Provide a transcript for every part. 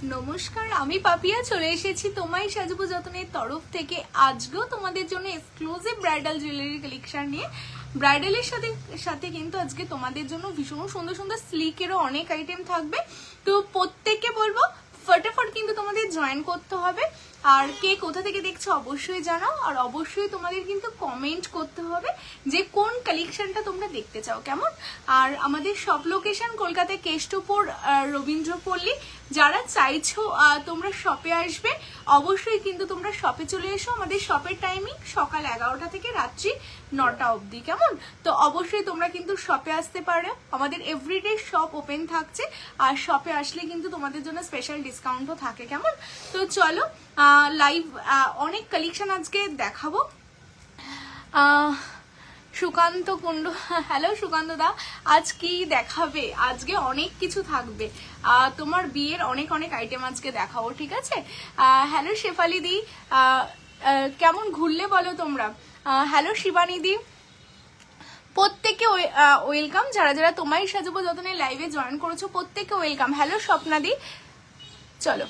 নমস্কার, আমি পাপিয়া চলে এসেছি তোমায় সাজাবো যতনের তরফ থেকে। আজকেও তোমাদের জন্য এক্সক্লুসিভ ব্রাইডাল জুয়েলারি কালেকশন নিয়ে, ব্রাইডালের সাথে কিন্তু আজকে তোমাদের জন্য ভীষণ সুন্দর সুন্দর স্লিকেরও অনেক আইটেম থাকবে। তো প্রত্যেককে বলবো ফটাফট কিন্তু তোমাদের জয়েন করতে হবে। আর কে কোথা থেকে দেখছো অবশ্যই জানাও, আর অবশ্যই তোমাদের কিন্তু কমেন্ট করতে হবে যে কোন কালেকশনটা তোমরা দেখতে চাও, কেমন। আর আমাদের সব লোকেশন কলকাতায় কেষ্টপুর, রবীন্দ্রপল্লী। যারা চাইছো তোমরা শপে আসবে, অবশ্যই কিন্তু তোমরা শপে চলে এসো। আমাদের শপের টাইমিং সকাল 11টা থেকে রাত্রি 9টা অবধি, কেমন। তো অবশ্যই তোমরা কিন্তু শপে আসতে পারো, আমাদের এভরিডে শপ ওপেন থাকছে। আর শপে আসলে কিন্তু তোমাদের জন্য স্পেশাল ডিসকাউন্টও থাকে, কেমন। তো চলো লাইভ অনেক কালেকশন আজকে দেখাবো। সুকান্ত কুন্ডু, হ্যালো সুকান্ত দা, আজ কি দেখাবে? আজকে অনেক কিছু থাকবে, তোমার বিয়ের অনেক অনেক আইটেম আজকে দেখাবো, ঠিক আছে। হ্যালো শেফালি দি, কেমন ঘুরলে বলো তোমরা। হ্যালো শিবানী দি, প্রত্যেককে ওয়েলকাম। যারা যারা তোমায় সাজাবো যতনের লাইভে জয়েন করেছো প্রত্যেককে ওয়েলকাম। হ্যালো স্বপ্নাদি, চলো।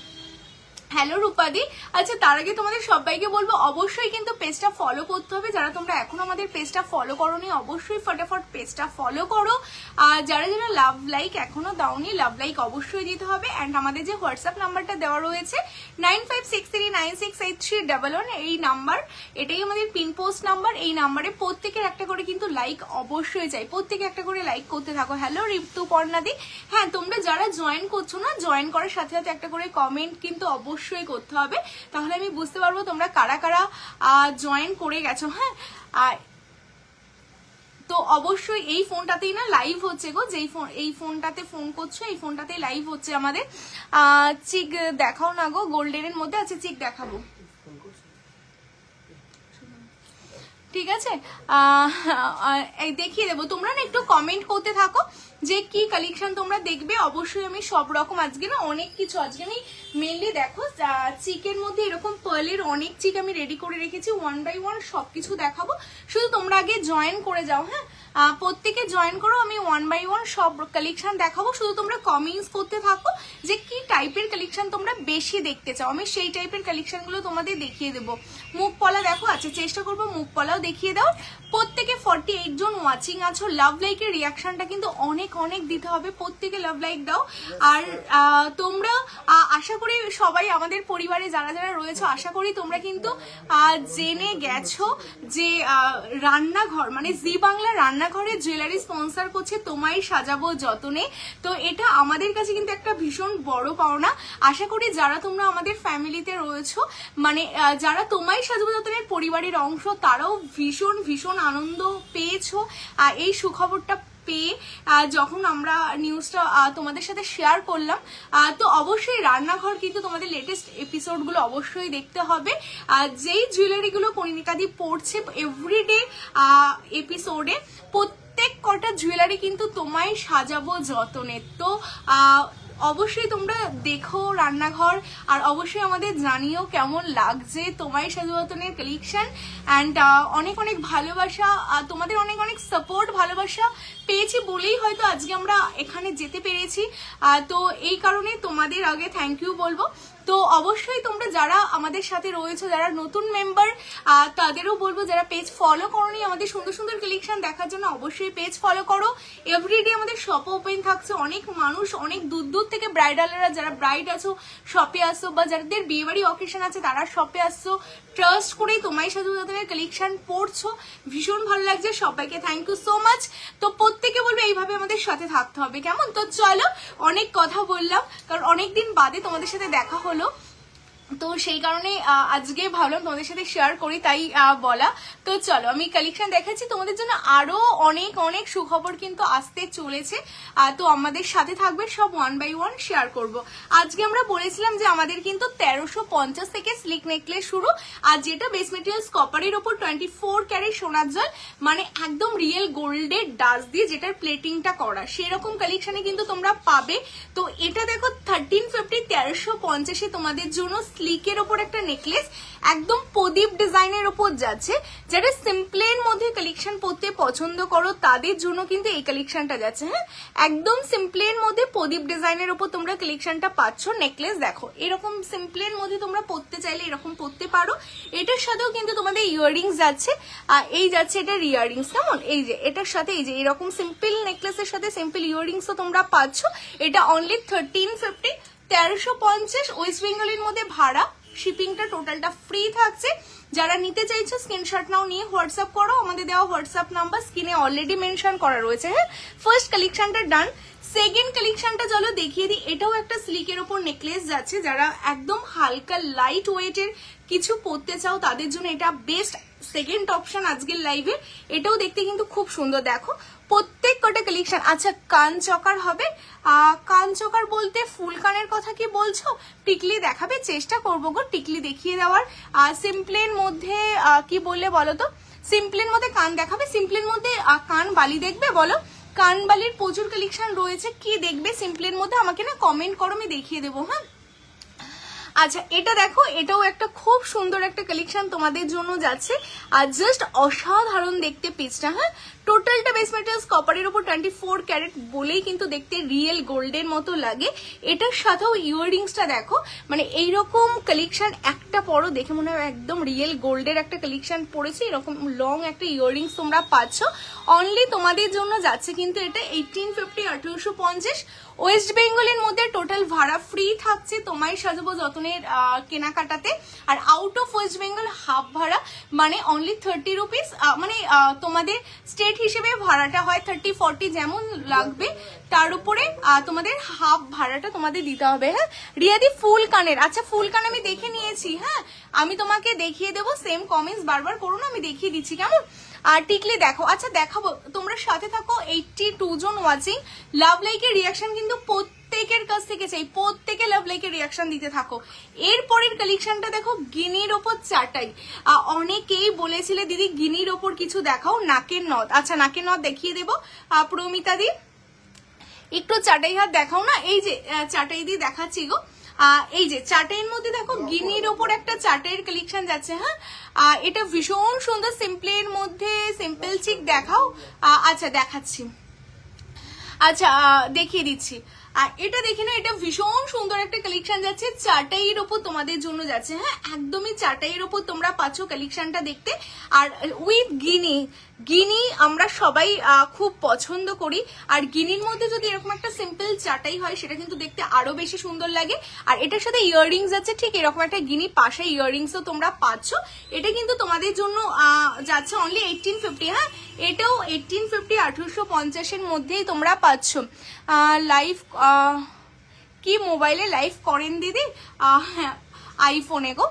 হ্যালো রূপাদি। আচ্ছা, তার আগে তোমাদের সবাইকে বলবো অবশ্যই কিন্তু পেজটা ফলো করতে হবে। যারা তোমরা এখনো আমাদের পেজটা ফলো করোনি অবশ্যই ফটাফট পেজটা ফলো করো। আর যারা যারা লাভ লাইক এখনো দাওনি, লাভ লাইক অবশ্যই দিতে হবে। অ্যান্ড আমাদের যে হোয়াটসঅ্যাপ নাম্বারটা দেওয়া রয়েছে 9563968311, এই নাম্বার, এটাই আমাদের পিন পোস্ট নাম্বার। এই নাম্বারে প্রত্যেকের একটা করে কিন্তু লাইক অবশ্যই চাই, প্রত্যেকে একটা করে লাইক করতে থাকো। হ্যালো ঋতুপর্ণাদি, হ্যাঁ তোমরা যারা জয়েন করছো না, জয়েন করার সাথে সাথে একটা করে কমেন্ট কিন্তু অবশ্যই করতে হবে, তাহলে আমি বুঝতে পারবো তোমরা কারা কারা জয়েন করে গেছো। হ্যাঁ, তো অবশ্যই এই ফোনটাতেই না লাইভ হচ্ছে গো, যেই ফোন এই ফোনটাতে ফোন করছো এই ফোনটাতেই লাইভ হচ্ছে আমাদের। চিক দেখাও না গো, গোল্ডেনের মধ্যে আছে, চিক দেখাবো, ঠিক আছে। দেখিয়ে দেবো, তোমরা না একটু কমেন্ট করতে থাকো যে কি কালেকশন তোমরা দেখবে। অবশ্যই আমি সব রকম আজকে না অনেক কিছু, আজকে আমি মেনলি দেখো চিকের মধ্যে এরকম পার্লের অনেক চিক আমি রেডি করে রেখেছি, 1 বাই 1 সবকিছু দেখাবো। শুধু তোমরা আগে জয়েন করে যাও, হ্যাঁ প্রত্যেকে জয়েন করো, আমি 1 বাই 1 সব কালেকশন দেখাবো। শুধু তোমরা কমেন্টস করতে থাকো যে কি টাইপের কালেকশন তোমরা বেশি দেখতে চাও, আমি সেই টাইপের কালেকশন গুলো তোমাদের দেখিয়ে দেবো। মুখ পলা দেখো, আচ্ছা চেষ্টা করবো মুখ পলাও দেখিয়ে দাও। প্রত্যেকে 48 জন ওয়াচিং আছো, লাভ লাইকের রিয়াকশনটা কিন্তু অনেক অনেক দিতে হবে, প্রত্যেকে লাভ লাইক দাও। আর তোমরা আশা করি সবাই আমাদের পরিবারে যারা যারা রয়েছে, আশা করি তোমরা কিন্তু জেনে গেছো যে রান্নাঘর মানে জি বাংলা রান্নাঘরে জুয়েলারি স্পন্সর করছে তোমায় সাজাবো যতনে। তো এটা আমাদের কাছে কিন্তু একটা ভীষণ বড় পাওনা। আশা করি যারা তোমরা আমাদের ফ্যামিলিতে রয়েছো, মানে যারা তোমায় সাজাবো যতনের পরিবারের অংশ, তারাও ভীষণ ভীষণ আনন্দ পেয়েছো এই সুখবরটা পেয়ে, যখন আমরা নিউজটা তোমাদের সাথে শেয়ার করলাম। তো অবশ্যই রান্নাঘর কিন্তু তোমাদের লেটেস্ট এপিসোডগুলো অবশ্যই দেখতে হবে। যেই জুয়েলারিগুলো কণিকাদি পড়ছে এভরিডে এপিসোডে, প্রত্যেক কটা জুয়েলারি কিন্তু তোমায় সাজাবো যতনে। তো অবশ্যই তোমরা দেখো রান্নাঘর, আর অবশ্যই আমাদের জানিও কেমন লাগছে তোমায় সাজাবতনের কালেকশন। অ্যান্ড অনেক অনেক ভালোবাসা, তোমাদের অনেক অনেক সাপোর্ট ভালোবাসা পেয়েছি বলেই হয়তো আজকে আমরা এখানে যেতে পেরেছি। তো এই কারণে তোমাদের আগে থ্যাংক ইউ বলবো। তো অবশ্যই তোমরা যারা আমাদের সাথে রয়েছো, যারা নতুন মেম্বার, তাদেরও বলবো যারা পেজ ফলো করোনি আমাদের সুন্দর সুন্দর কালেকশন দেখার জন্য অবশ্যই পেজ ফলো করো। এভরিডে আমাদের শপ ওপেন থাকছে, অনেক মানুষ অনেক দূর দূর থেকে ব্রাইডালরা, যারা ব্রাইড আছো শপে আসছো, বা যাদের বিয়েবাড়ি অকেশন আছে তারা শপে আসছো, ট্রাস্ট করেই তোমায় সাজাবো যতনের কালেকশন পড়ছো, ভীষণ ভালো লাগছে। সবাইকে থ্যাংক ইউ সো মাচ। তো প্রত্যেকে বলবো এইভাবে আমাদের সাথে থাকতে হবে, কেমন। তো চলো, অনেক কথা বললাম কারণ অনেকদিন বাদে তোমাদের সাথে দেখা হলো, তো সেই কারণে আজকে ভাবলাম তোমাদের সাথে শেয়ার করি, তাই বলা। তো চলো, আমি কালেকশন দেখাচ্ছি তোমাদের জন্য, আরো অনেক অনেক সুখবর কিন্তু আসতে চলেছে। তো আমাদের সাথে থাকবে, সব 1 বাই 1 শেয়ার করব। আজকে আমরা বলেছিলাম যে আমাদের কিন্তু 1350 থেকে স্লিক নেকলেস শুরু, আর যেটা বেস মেটেরিয়ালস কপারের ওপর 24 ক্যারেট সোনার জল, মানে একদম রিয়েল গোল্ডের ডাস্ট দিয়ে যেটার প্লেটিংটা করা, সেরকম কালেকশনে কিন্তু তোমরা পাবে। তো এটা দেখো 1350 1350 তোমাদের জন্য স্লিকের ওপর একটা নেকলেস, একদম প্রদীপ ডিজাইনের ওপর যাচ্ছে। যারা সিম্পলের মধ্যে কালেকশন পরতে পছন্দ করো তাদের জন্য কিন্তু এই কালেকশনটা যাচ্ছে। হ্যাঁ, একদম সিম্পলের মধ্যে প্রদীপ ডিজাইনের ওপর তোমরা কালেকশনটা পাচ্ছ। নেকলেস দেখো, এরকম সিম্পলের মধ্যে তোমরা পরতে চাইলে এরকম পরতে পারো। এটার সাথেও কিন্তু তোমাদের ইয়াররিংস যাচ্ছে, আর এই যাচ্ছে এটার ইয়াররিংস। কেমন, এই যে এটার সাথে এই যে এরকম সিম্পল নেকলেসের সাথে সিম্পল ইয়াররিংসও তোমরা পাচ্ছ। এটা অনলি 1350, 1350 ওয়েস্ট বেঙ্গলের মধ্যে ভাড়া। শিপিংটা টোটালটা ফ্রি থাকছে। যারা নিতে চাইছো স্ক্রিনশট নাও, নিয়ে হোয়াটসঅ্যাপ করো। আমাদের দেওয়া হোয়াটসঅ্যাপ নাম্বার স্ক্রিনে অলরেডি মেনশন করা রয়েছে। হ্যাঁ, ফার্স্ট কালেকশনটা ডান। সেকেন্ড কালেকশনটা চলো দেখিয়ে দিই। এটাও একটা স্লিকের ওপর নেকলেস যাচ্ছে। যারা একদম হালকা লাইট ওয়েটের কিছু পরতে চাও তাদের জন্য এটা বেস্ট সেকেন্ড অপশন আজকের লাইভে। এটাও দেখতে কিন্তু খুব সুন্দর। দেখো প্রত্যেক কটা কালেকশন। আচ্ছা, কান চকার হবে? কান চকার বলতে ফুল কানের কথা কি বলছো? টিকলি দেখাবে, চেষ্টা করবো গো টিকলি দেখিয়ে দেওয়ার। সিম্পলের মধ্যে কি বললে বলো তো? সিম্পলের মধ্যে কান দেখাবে? সিম্পলের মধ্যে কান বালি দেখবে বলো? কান বালির প্রচুর কালেকশন রয়েছে। কি দেখবে সিম্পলের মধ্যে আমাকে না কমেন্ট করো, আমি দেখিয়ে দেবো। হ্যাঁ, আচ্ছা এটা দেখো, এটাও একটা খুব সুন্দর একটা কালেকশন তোমাদের জন্য যাচ্ছে। আর জাস্ট অসাধারণ দেখতে পিসটা। হ্যাঁ, টোটালটা বেস মেটেরিয়ালস কপারের উপর 24 ক্যারেট বলেই কিন্তু দেখতে রিয়েল গোল্ডের মতো লাগে। এটার সাথেও ইয়াররিংসটা দেখো, মানে এইরকম কালেকশন একটা পরো দেখে মনে হয় একদম রিয়েল গোল্ডের একটা কালেকশন পড়েছে। এরকম লং একটা ইয়াররিংস তোমরা পাচ্ছ। অনলি তোমাদের জন্য যাচ্ছে কিন্তু এটা 1850, 1850 ওয়েস্ট বেঙ্গলের মধ্যে। টোটাল ভাড়া ফ্রি থাকছে তোমায় সাজাবো যতনের কেনাকাটাতে। আর out of West Bengal half ভাড়া, মানে অনলি 30 রুপিস। মানে তোমাদের স্টেট হিসেবে ভাড়াটা হয় 30-40 যেমন লাগবে, তার উপরে তোমাদের হাফ ভাড়াটা তোমাদের দিতে হবে। হ্যাঁ, রিয়াদি ফুল কানের। আচ্ছা ফুল কান আমি দেখে নিয়েছি। হ্যাঁ, আমি তোমাকে দেখিয়ে দেবো। সেম কমেন্টস বারবার করো না, আমি দেখিয়ে দিচ্ছি। কেমন, আর টিকলি দেখো। আচ্ছা দেখাবো, তোমরা সাথে থাকো। 82 জন ওয়াচিং। লাভ লাইকের রিয়াকশন কিন্তু প্রত্যেকের কাছ থেকে চাই, প্রত্যেকে লাভ লাইকের রিয়াকশন দিতে থাকো। এরপরের কালেকশনটা দেখো, গিনির ওপর চাটাই। অনেকেই বলেছিলে দিদি গিনির ওপর কিছু দেখাও, নাকের নথ। আচ্ছা নাকের নথ দেখিয়ে দেবো। প্রমিতা দি একটু চাটাই হাত দেখাও না। এই যে চাটাই দিয়ে দেখাচ্ছি গো। এই যে চাটাইয়ের মধ্যে দেখো গিনির ওপর একটা চাটাইয়ের কালেকশন যাচ্ছে। হ্যাঁ, এটা ভীষণ সুন্দর। সিম্পলের মধ্যে সিম্পল চিক দেখাও। আচ্ছা দেখাচ্ছি, আচ্ছা দেখিয়ে দিচ্ছি। আর এটা দেখে না, এটা ভীষণ সুন্দর একটা কালেকশন যাচ্ছে, চাটাইয়ের ওপর তোমাদের জন্য যাচ্ছে। হ্যাঁ, একদমই চাটাইয়ের ওপর তোমরা পাচ্ছ কালেকশনটা দেখতে। আর উইথ গিনি, গিনি আমরা সবাই খুব পছন্দ করি। আর গিনির মধ্যে যদি এরকম একটা সিম্পল চাটাই হয় সেটা কিন্তু দেখতে আরো বেশি সুন্দর লাগে। আর এটার সাথে ইয়াররিংস যাচ্ছে, ঠিক এরকম একটা গিনি পাশে ইয়াররিংসও তোমরা পাচ্ছ। এটা কিন্তু তোমাদের জন্য যাচ্ছে অনলি 1850। হ্যাঁ, এটাও 1850, 1850 মধ্যেই তোমরা পাচ্ছ। লাইভ কি মোবাইলে লাইভ করেন দিদি? হ্যাঁ, আইফোনে গো।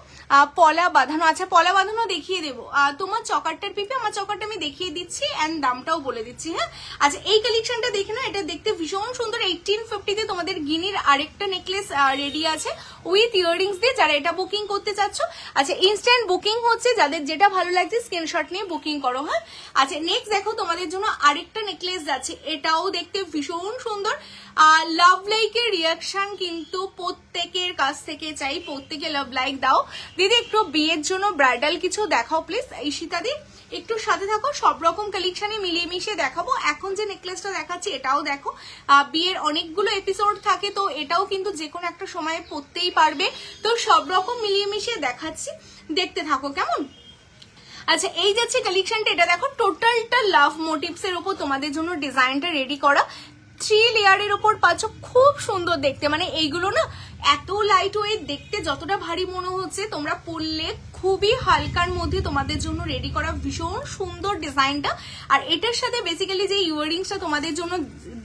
পলা বাঁধানো। আচ্ছা পলা বাঁধানো দেখিয়ে দেবো। তোমার চকারটার পিপে, আমার চকারটা আমি দেখিয়ে দিচ্ছি এন্ড দামটাও বলে দিচ্ছি। হ্যাঁ, আচ্ছা এই কালেকশনটা দেখে না, এটা দেখতে ভীষণ সুন্দর। 1850 তে তোমাদের গিনির আরেকটা নেকলেস রেডি আছে উইথ ইয়াররিংস দিয়ে, যারা এটা বুকিং করতে চাচ্ছ। আচ্ছা ইনস্ট্যান্ট বুকিং হচ্ছে, যাদের যেটা ভালো লাগছে স্ক্রিনশট নিয়ে বুকিং করো। হ্যাঁ, আচ্ছা নেক্সট দেখো তোমাদের জন্য আরেকটা নেকলেস যাচ্ছে, এটাও দেখতে ভীষণ সুন্দর। লাভ লাইকের রিয়াকশন কিন্তু প্রত্যেকের কাছ থেকে চাই, প্রত্যেকে লাভ লাইক দাও। দিদি একটু বিয়ের জন্য ব্রাইডাল কিছু দেখাও প্লিজ। ঈশিতা দি একটু সাথে থাকো, সব রকম কালেকশনে মিলিয়ে মিশিয়ে দেখাবো। এখন যে নেকলেসটা দেখাচ্ছি এটাও দেখো। বিয়ের অনেকগুলো এপিসোড থাকে, তো এটাও কিন্তু যে কোনো একটা সময়ে পরতেই পারবে। তো সব রকম মিলিয়ে মিশিয়ে দেখাচ্ছি, দেখতে থাকো কেমন। আচ্ছা এই যাচ্ছে কালেকশনটা, এটা দেখো টোটালটা লাভ মোটিভস এর উপর তোমাদের জন্য ডিজাইনটা রেডি করা। 3 লেয়ারের উপর পাচ্ছ, খুব সুন্দর দেখতে। মানে এইগুলো না এত লাইট ওয়েট, দেখতে যতটা ভারী মনে হচ্ছে, তোমরা পরলে খুবই হালকার মধ্যে তোমাদের জন্য রেডি করা ভীষণ সুন্দর ডিজাইনটা। আর এটার সাথে বেসিক্যালি যে ইয়াররিংসটা তোমাদের জন্য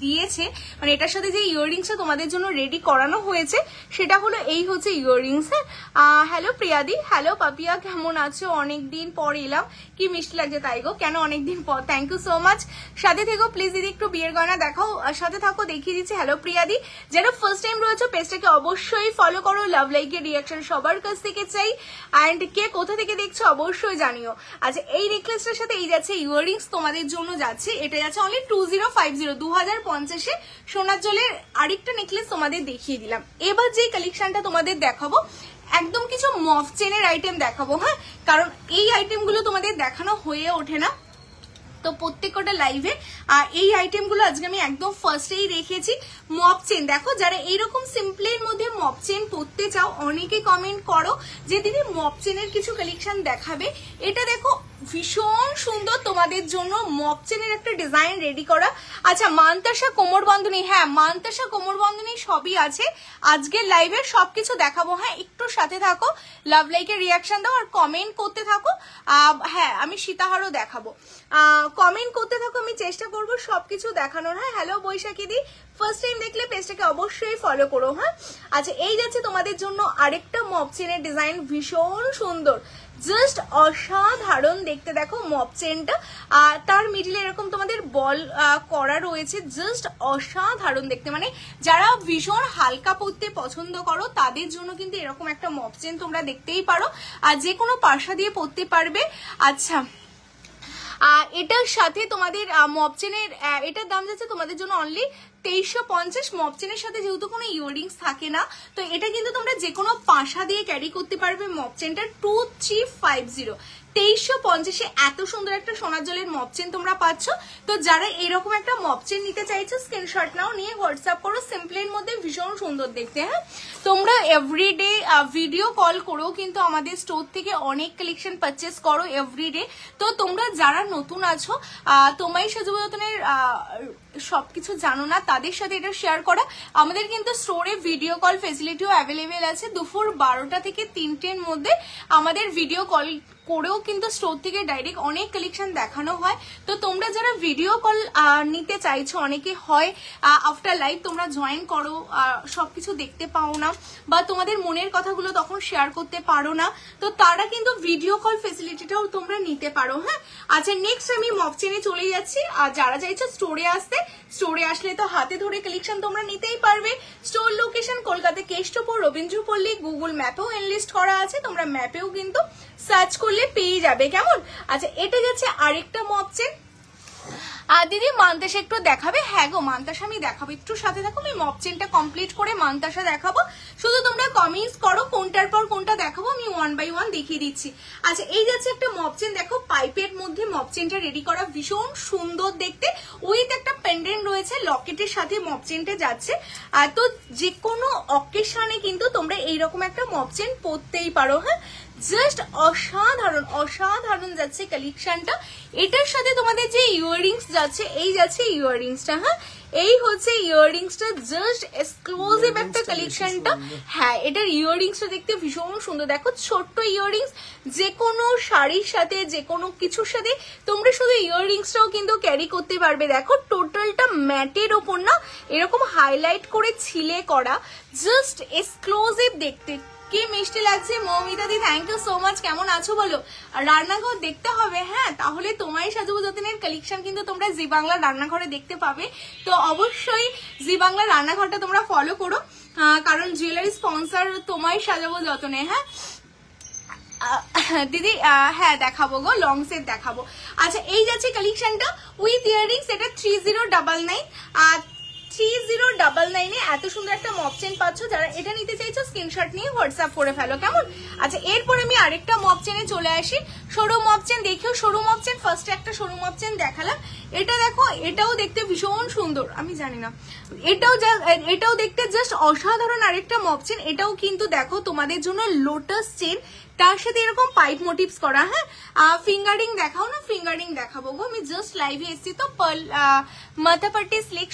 দিয়েছে, মানে এটার সাথে যে ইয়াররিংসটা তোমাদের জন্য রেডি করানো হয়েছে সেটা হলো এই হচ্ছে ইয়াররিংস। হ্যালো প্রিয়াদি, হ্যালো পাপিয়া, কেমন আছো? অনেকদিন পর এলাম, কি মিষ্টি লাগছে তাই গো। কেন অনেকদিন পর, থ্যাংক ইউ সো মাচ। সাথে থেকো প্লিজ দিদি, একটু বিয়ের গয়না দেখাও। সাথে থাকো, দেখিয়ে দিচ্ছি। হ্যালো প্রিয়াদি, যারা ফার্স্ট টাইম রয়েছে পেজটাকে অবশ্যই ফলো করো। লাভ লাইকের রিয়াকশন সবার কাছ থেকে চাই। অ্যান্ড কে কোথা থেকে দেখছো অবশ্যই জানিও। আচ্ছা এই নেকলেসটার সাথে এই যাচ্ছে ইয়াররিংস তোমাদের জন্য যাচ্ছে, এটা যাচ্ছে অনলি 2050, 2050 সোনার জলের আরেকটা নেকলেস তোমাদের দেখিয়ে দিলাম। এবার যে কালেকশনটা তোমাদের দেখাবো একদম কিছু মফ চেনের আইটেম দেখাবো, হ্যাঁ, কারণ এই আইটেমগুলো তোমাদের দেখানো হয়ে ওঠে না তো প্রত্যেকটা লাইভে। আর এই আইটেমগুলো আজকে আমি একদম ফার্স্টেই রেখেছি। মপ চেন দেখো, যারা এইরকম সিম্পলের মধ্যে মপ চেন পরতে চাও, অনেকে কমেন্ট করো যে দিদি মপ চেনের কিছু কালেকশন দেখাবে। এটা দেখো ভীষণ সুন্দর তোমাদের জন্য মপ চেনের একটা ডিজাইন রেডি করা। আচ্ছা, মানতাসা কোমর বন্ধনী, হ্যাঁ মানতাসা কোমর বন্ধনী সবই আছে আজকের লাইভে, সবকিছু দেখাবো। হ্যাঁ, একটু সাথে থাকো, লাভ লাইকের রিয়াকশন দাও আর কমেন্ট করতে থাকো। হ্যাঁ, আমি সীতাহারও দেখাবো, কমেন্ট করতে থাকো, আমি চেষ্টা করবো সবকিছু দেখানোর। হ্যাঁ, হ্যালো বৈশাখী দি, ফার্স্ট টাইম দেখলে পেজটাকে অবশ্যই ফলো করো। হ্যাঁ, আচ্ছা এই যাচ্ছে তোমাদের জন্য আরেকটা মপ চেনের ডিজাইন, ভীষণ সুন্দর, জাস্ট অসাধারণ দেখতে। দেখো মপ চেনটা, তার মিডিলে এরকম তোমাদের বল করা রয়েছে, জাস্ট অসাধারণ দেখতে। মানে যারা ভীষণ হালকা পরতে পছন্দ করো তাদের জন্য কিন্তু এরকম একটা মপ চেন তোমরা দেখতেই পারো, আর যে কোনো পাশা দিয়ে পরতে পারবে। আচ্ছা, এটার সাথে তোমাদের মপ চেনের এটার দাম যাচ্ছে তোমাদের জন্য অনলি 2350। মপ চেনের সাথে যেহেতু কোনো ইয়াররিংস থাকে না, তো এটা কিন্তু তোমরা যে কোনো পাশা দিয়ে ক্যারি করতে পারবে। মপ চেনটা 2350, 2350-এ এত সুন্দর একটা সোনার জলের মপ চেন তোমরা পাচ্ছ। তো যারা এরকম একটা মপ চেন নিতে চাইছো, স্ক্রিনশট নাও, নিয়ে হোয়াটসঅ্যাপ করো। সিম্পলের মধ্যে ভীষণ সুন্দর দেখতে। হ্যাঁ, তোমরা এভরিডে ভিডিও কল করেও কিন্তু আমাদের স্টোর থেকে অনেক কালেকশন পারচেস করো এভরিডে। তো তোমরা যারা নতুন আছো, তোমায় সাজুবদনের সবকিছু জানো না, তাদের সাথে এটা শেয়ার করা। আমাদের কিন্তু স্টোরে ভিডিও কল ফেসিলিটিও অ্যাভেলেবেল আছে। দুপুর 12টা থেকে 3টের মধ্যে আমাদের ভিডিও কল করেও কিন্তু স্টোর থেকে ডাইরেক্ট অনেক কালেকশন দেখানো হয়। তো তোমরা যারা ভিডিও কল নিতে চাইছো, অনেকে হয় আফটার লাইভ তোমরা জয়েন করো, সবকিছু দেখতে পাও না, বা তোমাদের মনের কথাগুলো তখন শেয়ার করতে পারো না, তো তারা কিন্তু ভিডিও কল ফেসিলিটিটাও তোমরা নিতে পারো। হ্যাঁ, আচ্ছা নেক্সট আমি মপ চেনে চলে যাচ্ছি। আর যারা চাইছো স্টোরে আসতে, স্টোরে আসলে তো হাতে ধরে কালেকশন তোমরা নিতেই পারবে। Store location Kolkata Keshtopur Rabindrapalli, Google ম্যাপেও এনলিস্ট করা আছে, তোমরা ম্যাপেও কিন্তু সার্চ করলে পেয়ে যাবে। কেমন? আচ্ছা, এটা যাচ্ছে আরেকটা মপ চেন। দিদি মানতাসা একটু দেখাবে? হ্যাঁ গো, মানতাসা আমি দেখাবো, একটু সাথে থাকো, আমি মপ চেনটা কমপ্লিট করে মানতাসা দেখাবো। শুধু তোমরা কমেন্টস করো কোনটার পর কোনটা দেখাবো, আমি 1 বাই 1 দেখিয়ে দিচ্ছি। আচ্ছা, এই যাচ্ছে একটা মপ চেন, দেখো পাইপের মধ্যে মপ চেনটা রেডি করা, ভীষণ সুন্দর দেখতে, উইথ একটা পেন্ডেন্ট রয়েছে, লকেটের সাথে মপ চেনটা যাচ্ছে। তো যে কোনো অকেশনে কিন্তু তোমরা এইরকম একটা মপ চেন পরতেই পারো। হ্যাঁ, জাস্ট অসাধারণ অসাধারণ যাচ্ছে কালেকশনটা। এটার সাথে তোমাদের যে ইয়াররিংস যাচ্ছে, এই যাচ্ছে ইয়াররিংসটা। হ্যাঁ, এই হচ্ছে ইয়াররিংসটা, জাস্ট এক্সক্লুসিভ একটা কালেকশনটা। হ্যাঁ, এটার ইয়াররিংসটা দেখতে ভীষণ সুন্দর, দেখো ছোট্ট ইয়াররিংস, যে কোনো শাড়ির সাথে যে কোনো কিছুর সাথে তোমরা শুধু ইয়াররিংসটাও কিন্তু ক্যারি করতে পারবে। দেখো টোটালটা ম্যাটের ওপর না, এরকম হাইলাইট করে ছিলে করা, জাস্ট এক্সক্লুসিভ দেখতে। কি মিষ্টি লাগছে মৌমিতা দি, থ্যাংক ইউ সো মাচ। কেমন আছো বলো? রান্নাঘর দেখতে হবে, হ্যাঁ, তাহলে তোমায় সাজাবো যতনের কালেকশন কিন্তু তোমরা জি বাংলা রান্নাঘরে দেখতে পাবে। তো অবশ্যই জি বাংলা রান্নাঘরটা তোমরা ফলো করো, কারণ জুয়েলারি স্পন্সর তোমায় সাজাবো যতনে। হ্যাঁ দিদি, হ্যাঁ দেখাবো গো, লং সেট দেখাবো। আচ্ছা, এই যাচ্ছে কালেকশনটা উইথ ইয়াররিংস, এটা 3099 আর 3099-এ এত সুন্দর একটা মপ চেন পাচ্ছ। যারা এটা নিতে চাইছো স্ক্রিনশট নিয়ে হোয়াটসঅ্যাপ করে ফেলো। কেমন? আচ্ছা, এরপর আমি আরেকটা মপ চেনে চলে আসি। সরু মপ চেন দেখিও, সরু মপ চেন ফার্স্টে একটা সরু মপ চেন দেখালাম। এটা দেখো, এটাও দেখতে ভীষণ সুন্দর, আমি জানি না, এটাও দেখতে জাস্ট অসাধারণ আরেকটা মপ চেন। এটাও কিন্তু দেখো তোমাদের জন্য লোটাস চেন, তার সাথে এরকম পাইপ মোটিভস করা। হ্যাঁ, ফিঙ্গারিং দেখাও না? ফিঙ্গারিং দেখাবো গো, আমি জাস্ট লাইভে এসেছি তো, মাথাপাটি স্লিক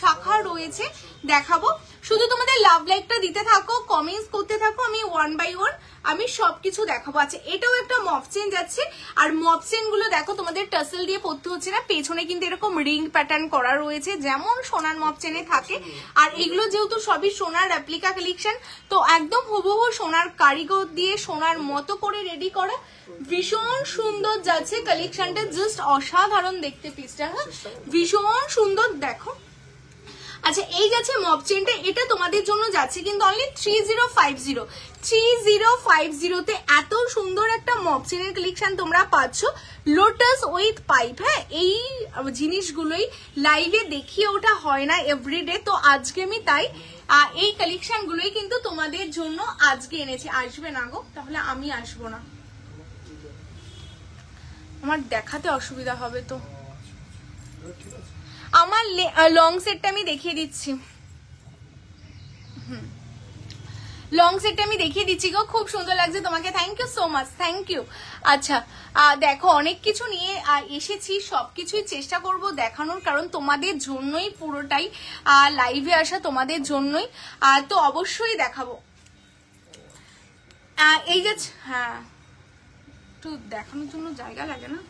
শাখা রয়েছে, দেখাবো। শুধু তোমাদের লাভ লাইকটা দিতে থাকো, কমেন্টস করতে থাকো, আমি 1 বাই 1 আমি সবকিছু দেখাবো। আচ্ছা, এটাও একটা মপ চেন যাচ্ছে, আর মপ চেন গুলো দেখো তোমাদের টাসেল দিয়ে পরতে হচ্ছে না, পেছনে কিন্তু এরকম রিং প্যাটার্ন করা রয়েছে, যেমন সোনার মপ চেনে থাকে। আর এগুলো যেহেতু সবই সোনার রেপ্লিকা কালেকশন, তো একদম হুবহু সোনার কারিগর দিয়ে সোনার মতো করে রেডি করা, ভীষণ সুন্দর যাচ্ছে কালেকশনটা, জাস্ট অসাধারণ দেখতে পিসটা। হ্যাঁ, ভীষণ সুন্দর দেখো। আচ্ছা এই যাচ্ছে মপ চেনটা, এটা তোমাদের জন্য যাচ্ছে কিন্তু অনলি 3050 3050 এত সুন্দর একটা মপ চেনের কালেকশন তোমরা পাচ্ছ লোটাস উইথ পাইপ। হ্যাঁ এই জিনিসগুলোই লাইভে দেখিয়ে ওঠা হয় না এভরিডে, তো আজকে আমি তাই এই কালেকশন গুলোই কিন্তু তোমাদের জন্য আজকে এনেছি। আসবে না গো, তাহলে আমি আসবো না, আমার দেখাতে অসুবিধা হবে। তো আমার লং সেটটা আমি দেখিয়ে দিচ্ছি, লং সেটটা আমি দেখিয়ে দিচ্ছি গো, খুব সুন্দর লাগছে তোমাকে, thank you so much, thank you. আচ্ছা দেখো অনেক কিছু নিয়ে এসেছি, সবকিছুই চেষ্টা করব দেখানোর, কারণ তোমাদের জন্যই পুরোটাই লাইভে আসা, তোমাদের জন্যই, তো অবশ্যই দেখাবো। এই যাচ্ছে, হ্যাঁ একটু দেখানোর জন্য জায়গা লাগে না।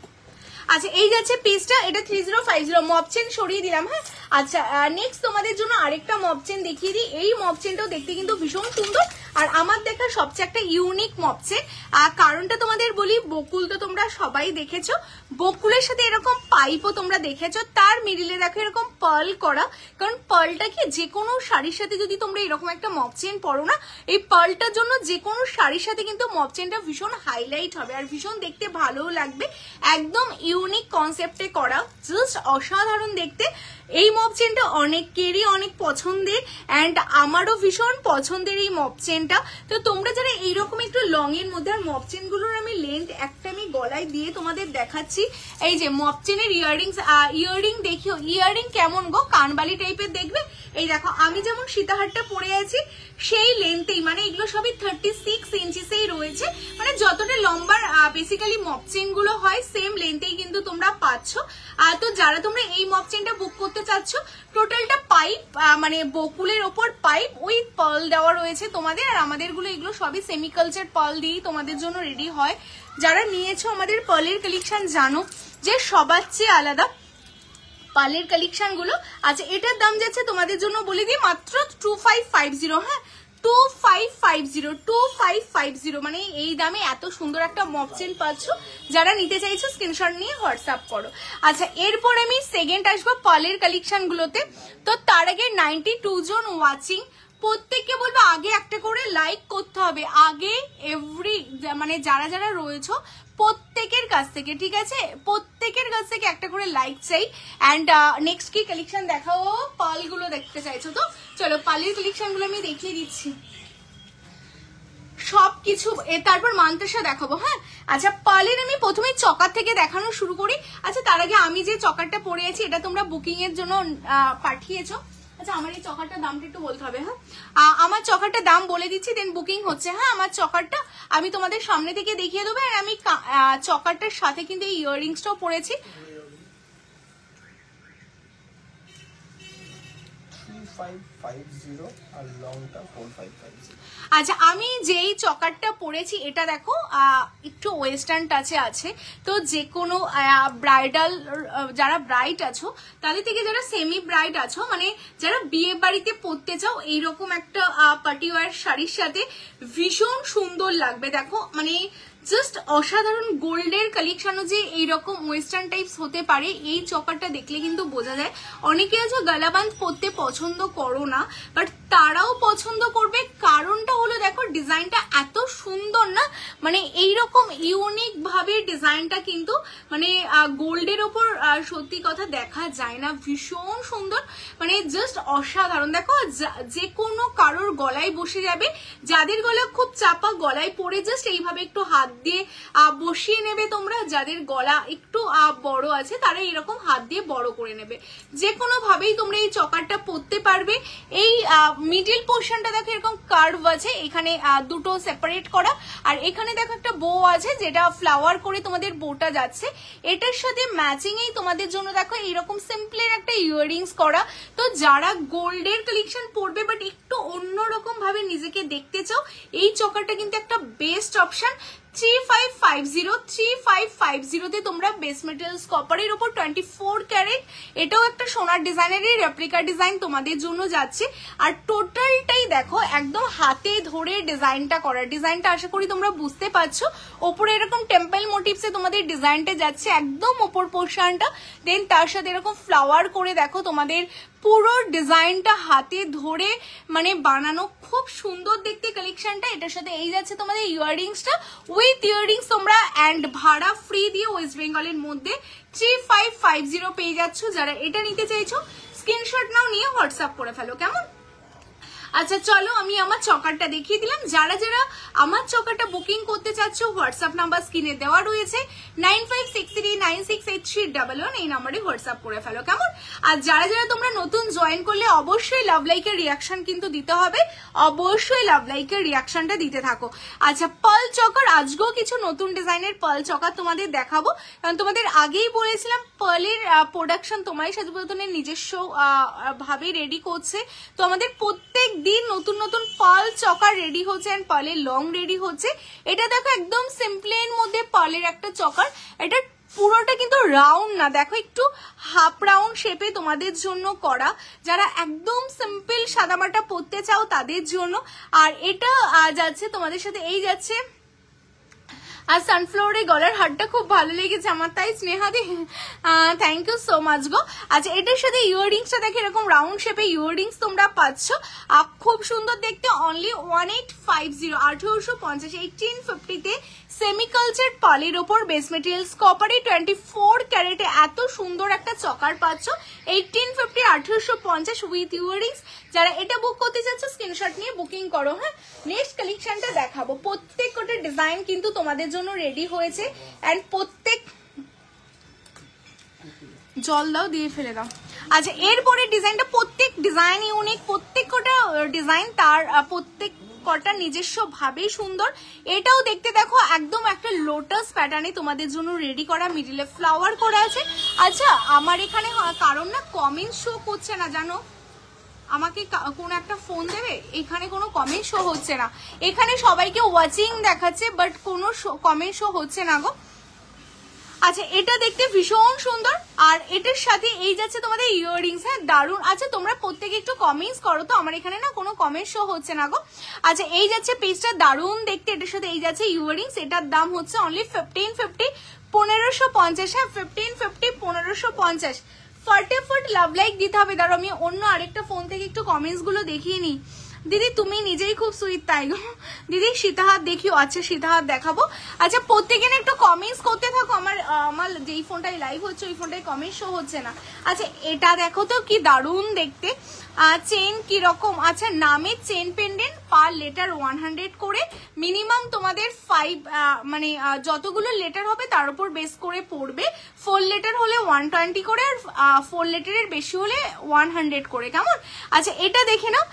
আচ্ছা এই যাচ্ছে পিসটা, এটা 3050 মপ চেন সরিয়ে দিলাম। হ্যাঁ আচ্ছা নেক্সট তোমাদের জন্য আরেকটা মপ চেন দেখিয়ে দিই। এই মপ চেনটাও দেখতে কিন্তু ভীষণ সুন্দর, আর আমার দেখা সবচেয়ে একটা ইউনিক মপ চেন। কারণটা তোমাদের বলি, বকুল তো তোমরা সবাই দেখেছো, বকুলের সাথে এরকম পাইপও তোমরা দেখেছো, তার মিডিলে দেখো এরকম পার্ল করা, কারণ পার্লটা কি যে কোনো শাড়ির সাথে যদি তোমরা এরকম একটা মপ চেন পরো না, এই পার্লটার জন্য যে কোনো শাড়ির সাথে কিন্তু মপ চেনটা ভীষণ হাইলাইট হবে আর ভীষণ দেখতে ভালোও লাগবে। একদম ইউনিক কনসেপ্টে করা, জাস্ট অসাধারণ দেখতে। এই মপ চেনটা অনেকেরই অনেক পছন্দের, অ্যান্ড আমারও ভীষণ পছন্দের এই মপ চেনটা। তো তোমরা যারা এইরকম একটু লং এর মধ্যে, আর মপ চেনগুলোর আমি লেন্থ একটা আমি গলায় দিয়ে তোমাদের দেখাচ্ছি। এই যে মপ চেনের ইয়াররিং দেখিও, ইয়াররিং কেমন গো, কানবালি টাইপের দেখবে। এই দেখো আমি যেমন সীতাহারটা পরে আছি সেই লেন্থেই, মানে এগুলো সবই 36 ইঞ্চিসেই রয়েছে, মানে যতটা লম্বার বেসিক্যালি মপ চেন গুলো হয় সেম লেন্থেই কিন্তু তোমরা পাচ্ছ। তো যারা তোমরা এই মপ চেনটা বুক করতে চাচ্ছ, টোটালটা পাইপ মানে বকুলের ওপর পাইপ উইথ পার্ল দেওয়া রয়েছে তোমাদের, আর আমাদের গুলো এগুলো সবই সেমিকালচার পার্ল দিয়েই তোমাদের জন্য রেডি হয়। যারা নিয়েছো আমাদের পার্লের কালেকশন জানো যে সবার চেয়ে আলাদা পার্লের কালেকশন গুলো। আচ্ছা এটার দাম যাচ্ছে তোমাদের জন্য বলে দিই মাত্র 2550। হ্যাঁ 2550 মানে এই দামে এত সুন্দর একটা মপ চেন পাচ্ছ। যারা নিতে চাইছো স্ক্রিনশট নিয়ে হোয়াটসঅ্যাপ করো। আচ্ছা এরপর আমি সেকেন্ড আসবো পার্লের কালেকশন গুলোতে। তো তার আগে 92 জন ওয়াচিং, প্রত্যেককে বলবো আগে একটা করে লাইক করতে হবে, আগে মানে যারা যারা রয়েছো প্রত্যেকের কাছ থেকে, ঠিক আছে, প্রত্যেকের কাছ থেকে একটা করে লাইক চাই। অ্যান্ড নেক্সট কি কালেকশন দেখাও, পার্ল গুলো দেখতে চাইছো তো চলো পার্লের কালেকশন গুলো আমি দেখিয়ে দিচ্ছি সবকিছু, তারপর মান্তাসা দেখাবো। হ্যাঁ আচ্ছা পার্লের আমি প্রথমে চকার থেকে দেখানো শুরু করি। আচ্ছা তার আগে আমি যে চকারটা পরে আছি এটা তোমরা বুকিং এর জন্য পাঠিয়েছো। আচ্ছা আমার এই চকারটার দামটা একটু বলতে হবে। হ্যাঁ আমার চকারটার দাম বলে দিচ্ছি, দেন বুকিং হচ্ছে। হ্যাঁ আমার চকারটা আমি তোমাদের সামনে থেকে দেখিয়ে দেবো, আর আমি চকারটার সাথে কিন্তু এই ইয়াররিংসটাও পরেছি। আচ্ছা আমি যেই চকারটা পরেছি এটা দেখো একটু ওয়েস্টার্ন টাচে আছে, তো যে কোনো ব্রাইডাল যারা ব্রাইড আছো তাদের থেকে যারা সেমি ব্রাইড আছো, মানে যারা বিয়ে বাড়িতে পরতে চাও এইরকম একটা পার্টি ওয়্যার শাড়ির সাথে ভীষণ সুন্দর লাগবে। দেখো মানে জাস্ট অসাধারণ গোল্ডের কালেকশনও যে এইরকম ওয়েস্টার্ন টাইপস হতে পারে এই চকারটা দেখলে কিন্তু বোঝা যায়। অনেকে আছে গালাবান্ধ পরতে পছন্দ করো না, বাট তারাও পছন্দ করবে, কারণটা হলো দেখো ডিজাইনটা এত সুন্দর না, মানে এইরকম ইউনিক ভাবে ডিজাইনটা কিন্তু মানে গোল্ডের ওপর সত্যি কথা দেখা যায় না, ভীষণ সুন্দর, মানে জাস্ট অসাধারণ। দেখো যে কোনো কারোর গলায় বসে যাবে, যাদের গলা খুব চাপা গলায় পরে জাস্ট এইভাবে একটু হাত দিয়ে বসিয়ে নেবে তোমরা, যাদের গলা একটু বড় আছে তারা এরকম হাত দিয়ে বড় করে নেবে, যে কোনো ভাবেই তোমরা এই চকারটা পরতে পারবে। এই মিডিল পোর্শনটা দেখো এরকম কার্ভ আছে, এখানে দুটো সেপারেট করা, আর এখানে দেখো একটা বো আছে যেটা ফ্লাওয়ার করে তোমাদের বোটা যাচ্ছে। এটার সাথে ম্যাচিং এই তোমাদের জন্য দেখো এইরকম সিম্পলের একটা ইয়াররিংস করা। তো যারা গোল্ডের কালেকশন পরবে বাট একটু অন্যরকম ভাবে নিজেকে দেখতে চাও, এই চকারটা কিন্তু একটা বেস্ট অপশন। 3550 তে তোমরা বেস মেটেরিয়ালস কপারের উপর 24 ক্যারেট, এটাও একটা সোনার ডিজাইনেরই রেপ্লিকা ডিজাইন তোমাদের জন্য যাচ্ছে। আর টোটালটাই দেখো একদম হাতে ধরে ডিজাইনটা করা, ডিজাইনটা আশা করি তোমরা বুঝতে পারছো। ওপরে এরকম টেম্পল মোটিভসে তোমাদের ডিজাইনটা যাচ্ছে একদম ওপর পোর্শনটা, দেন তার সাথে এরকম ফ্লাওয়ার করে দেখো তোমাদের পুরো ডিজাইনটা হাতে ধরে মানে বানানো, খুব সুন্দর দেখতে কালেকশনটা। এটার সাথে এই যাচ্ছে তোমাদের ইয়াররিংসটা, উইথ ইয়াররিংস তোমরা অ্যান্ড ভাড়া ফ্রি দিয়ে ওয়েস্ট বেঙ্গলের মধ্যে 3550 পেয়ে যাচ্ছ। যারা এটা নিতে চাইছো স্ক্রিনশট নাও, নিয়ে হোয়াটসঅ্যাপ করে ফেলো, কেমন? আচ্ছা চলো আমি আমার চকারটা দেখিয়ে দিলাম। যারা যারা আমার চকারটা বুকিং করতে চাচ্ছ হোয়াটসঅ্যাপ নাম্বার স্ক্রিনে দেওয়া রয়েছে 9563968311, এই নাম্বারে হোয়াটসঅ্যাপ করে ফেলো, কেমন? আর যারা যারা তোমরা নতুন জয়েন করলে অবশ্যই লাভ লাইকের রিয়াকশন কিন্তু দিতে হবে, অবশ্যই লাভ লাইকের রিয়াকশনটা দিতে থাকো। আচ্ছা পার্ল চকার, আজকেও কিছু নতুন ডিজাইনের পার্ল চকার তোমাদের দেখাবো, কারণ তোমাদের আগেই বলেছিলাম পার্লের প্রোডাকশন তোমারই সাজুবদনের নিজস্ব ভাবে রেডি করছে। তো আমাদের প্রত্যেক দিন নতুন নতুন পার্ল চকার রেডি হচ্ছে এন্ড পার্লের লং রেডি হচ্ছে। এটা দেখো একদম সিম্পলের মধ্যে পার্লের একটা চকার, এটা পুরোটা কিন্তু রাউন্ড না, দেখো একটু হাফ রাউন্ড শেপে তোমাদের জন্য করা, যারা একদম সিম্পল সাদামাটা পরতে চাও তাদের জন্য। আর এটা যাচ্ছে তোমাদের সাথে এই যাচ্ছে, আর সানফ্লাওয়ারের গলার হারটা খুব ভালো লেগেছে আমার, তাই Snehadi thank you so much গো। আচ্ছা এটার সাথে ইয়াররিংসটা দেখে এরকম রাউন্ড শেপে ইয়াররিংস তোমরা পাচ্ছ, খুব সুন্দর দেখতে। অনলি 1850 1850 1850-তে সেমিকালচার পার্লের ওপর বেস মেটেরিয়ালস কপারে 24 ক্যারেটে এত সুন্দর একটা চকার পাচ্ছ 1850 1850 উইথ ইয়াররিংস। যারা এটা বুক করতে চাচ্ছ স্ক্রিনশট নিয়ে বুকিং করো। হ্যাঁ নেক্সট কালেকশনটা দেখাবো, প্রত্যেক কটা ডিজাইন কিন্তু তোমাদের জন্য রেডি হয়েছে এন্ড প্রত্যেক, জল দাও দিয়ে ফেলে দাও। আচ্ছা এরপরে ডিজাইনটা, প্রত্যেক ডিজাইন ইউনিক, প্রত্যেক কটা ডিজাইন তার প্রত্যেক কটা নিজস্ব ভাবেই সুন্দর। এটাও দেখতে দেখো একদম একটা লোটাস প্যাটার্নে তোমাদের জন্য রেডি করা, মিডিলে ফ্লাওয়ার করা আছে। আচ্ছা আমার এখানে কারণ না কমেন্ট শো করছে না জানো, আমাকে কোনো একটা ফোন দেবে, এখানে কোনো কমেন্ট শো হচ্ছে না, এখানে সবাইকে ওয়াচিং দেখাচ্ছে বাট কোনো কমেন্ট শো হচ্ছে না গো। আচ্ছা এটা দেখতে ভীষণ সুন্দর, আর এটার সাথে এই যাচ্ছে তোমাদের ইয়াররিংস। হ্যাঁ দারুন। আচ্ছা তোমরা প্রত্যেকে একটু কমেন্টস করো তো, আমার এখানে না কোনো কমেন্ট শো হচ্ছে না গো। আচ্ছা এই যাচ্ছে পেজটা দারুন দেখতে, এটার সাথে এই যাচ্ছে ইয়াররিংস, এটার দাম হচ্ছে অনলি 1550 1550। হ্যাঁ 1550 1550। ফটাফট লাভ লাইক দিতে হবে। দাঁড়ো আমি অন্য আরেকটা ফোন থেকে একটু কমেন্টস গুলো দেখিয়ে নিই। দিদি তুমি নিজেই খুব সুইট, তাই গো দিদি। সীতাহাত দেখিও, আচ্ছা সীতাহাত দেখাবো। আচ্ছা প্রত্যেকে একটু কমেন্টস করতে থাকো, আমার যেই ফোনটাই লাইভ হচ্ছে ওই ফোনটায় কমেন্ট শো হচ্ছে না। আচ্ছা এটা দেখো তো কি দারুন দেখতে, চেন কি রকম। আচ্ছা নামের চেন পেন্ডেন্ট পার লেটার 100 করে, মিনিমাম তোমাদের 5 মানে যতগুলো লেটার হবে তার উপর বেস করে পড়বে। 4 লেটার হলে 120 করে, আর 4 লেটারের বেশি হলে 100 করে, কেমন? আচ্ছা এটা দেখে নাও,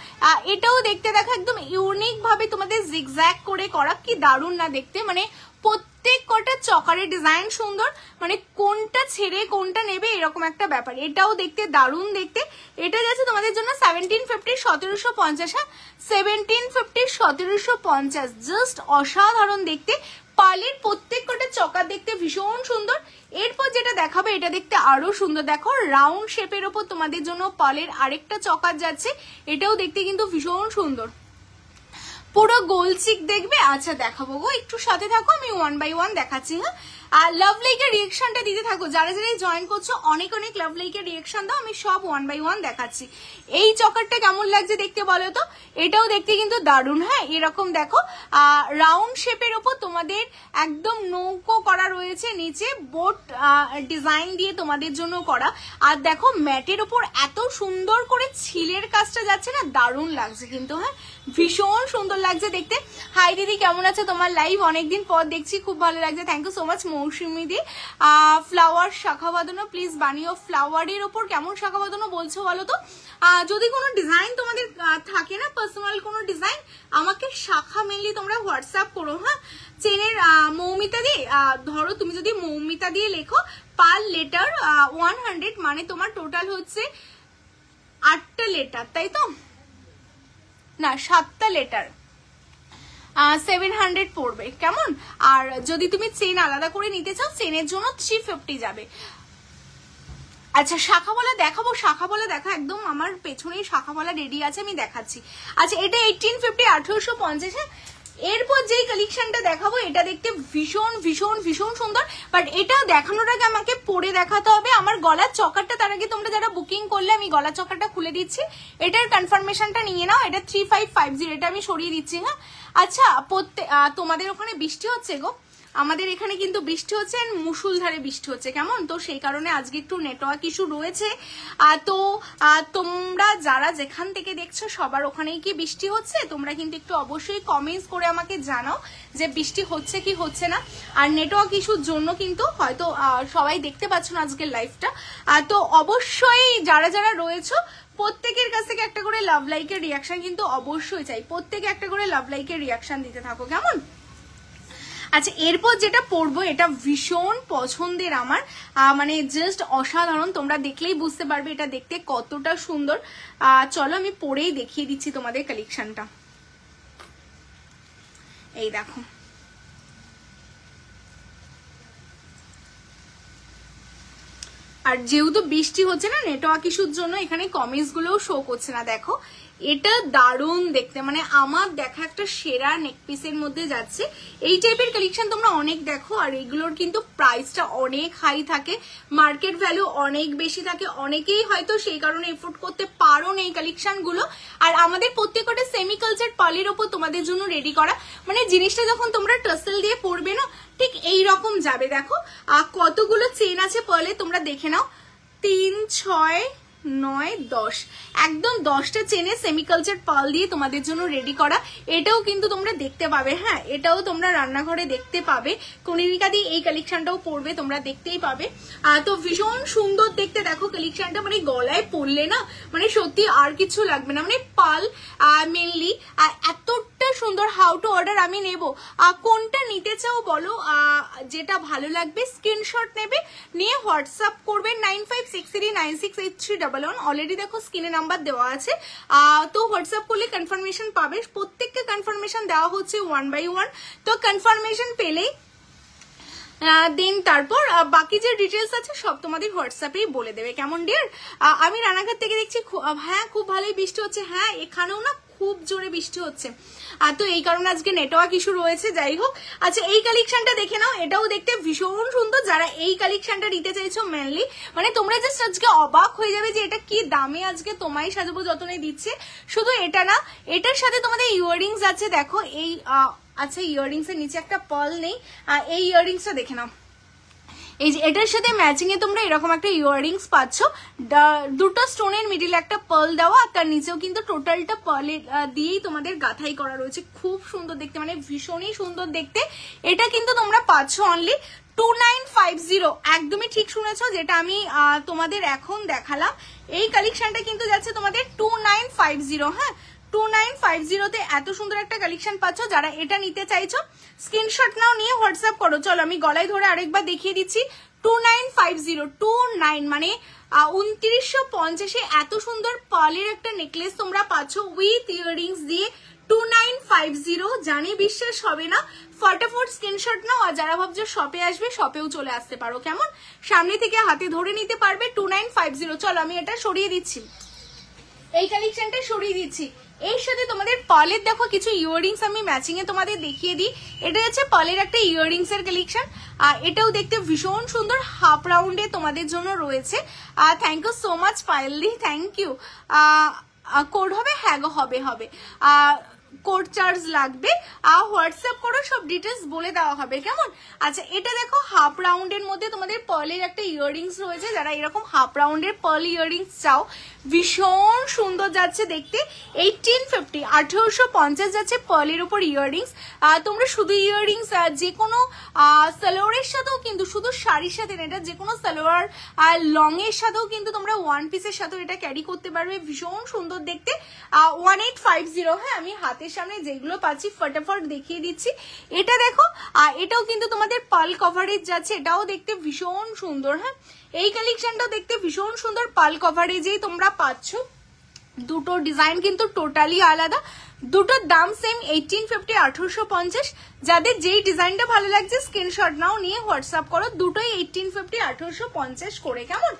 এটাও দেখতে দেখো একদম ইউনিক ভাবে তোমাদের জিগজ্যাগ করে করা, কি দারুন না দেখতে। মানে প্রত্যেক কটা চকারের ডিজাইন সুন্দর, মানে কোনটা ছেড়ে কোনটা নেবে এরকম একটা ব্যাপার। এটাও দেখতে দারুন দেখতে। এটা যাচ্ছে তোমাদের জন্য 1750 1750। হ্যাঁ 1750 1750, জাস্ট অসাধারণ দেখতে। পার্লের প্রত্যেক কটা চকার দেখতে ভীষণ সুন্দর। এরপর যেটা দেখাবে এটা দেখতে আরো সুন্দর, দেখো রাউন্ড শেপের ওপর তোমাদের জন্য পার্লের আরেকটা চকার যাচ্ছে, এটাও দেখতে কিন্তু ভীষণ সুন্দর, পুরো গোল চিক দেখবে। আচ্ছা দেখাবো গো, একটু সাথে থাকো, আমি 1 বাই 1 দেখাচ্ছি। হ্যাঁ আর লাভ লাইকের রিয়েকশনটা দিতে থাকো, যারা যারা জয়েন করছো অনেক অনেক লাভ লাইকের রিয়েকশন দাও, আমি সব 1 বাই 1 দেখাচ্ছি। এই চকারটা কেমন লাগছে দেখতে বলো তো, এটাও দেখতে কিন্তু দারুণ। হ্যাঁ এরকম দেখো রাউন্ড শেপের ওপর তোমাদের একদম নৌকো করা রয়েছে, নিচে বোট ডিজাইন দিয়ে তোমাদের জন্য করা। আর দেখো ম্যাটের ওপর এত সুন্দর করে ছিলের কাজটা যাচ্ছে না, দারুণ লাগছে কিন্তু। হ্যাঁ ভীষণ সুন্দর লাগছে দেখতে। হাই দিদি কেমন আছে, তোমার লাইভ অনেকদিন পর দেখছি, খুব ভালো লাগছে, thank you so much Mousumi di. Flower শাখা বাঁধানো প্লিজ বানিও। ফ্লাওয়ারের ওপর কেমন শাখা বাঁধানো বলছো বলো তো। যদি কোনো ডিজাইন তোমাদের থাকে না, পার্সোনাল কোনো ডিজাইন, আমাকে শাখা মেনলি তোমরা হোয়াটসঅ্যাপ করো। হ্যাঁ চেনের মৌমিতা দিয়ে, ধরো তুমি যদি মৌমিতা দিয়ে লেখো পার লেটার 100, মানে তোমার টোটাল হচ্ছে 8টা লেটার, তাই তো না 7টা লেটার, 700 পড়বে, কেমন? আর যদি তুমি চেন আলাদা করে নিতে চাও চেনের জন্য 350 যাবে। আচ্ছা শাখা বলা দেখাবো, শাখা বলা দেখা একদম আমার পেছনেই শাখা বলা রেডি আছে, আমি দেখাচ্ছি। আচ্ছা এটা 1850 1850। এরপর যেই কালেকশনটা দেখাবো এটা দেখতে ভীষণ ভীষণ ভীষণ সুন্দর, বাট এটা দেখানোর আগে আমাকে পরে দেখাতে হবে। আমার গলার চকারটা তার আগে তোমরা যারা বুকিং করলে আমি গলার চকারটা খুলে দিচ্ছি, এটার কনফার্মেশনটা নিয়ে নাও। এটা 3550, এটা আমি সরিয়ে দিচ্ছি। হ্যাঁ আচ্ছা, তোমাদের ওখানে বৃষ্টি হচ্ছে গো? আমাদের এখানে কিন্তু বৃষ্টি হচ্ছে, মুষলধারে বৃষ্টি হচ্ছে, কেমন? তো সেই কারণে আজকে একটু নেটওয়ার্ক ইস্যু রয়েছে। তো তোমরা যারা যেখান থেকে দেখছো সবার ওখানেই কি বৃষ্টি হচ্ছে? তোমরা কিন্তু একটু অবশ্যই কমেন্টস করে আমাকে জানাও যে বৃষ্টি হচ্ছে কি হচ্ছে না। আর নেটওয়ার্ক ইস্যুর জন্য কিন্তু হয়তো সবাই দেখতে পাচ্ছ না আজকের লাইভটা। তো অবশ্যই যারা যারা রয়েছো প্রত্যেকের কাছ থেকে একটা করে লাভ লাইকের রিয়াকশন কিন্তু অবশ্যই চাই। প্রত্যেকে একটা করে লাভ লাইকের রিয়াকশন দিতে থাকো, কেমন? আচ্ছা, এরপর যেটা পরবো এটা ভীষণ পছন্দের আমার, মানে জাস্ট অসাধারণ। তোমরা দেখলেই বুঝতে পারবে এটা দেখতে কতটা সুন্দর। চলো আমি পরেই দেখিয়ে দিচ্ছি তোমাদের কালেকশনটা। এই দেখো, আর যেহেতু বৃষ্টি হচ্ছে না, নেটওয়ার্ক ইস্যুর জন্য এখানে কমেন্টস গুলোও শো করছে না। দেখো এটা দারুণ দেখতে, মানে আমার দেখা একটা সেরা নেক পিসের মধ্যে যাচ্ছে। এই টাইপের কালেকশন তোমরা অনেক দেখো, আর এগুলোর কিন্তু প্রাইসটা অনেক হাই থাকে, মার্কেট ভ্যালু অনেক বেশি থাকে। অনেকেই হয়তো সেই কারণে এফোর্ড করতে পারো না এই কালেকশন গুলো। আর আমাদের প্রত্যেকটা সেমি কালচার পার্লের ওপর তোমাদের জন্য রেডি করা, মানে জিনিসটা যখন তোমরা টাসেল দিয়ে পরবে না ঠিক এই রকম যাবে। দেখো কতগুলো চেন আছে পার্লে, তোমরা দেখে নাও। 3, 6, 9, 10, একদম 10টা চেনে সেমি কালচার পার্ল দিয়ে তোমাদের জন্য রেডি করা। এটাও কিন্তু তোমরা দেখতে পাবে। হ্যাঁ, এটাও তোমরা রান্নাঘরে দেখতে পাবে। কনিকা দিয়ে এই কালেকশনটাও পরবে, তোমরা দেখতেই পাবে। তো ভীষণ সুন্দর দেখতে দেখো কালেকশনটা, মানে গলায় পরলে না মানে সত্যি আর কিছু লাগবে না। মানে পার্ল মেনলি এতটা সুন্দর। হাউ টু অর্ডার আমি নেব, কোনটা নিতে চাও বলো, যেটা ভালো লাগবে স্ক্রিনশট নেবে, নিয়ে হোয়াটসঅ্যাপ করবে 9563968311। অলরেডি দেখো স্ক্রিনে নাম্বার দেওয়া আছে, তো হোয়াটসঅ্যাপ করলে কনফার্মেশন পাবে। প্রত্যেককে কনফার্মেশন দেওয়া হচ্ছে 1 by 1। তো কনফার্মেশন পেলেই দেন তারপর বাকি যে ডিটেলস আছে সব তোমাদের হোয়াটসঅ্যাপেই বলে দেবে, কেমন ডিয়ার? আমি রানাঘাট থেকে দেখছি। হ্যাঁ, খুব ভালোই বৃষ্টি হচ্ছে। হ্যাঁ, এখানেও না খুব জোরে বৃষ্টি হচ্ছে, তো এই কারণে আজকে নেটওয়ার্ক ইস্যু রয়েছে। যাই হোক, আচ্ছা এই কালেকশনটা দেখে নাও, এটাও দেখতে ভীষণ সুন্দর। যারা এই কালেকশনটা নিতে চাইছো মেনলি, মানে তোমরা জাস্ট আজকে অবাক হয়ে যাবে যে এটা কি দামে আজকে তোমায় সাজাবো যতনে দিচ্ছে। শুধু এটা না, এটার সাথে তোমাদের ইয়াররিংস আছে। দেখো এই আচ্ছা, ইয়াররিংস এর নিচে একটা পার্ল নেই, এই ইয়াররিংসটা দেখে নাও। এই যে এটার সাথে ম্যাচিং এ তোমরা এরকম একটা ইয়াররিংস পাচ্ছ, দুটো স্টোনের মিডিল একটা পার্ল দেওয়া, আর তার নিচেও কিন্তু টোটালটা পার্লের দিয়েই তোমাদের গাঁথাই করা রয়েছে। খুব সুন্দর দেখতে, মানে ভীষণই সুন্দর দেখতে। এটা কিন্তু তোমরা পাচ্ছ অনলি 2950। একদমই ঠিক শুনেছো, যেটা আমি তোমাদের এখন দেখালাম এই কালেকশনটা কিন্তু যাচ্ছে তোমাদের 2950। হ্যাঁ, 2950-তে এত সুন্দর একটা কালেকশন পাচ্ছ। যারা এটা নিতে চাইছো স্ক্রিনশট নাও, নিয়ে হোয়াটসঅ্যাপ করো। চলো আমি গলায় ধরে আরেকবার দেখিয়ে দিচ্ছি। 2950, 29 মানে 2950-এ এত সুন্দর পার্লের একটা নেকলেস তোমরা পাচ্ছ উইথ ইয়াররিংস দিয়ে 2950। জানি বিশ্বাস হবে না, ফটাফট স্ক্রিনশট নাও। আর যারা ভাবছো শপে আসবে, শপেও চলে আসতে পারো, কেমন? সামনে থেকে হাতে ধরে নিতে পারবে 2950। চলো আমি এটা সরিয়ে দিচ্ছি, এই কালেকশনটা সরিয়ে দিচ্ছি। এর সাথে তোমাদের পার্লের দেখো কিছু ইয়াররিংস আমি ম্যাচিং এ তোমাদের দেখিয়ে দিই। এটা হচ্ছে পার্লের একটা ইয়াররিংস এর কালেকশন, এটাও দেখতে ভীষণ সুন্দর। হাফ রাউন্ডে তোমাদের জন্য রয়েছে। থ্যাংক ইউ সো মাচ পায়েলদি, থ্যাংক ইউ। কোড হবে? হ্যাঁ গো, হবে হবে। কোড চার্জ লাগবে, হোয়াটসঅ্যাপ করো, সব ডিটেলস বলে দেওয়া হবে, কেমন? আচ্ছা এটা দেখো হাফ রাউন্ডের মধ্যে তোমাদের পার্লের একটা ইয়াররিংস রয়েছে। যারা এরকম হাফ রাউন্ডের পার্ল ইয়াররিংস চাও, ভীষণ সুন্দর যাচ্ছে দেখতে। 1850, 1850 যাচ্ছে পার্লের উপর ইয়াররিংস। তোমরা শুধু ইয়াররিংস যে কোনো সালোয়ারের সাথেও কিন্তু, শুধু শাড়ির সাথে না, এটা যে কোনো সালোয়ার আর লং এর সাথেও কিন্তু তোমরা ওয়ান পিসের সাথেও এটা ক্যারি করতে পারবে। ভীষণ সুন্দর দেখতে। 1850। হ্যাঁ, আমি হাতের সামনে যেগুলো পাচ্ছি ফটাফট দেখিয়ে দিচ্ছি। এটা দেখো, এটাও কিন্তু তোমাদের পার্ল কভারেজ যাচ্ছে, এটাও দেখতে ভীষণ সুন্দর। হ্যাঁ, এই কালেকশনটাও দেখতে ভীষণ সুন্দর, পার্ল কভারেজেই তোমরা পাচ্ছ। দুটো ডিজাইন কিন্তু টোটালি আলাদা, দুটোর দাম সেম 1850, 1850। যাদের যেই ডিজাইনটা ভালো লাগছে স্ক্রিনশট নাও, নিয়ে হোয়াটসঅ্যাপ করো। দুটোই 1850, 1850 করে, কেমন?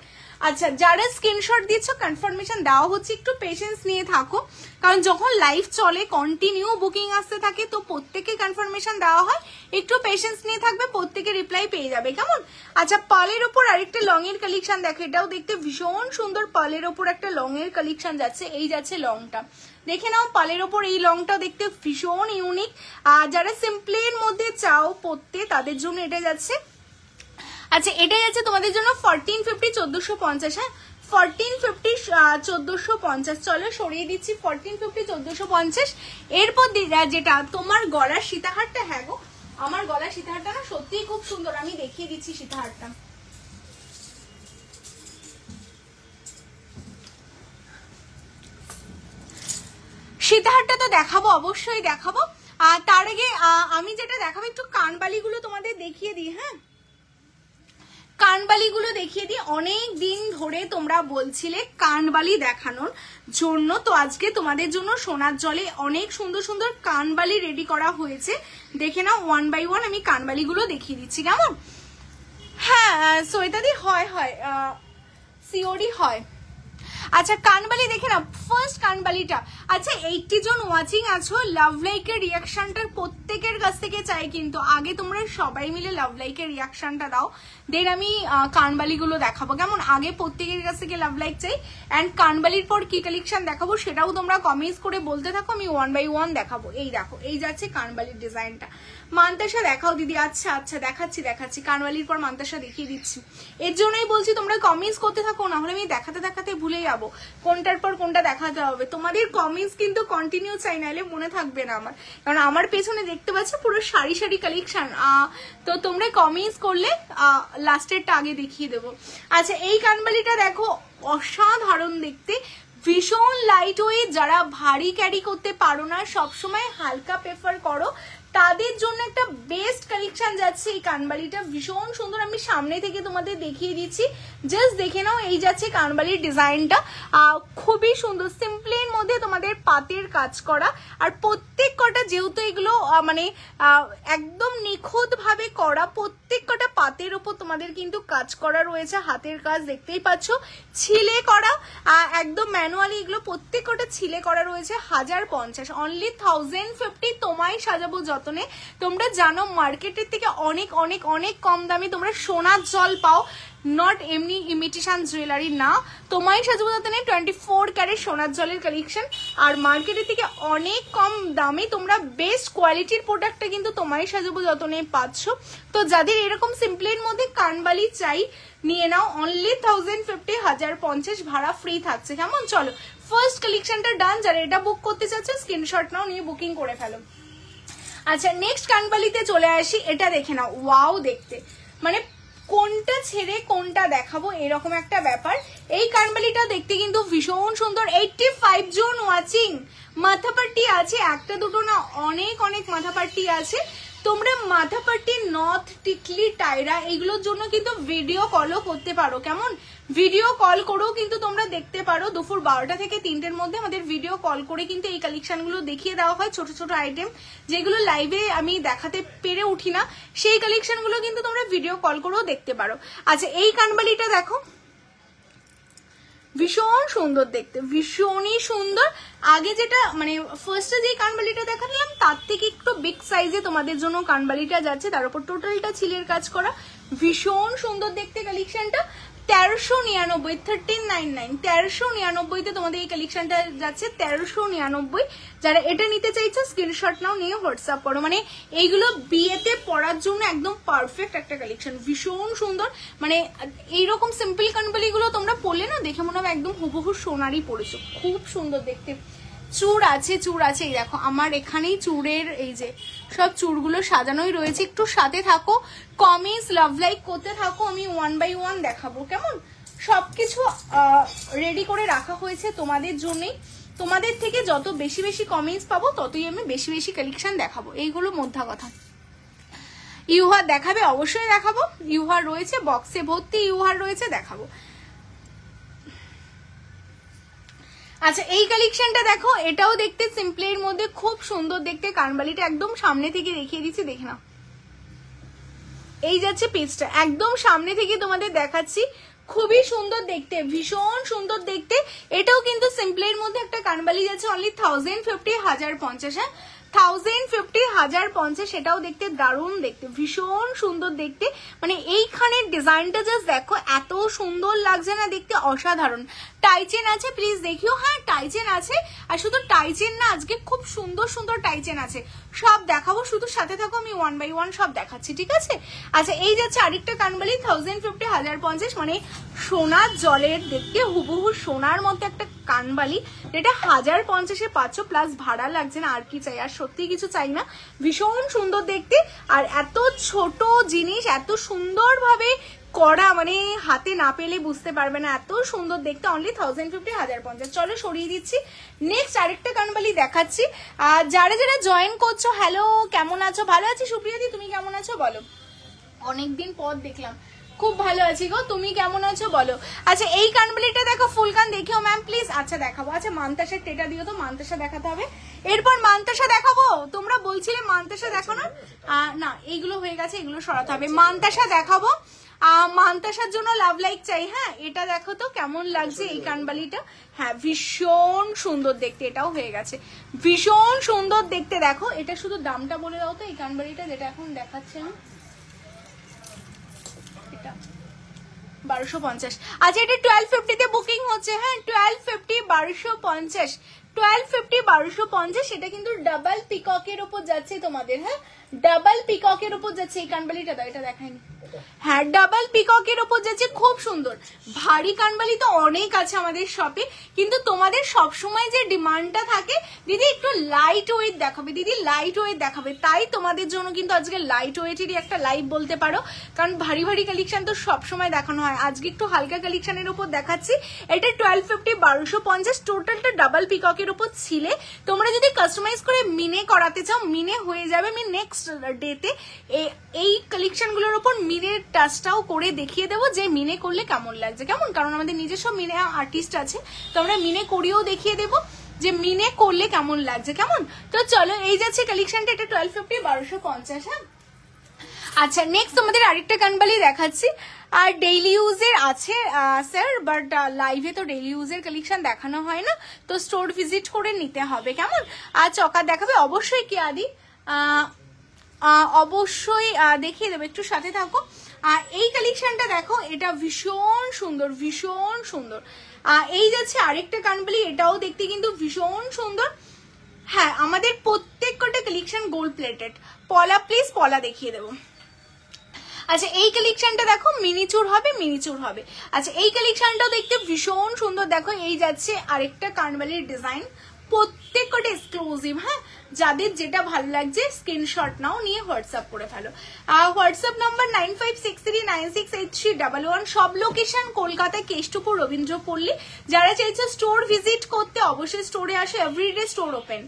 আচ্ছা, যারা স্ক্রিনশট দিচ্ছ কনফার্মেশন দেওয়া হচ্ছে, একটু পেশেন্স নিয়ে থাকো, কারণ যখন লাইভ চলে কন্টিনিউ বুকিং আসতে থাকে তো প্রত্যেকে কনফার্মেশন দেওয়া হয়, একটু পেশেন্স নিয়ে থাকবে, প্রত্যেকে রিপ্লাই পেয়ে যাবে, কেমন? আচ্ছা, পার্লের ওপর আরেকটা লং এর কালেকশন দেখো, এটাও দেখতে ভীষণ সুন্দর। পার্লের ওপর একটা লং এর কালেকশন যাচ্ছে, এই যাচ্ছে লংটা, দেখে নাও। পার্লের ওপর এই লংটা দেখতে ভীষণ ইউনিক। আর যারা সিম্পলের মধ্যে চাও পরতে তাদের জন্য এটা যাচ্ছে। আচ্ছা, এটাই আছে তোমাদের জন্য 1450 1450। হ্যাঁ, 1450 1450। চলো সরিয়ে দিচ্ছি 1450 1450। এরপর যেটা তোমার গলার সীতাহারটা, হ্যাঁ গো আমার গলার সীতাহারটা না সত্যিই খুব সুন্দর, আমি দেখিয়ে দিচ্ছি সীতাহারটা। সীতাহারটা তো দেখাবো, অবশ্যই দেখাবো। তার আগে আমি যেটা দেখাবো একটু কানবালিগুলো তোমাদের দেখিয়ে দিই। হ্যাঁ, কানবালিগুলো দেখিয়ে দিই। অনেক দিন ধরে তোমরা বলছিলে কানবালি দেখানোর জন্য, তো আজকে তোমাদের জন্য সোনার জলে অনেক সুন্দর সুন্দর কানবালি রেডি করা হয়েছে। দেখে নাও, 1 বাই 1 আমি কানবালিগুলো দেখিয়ে দিচ্ছি, কেমন? হ্যাঁ সৈতাদি, হয় সিওরি হয়। আচ্ছা, কানবালি দেখে না, ফার্স্ট কানবালিটা। আচ্ছা, 80 জন ওয়াচিং আছো, লাভ লাইকের রিয়াকশনটা প্রত্যেকের কাছ থেকে চাই, কিন্তু আগে তোমরা সবাই মিলে লাভ লাইকের রিয়াকশনটা দাও, দেন আমি কানবালিগুলো দেখাবো, কেমন? আগে প্রত্যেকের কাছ থেকে লাভ লাইক চাই। অ্যান্ড কানবালির পর কি কালেকশন দেখাবো সেটাও তোমরা কমেন্টস করে বলতে থাকো, আমি 1 বাই 1 দেখাবো। এই দেখো, এই যাচ্ছে কানবালির ডিজাইনটা। মান্তাসা দেখাও দিদি। আচ্ছা আচ্ছা, দেখাচ্ছি কানবালির পর মান্তাসা দেখিয়ে দিচ্ছি। এর জন্যই বলছি তোমরা কমেন্টস করতে থাকো, না হলে আমি দেখাতে দেখাতে ভুলে যাবো কোনটার পর কোনটা দেখাতে হবে। তোমাদের কমেন্টস কিন্তু কন্টিনিউ চাই, নাহলে মনে থাকবে না আমার, কারণ আমার পেছনে দেখতে পাচ্ছ পুরো সারি সারি কালেকশন। তো তোমরা কমেন্টস করলে লাস্টেরটা আগে দেখিয়ে দেবো। আচ্ছা, এই কানবালিটা দেখো, অসাধারণ দেখতে, ভীষণ লাইট ওয়েট। যারা ভারী ক্যারি করতে পারো না, সবসময় হালকা প্রেফার করো, তাদের জন্য একটা বেস্ট কালেকশন যাচ্ছে। এই কানবালিটা ভীষণ সুন্দর, আমি সামনে থেকে তোমাদের দেখিয়ে দিচ্ছি, জাস্ট দেখে নাও। এই যাচ্ছে কানবালির ডিজাইনটা, খুবই সুন্দর, সিম্পলের মধ্যে তোমাদের পাতের কাজ করা। আর প্রত্যেক কটা যেহেতু এগুলো মানে একদম নিখুঁত ভাবে করা, প্রত্যেক কটা পাতের ওপর তোমাদের কিন্তু কাজ করা রয়েছে, হাতের কাজ দেখতেই পাচ্ছ, ছিলে করা, একদম ম্যানুয়ালি এগুলো প্রত্যেক কটা ছিলে করা রয়েছে। 1050, অনলি 1050। তোমায় সাজাবো যতনে। তোমরা জানো মার্কেটের থেকে অনেক অনেক অনেক কম দামে তোমরা সোনার জল পাও, নট এমনি ইমিটেশন জুয়েলারি না। তোমায় সাজাবো যতনে 24 ক্যারেট সোনার জলের কালেকশন, আর মার্কেটের থেকে অনেক কম দামে তোমরা বেস্ট কোয়ালিটির প্রোডাক্টটা কিন্তু তোমায় সাজাবো যতনে পাচ্ছ। তো যাদের এরকম সিম্পলের মধ্যে কানবালি চাই, নিয়ে নাও, অনলি 1050, 1050 ভাড়া ফ্রি থাকছে, কেমন? চলো ফার্স্ট কালেকশনটা ডান। যারা এটা বুক করতে চাচ্ছ স্ক্রিনশট নাও, নিয়ে বুকিং করে ফেলো। আচ্ছা, নেক্সট কানবালিতে চলে আসি। এটা দেখে নাও, ওয়াও দেখতে, মানে কোনটা ছেড়ে কোনটা দেখাবো এরকম একটা ব্যাপার। এই কানবালিটা দেখতে কিন্তু ভীষণ সুন্দর। 85 জন ওয়াচিং। মাথাপাট্টি আছে, একটা দুটো না, অনেক অনেক মাথাপাট্টি আছে। তোমরা মাথাপাট্টি, নথ, টিকলি, টায়রা এগুলোর জন্য কিন্তু ভিডিও কলও করতে পারো, কেমন? ভিডিও কল করেও কিন্তু তোমরা দেখতে পারো। দুপুর 12টা থেকে 3টের মধ্যে আমাদের ভিডিও কল করে কিন্তু এই কালেকশনগুলো দেখিয়ে দেওয়া হয়, ছোট ছোট আইটেম যেগুলো লাইভে আমি দেখাতে পেরে উঠি না, সেই কালেকশনগুলো কিন্তু তোমরা ভিডিও কল করেও দেখতে পারো। আচ্ছা, এই কানবালিটা দেখো, ভীষণ সুন্দর দেখতে, ভীষণই সুন্দর। আগে যেটা মানে ফার্স্টে যে কানবালিটা দেখালাম তার থেকে একটু বিগ সাইজে তোমাদের জন্য কানবালিটা যাচ্ছে, তার উপর টোটালটা ছিলের কাজ করা, ভীষণ সুন্দর দেখতে কালেকশনটা। 1399, 1399, 1399 তোমাদের এই কালেকশনটা যাচ্ছে, 1399। যারা এটা নিতে চাইছো স্ক্রিনশট নাও, নিয়ে হোয়াটসঅ্যাপ করো। মানে এইগুলো বিয়েতে পরার জন্য একদম পারফেক্ট একটা কালেকশন, ভীষণ সুন্দর। মানে এইরকম সিম্পল কানবালিগুলো তোমরা পরলে না দেখে মনে হবে একদম হুবহু সোনারই পরেছো, খুব সুন্দর দেখতে। চূড় আছে, এই দেখো আমার এখানেই চূড়ের এই যে সব চূড়গুলো সাজানোই রয়েছে। একটু সাথে থাকো, কমেন্টস লাভ লাইক করতে থাকো, আমি 1 বাই 1 দেখাবো, কেমন? সবকিছু রেডি করে রাখা হয়েছে তোমাদের জন্যই। তোমাদের থেকে যত বেশি বেশি কমেন্টস পাবো ততই আমি বেশি বেশি কালেকশন দেখাবো, এইগুলো মোদ্দা কথা। ইউহার দেখাবে? অবশ্যই দেখাবো, ইউহার রয়েছে, বক্সে ভর্তি ইউহার রয়েছে, দেখাবো। আচ্ছা, এই কালেকশনটা দেখো, এটাও দেখতে সিম্পলের মধ্যে খুব সুন্দর দেখতে। কানবালিটা একদম সামনে থেকে দেখিয়ে দিচ্ছি, দেখে নাও। এই যাচ্ছে পিসটা, একদম সামনে থেকে তোমাদের দেখাচ্ছি, খুবই সুন্দর দেখতে, ভীষণ সুন্দর দেখতে। এটাও কিন্তু সিম্পলের মধ্যে একটা কানবালি যাচ্ছে অনলি 1050, 1050। হ্যাঁ 1050, 1050। এটাও দেখতে দারুণ দেখতে, ভীষণ সুন্দর দেখতে। মানে এইখানের ডিজাইনটা জাস্ট দেখো, এত সুন্দর লাগছে না দেখতে, অসাধারণ। টাইচেন আছে, প্লিজ দেখিও। হ্যাঁ টাইচেন আছে, আর শুধু টাইচেন না, আজকে খুব সুন্দর সুন্দর টাইচেন আছে, সব দেখাবো, শুধু সাথে থাকো, আমি 1 by 1 সব দেখাচ্ছি, ঠিক আছে? আচ্ছা এই যাচ্ছে আরেকটা কানবালি 1050, 1050। মানে সোনার জলের দেখতে হুবহু সোনার মতো একটা কানবালি, যেটা 1050-এ পাচ্ছ, প্লাস ভাড়া লাগছে না। আর কি চাই, আর সত্যি কিছু চাই না। ভীষণ সুন্দর দেখতে, আর এত ছোট জিনিস এত সুন্দর ভাবে করা, মানে হাতে না পেলে বুঝতে পারবে না, এত সুন্দর দেখতে। অনলি 1050, 1050। চলো সরিয়ে দিচ্ছি। নেক্সট আরেকটা কানবালি দেখাচ্ছি। যারা যারা জয়েন করছো, হ্যালো কেমন আছো? ভালো আছি সুপ্রিয়াদি, তুমি কেমন আছো বলো? অনেকদিন পর দেখলাম, খুব ভালো আছি গো, তুমি কেমন আছো বলো? আচ্ছা এই কানবালিটা দেখো, ফুল কান দেখিও ম্যাম প্লিজ। আচ্ছা দেখাবো। আচ্ছা মানতাসার টেটা দিও তো, মানতাসা দেখাতে হবে। এরপর মানতাসা দেখাবো, তোমরা বলছিলে মানতাসা দেখানোর, না এইগুলো হয়ে গেছে, এগুলো সরাতে হবে। মানতাসা দেখাবো, মানতাসার জন্য লাভ লাইক চাই। হ্যাঁ এটা দেখো তো কেমন লাগছে এই কানবালিটা। হ্যাঁ ভীষণ সুন্দর দেখতে, এটাও হয়ে গেছে, ভীষণ সুন্দর দেখতে। দেখো এটা শুধু দামটা বলে দাও তো, এই কানবালিটা যেটা এখন দেখাচ্ছে আমি, এটা 1250। আচ্ছা এটা 1250 তে বুকিং হচ্ছে। হ্যাঁ 1250, 1250, 1250, 1250। এটা কিন্তু ডাবল পিককের উপর যাচ্ছে তোমাদের। হ্যাঁ ডাবল পিককের উপর যাচ্ছে এই কানবালিটা, দাও এটা দেখাইনি। হ্যাঁ ডাবল পিককের উপর যাচ্ছে, খুব সুন্দর। ভারী কানবালি তো অনেক আছে আমাদের শপে, কিন্তু তোমাদের সবসময় যে ডিমান্ডটা থাকে, দিদি একটু লাইট ওয়েট দেখাবে, দিদি লাইট ওয়েট দেখাবে, তাই তোমাদের জন্য কিন্তু আজকে লাইট ওয়েটেরই একটা লাইভ বলতে পারো। কারণ ভারী ভারী কালেকশন তো সবসময় দেখানো হয়, আজকে একটু হালকা কালেকশনের উপর দেখাচ্ছি। এটা 1250, 1250। টোটালটা ডাবল পিককের উপর ছিলে। তোমরা যদি কাস্টমাইজ করে মিনে করাতে চাও, মিনে হয়ে যাবে। আমি নেক্সট ডেতে এই কালেকশন গুলোর উপর মিনের টাচটাও করে দেখিয়ে দেবো, যে মিনে করলে কেমন লাগছে, কেমন? কারণ আমাদের নিজস্ব মিনে আর্টিস্ট আছে, তো আমরা মিনে করিয়েও দেখিয়ে দেবো যে মিনে করলে কেমন লাগছে, কেমন? তো চলো এই যাচ্ছে কালেকশনটা, এটা 1250, 1250। হ্যাঁ আচ্ছা নেক্সট তোমাদের আরেকটা কানবালি দেখাচ্ছি। আর ডেইলি ইউজের আছে স্যার, বাট লাইভে তো ডেইলি ইউজের কালেকশন দেখানো হয় না, তো স্টোর ভিজিট করে নিতে হবে, কেমন? আর চকার দেখাবে অবশ্যই, কি আদি অবশ্যই দেখিয়ে দেবো, একটু সাথে থাকো। এই কালেকশনটা দেখো, এটা ভীষণ সুন্দর, ভীষণ সুন্দর। এই যাচ্ছে আরেকটা কানবালি, এটাও দেখতে কিন্তু ভীষণ সুন্দর। হ্যাঁ আমাদের প্রত্যেক কটা কালেকশন গোল্ড প্লেটেড। পলা প্লিজ, পলা দেখিয়ে দেবো। আচ্ছা এই কালেকশনটা দেখো, মিনিচুর হবে, মিনিচুর হবে। আচ্ছা এই কালেকশনটাও দেখতে ভীষণ সুন্দর। দেখো এই যাচ্ছে আরেকটা কানবালির ডিজাইন, প্রত্যেক কটা এক্সক্লুসিভ। হ্যাঁ যাদের যেটা ভালো লাগছে স্ক্রিনশট নাও, নিয়ে হোয়াটসঅ্যাপ করে ফেলো। WhatsApp number 9563968311। সব লোকেশন কলকাতা, কেষ্টপুর, রবীন্দ্রপল্লী। যারা চাইছে স্টোর ভিজিট করতে, অবশ্যই স্টোরে আসো, এভরিডে স্টোর ওপেন।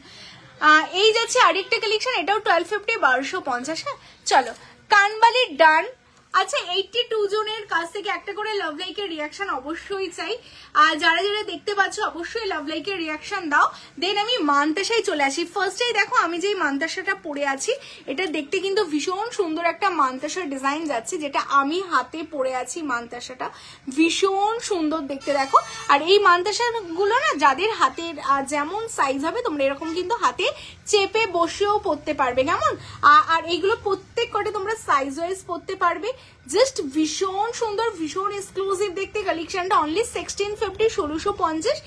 এই যাচ্ছে আরেকটা কালেকশন, এটাও 1250, 1250। হ্যাঁ চলো কানবালি ডান। আচ্ছা 82 জনের কাছ থেকে একটা করে লাভ লাইকের রিয়াকশন অবশ্যই চাই। আর যারা যারা দেখতে পাচ্ছ অবশ্যই লাভ লাইকের রিয়াকশন দাও। দেন আমি মানতাসায় চলে আসি। ফার্স্টেই দেখো আমি যেই মানতাসাটা পরে আছি, এটা দেখতে কিন্তু ভীষণ সুন্দর একটা মানতাসার ডিজাইন যাচ্ছে, যেটা আমি হাতে পরে আছি। মানতাসাটা ভীষণ সুন্দর দেখতে দেখো। আর এই মানতাসাগুলো না যাদের হাতের যেমন সাইজ হবে, তোমরা এরকম কিন্তু হাতে চেপে বসেও পরতে পারবে, কেমন? আর এইগুলো প্রত্যেক কটা তোমরা সাইজ ওয়াইজ পরতে পারবে। জাস্ট ভীষণ সুন্দর, ভীষণ এক্সক্লুসিভ দেখতে কালেকশনটা। অনলি 1650, 1650।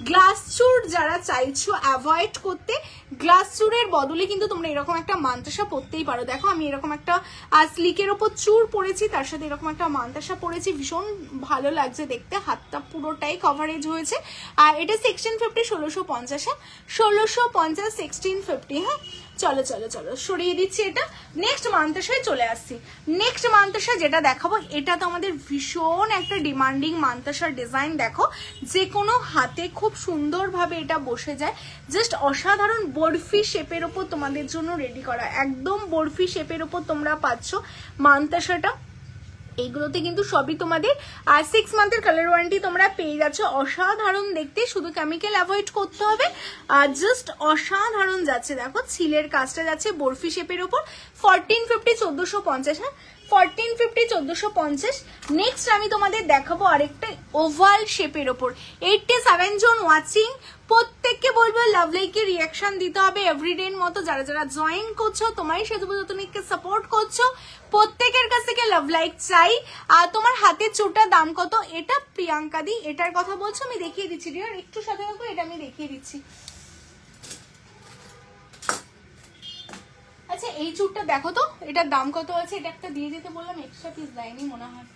গ্লাস চুর যারা চাইছো অ্যাভয়েড করতে, গ্লাস চুরের বদলে কিন্তু তোমরা এরকম একটা মানতাসা পরতেই পারো। দেখো আমি এরকম একটা স্লিকের ওপর চুর পরেছি, তার সাথে এরকম একটা মানতাসা পরেছি, ভীষণ ভালো লাগছে দেখতে। হাতটা পুরোটাই কভারেজ হয়েছে। আর এটা 1650, 1650। হ্যাঁ 1650, 1650। হ্যাঁ চলো চলো চলো সরিয়ে দিচ্ছি এটা। নেক্সট মানতাসায় চলে আসছি। নেক্সট মানতাসা যেটা দেখাবো, এটা তো আমাদের ভীষণ একটা ডিমান্ডিং মানতাসার ডিজাইন। দেখো যে কোনো হাতে খুব সুন্দরভাবে এটা বসে যায়, জাস্ট অসাধারণ। বরফি শেপের ওপর তোমাদের জন্য রেডি করা, একদম বরফি শেপের ওপর তোমরা পাচ্ছ মানতাসাটা। এইগুলোতে কিন্তু সবই তোমাদের 6 মান্থের কালার ওয়ারেন্টি তোমরা পেয়ে যাচ্ছ। অসাধারণ দেখতে, শুধু কেমিক্যাল অ্যাভয়েড করতে হবে। জাস্ট অসাধারণ যাচ্ছে। দেখো ছিলের কাজটা যাচ্ছে বরফি শেপের ওপর। 1450, 1450। হ্যাঁ 1450 1450। নেক্সট আমি তোমাদের দেখাবো আরেকটা ওভাল শেপের ওপর। 87 জন ওয়াচিং, প্রত্যেককে বলবো লাভ লাইকের রিয়াকশন দিতে হবে এভরিডের মতো। যারা যারা জয়েন করছো, তোমারই সাজবো যতনকে সাপোর্ট করছো, প্রত্যেকের কাছ থেকে লাভ লাইক চাই। আর তোমার হাতের চুড়টার দাম কত? এটা প্রিয়াঙ্কা দি এটার কথা বলছো, আমি দেখিয়ে দিচ্ছি ডিয়ার, একটু সাথে থাকো, এটা আমি দেখিয়ে দিচ্ছি। আচ্ছা এই চুড়টা দেখো তো, এটার দাম কত আছে? এটা একটা দিয়ে যেতে বললাম, এক্সট্রা পিস দেয়নি মনে হয়।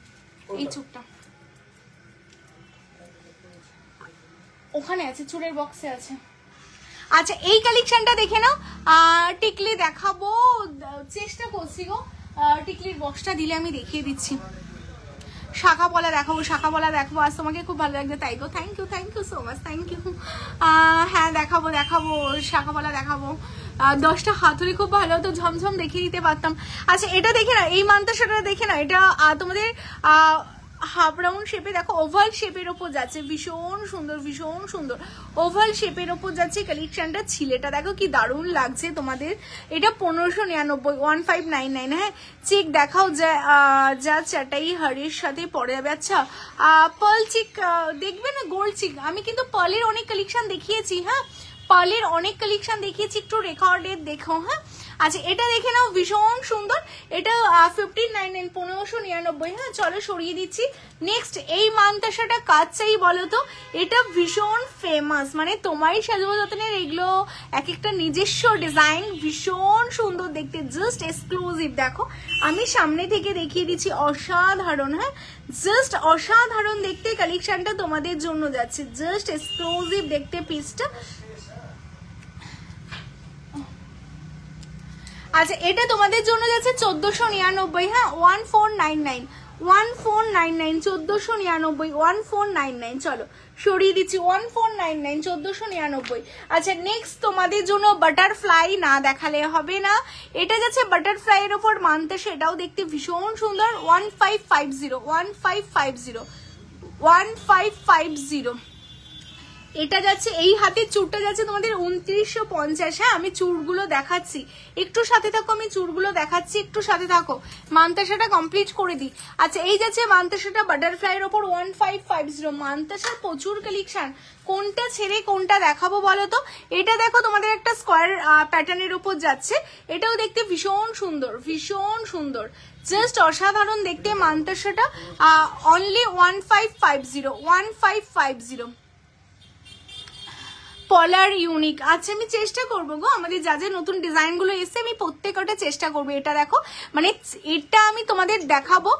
এই চুড়টা ওখানে আছে, চুড়ের বক্সে আছে। আচ্ছা এই কালেকশনটা দেখে নাও। টিকলি দেখাবো, চেষ্টা করছি গো, টিকলির বক্সটা দিলে আমি দেখিয়ে দিচ্ছি। শাখা পলা দেখাবো, শাখা পলা দেখাবো। আজ তোমাকে খুব ভালো লাগছে, তাই গো, thank you so much, thank you. হ্যাঁ দেখাবো শাখা পলা দেখাবো। 10টা হাতুড়ি খুব ভালো হতো, ঝমঝম দেখিয়ে দিতে পারতাম। আচ্ছা এটা দেখে না, এই মান্তাসাটা দেখে না, এটা তোমাদের হাফ রাউন্ড শেপে দেখো, ওভাল শেপের ওপর যাচ্ছে, ভীষণ সুন্দর ভীষণ সুন্দর ওভাল শেপের ওপর যাচ্ছে কালেকশনটা। ছিলেটা দেখো কি দারুণ লাগছে তোমাদের। এটা 1599 1599। হ্যাঁ চিক দেখাও, যা চাটাই হাড়ের সাথে পরে যাবে। আচ্ছা পার্ল চিক দেখবে না, গোল্ড চিক। আমি কিন্তু পার্লের অনেক কালেকশন দেখিয়েছি, হ্যাঁ পার্লের অনেক কালেকশন দেখিয়েছি, একটু রেকর্ডের দেখো। হ্যাঁ আচ্ছা এটা দেখে নাও, ভীষণ সুন্দর। এটা 1599 1599। হ্যাঁ চলো সরিয়ে দিচ্ছি। নেক্সট এই মান্তাসাটা কাজ চাই বলো তো, এটা ভীষণ ফেমাস, মানে তোমারই সাজবো যতনের এগুলো এক একটা নিজস্ব ডিজাইন, ভীষণ সুন্দর দেখতে, জাস্ট এক্সক্লুসিভ। দেখো আমি সামনে থেকে দেখিয়ে দিচ্ছি, অসাধারণ। হ্যাঁ জাস্ট অসাধারণ দেখতে কালেকশনটা তোমাদের জন্য যাচ্ছে, জাস্ট এক্সক্লুসিভ দেখতে পিসটা। আচ্ছা এটা তোমাদের জন্য যাচ্ছে 1499। হ্যাঁ 1499 1499 1499 1499। চলো সরিয়ে দিচ্ছি, 1499 1499। আচ্ছা নেক্সট তোমাদের জন্য বাটারফ্লাই না দেখালে হবে না, এটা যাচ্ছে বাটারফ্লাই এর উপর মানতে, সেটাও দেখতে ভীষণ সুন্দর। 1550 1550 1550। এটা যাচ্ছে, এই হাতের চুড়টা যাচ্ছে তোমাদের 2950। হ্যাঁ আমি চুড়গুলো দেখাচ্ছি, একটু সাথে থাকো, আমি চুড়গুলো দেখাচ্ছি, একটু সাথে থাকো, মান্তাসাটা কমপ্লিট করে দিই। আচ্ছা এই যাচ্ছে মান্তাসাটা বাটারফ্লাইয়ের ওপর 1550। মান্তাসার প্রচুর কালেকশন, কোনটা ছেড়ে কোনটা দেখাবো বলো তো। এটা দেখো তোমাদের একটা স্কোয়ার প্যাটার্নের উপর যাচ্ছে, এটাও দেখতে ভীষণ সুন্দর ভীষণ সুন্দর, জাস্ট অসাধারণ দেখতে মান্তাসাটা। অনলি 1550 1550। পলার ইউনিক। আচ্ছা আমি চেষ্টা করবো গো, আমাদের যা যা নতুন ডিজাইন গুলো এসছে আমি প্রত্যেকটা চেষ্টা করবো। এটা দেখো, মানে এটা আমি তোমাদের দেখাবো।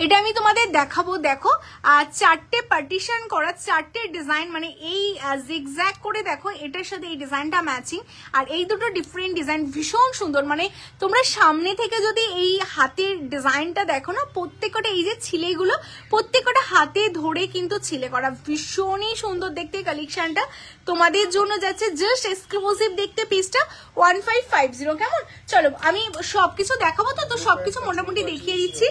এটা আমি তোমাদের দেখাবো। দেখো চারটে পার্টিশন করা, চারটে ডিজাইন, মানে এই জিগজ্যাগ করে দেখো, এটার সাথে এই ডিজাইনটা ম্যাচিং, আর এই দুটো ডিফারেন্ট ডিজাইন, ভীষণ সুন্দর। মানে তোমরা সামনে থেকে যদি এই হাতের ডিজাইনটা দেখো না, প্রত্যেকটা এই যে ছিলেগুলো প্রত্যেকটা হাতে ধরে কিন্তু ছিলে করা, ভীষণই সুন্দর দেখতে কালেকশনটা তোমাদের জন্য যাচ্ছে, জাস্ট এক্সক্লুসিভ দেখতে পিসটা 1550। কেমন? চলো আমি সবকিছু দেখাবো, তো সবকিছু মোটামুটি দেখিয়ে দিচ্ছি।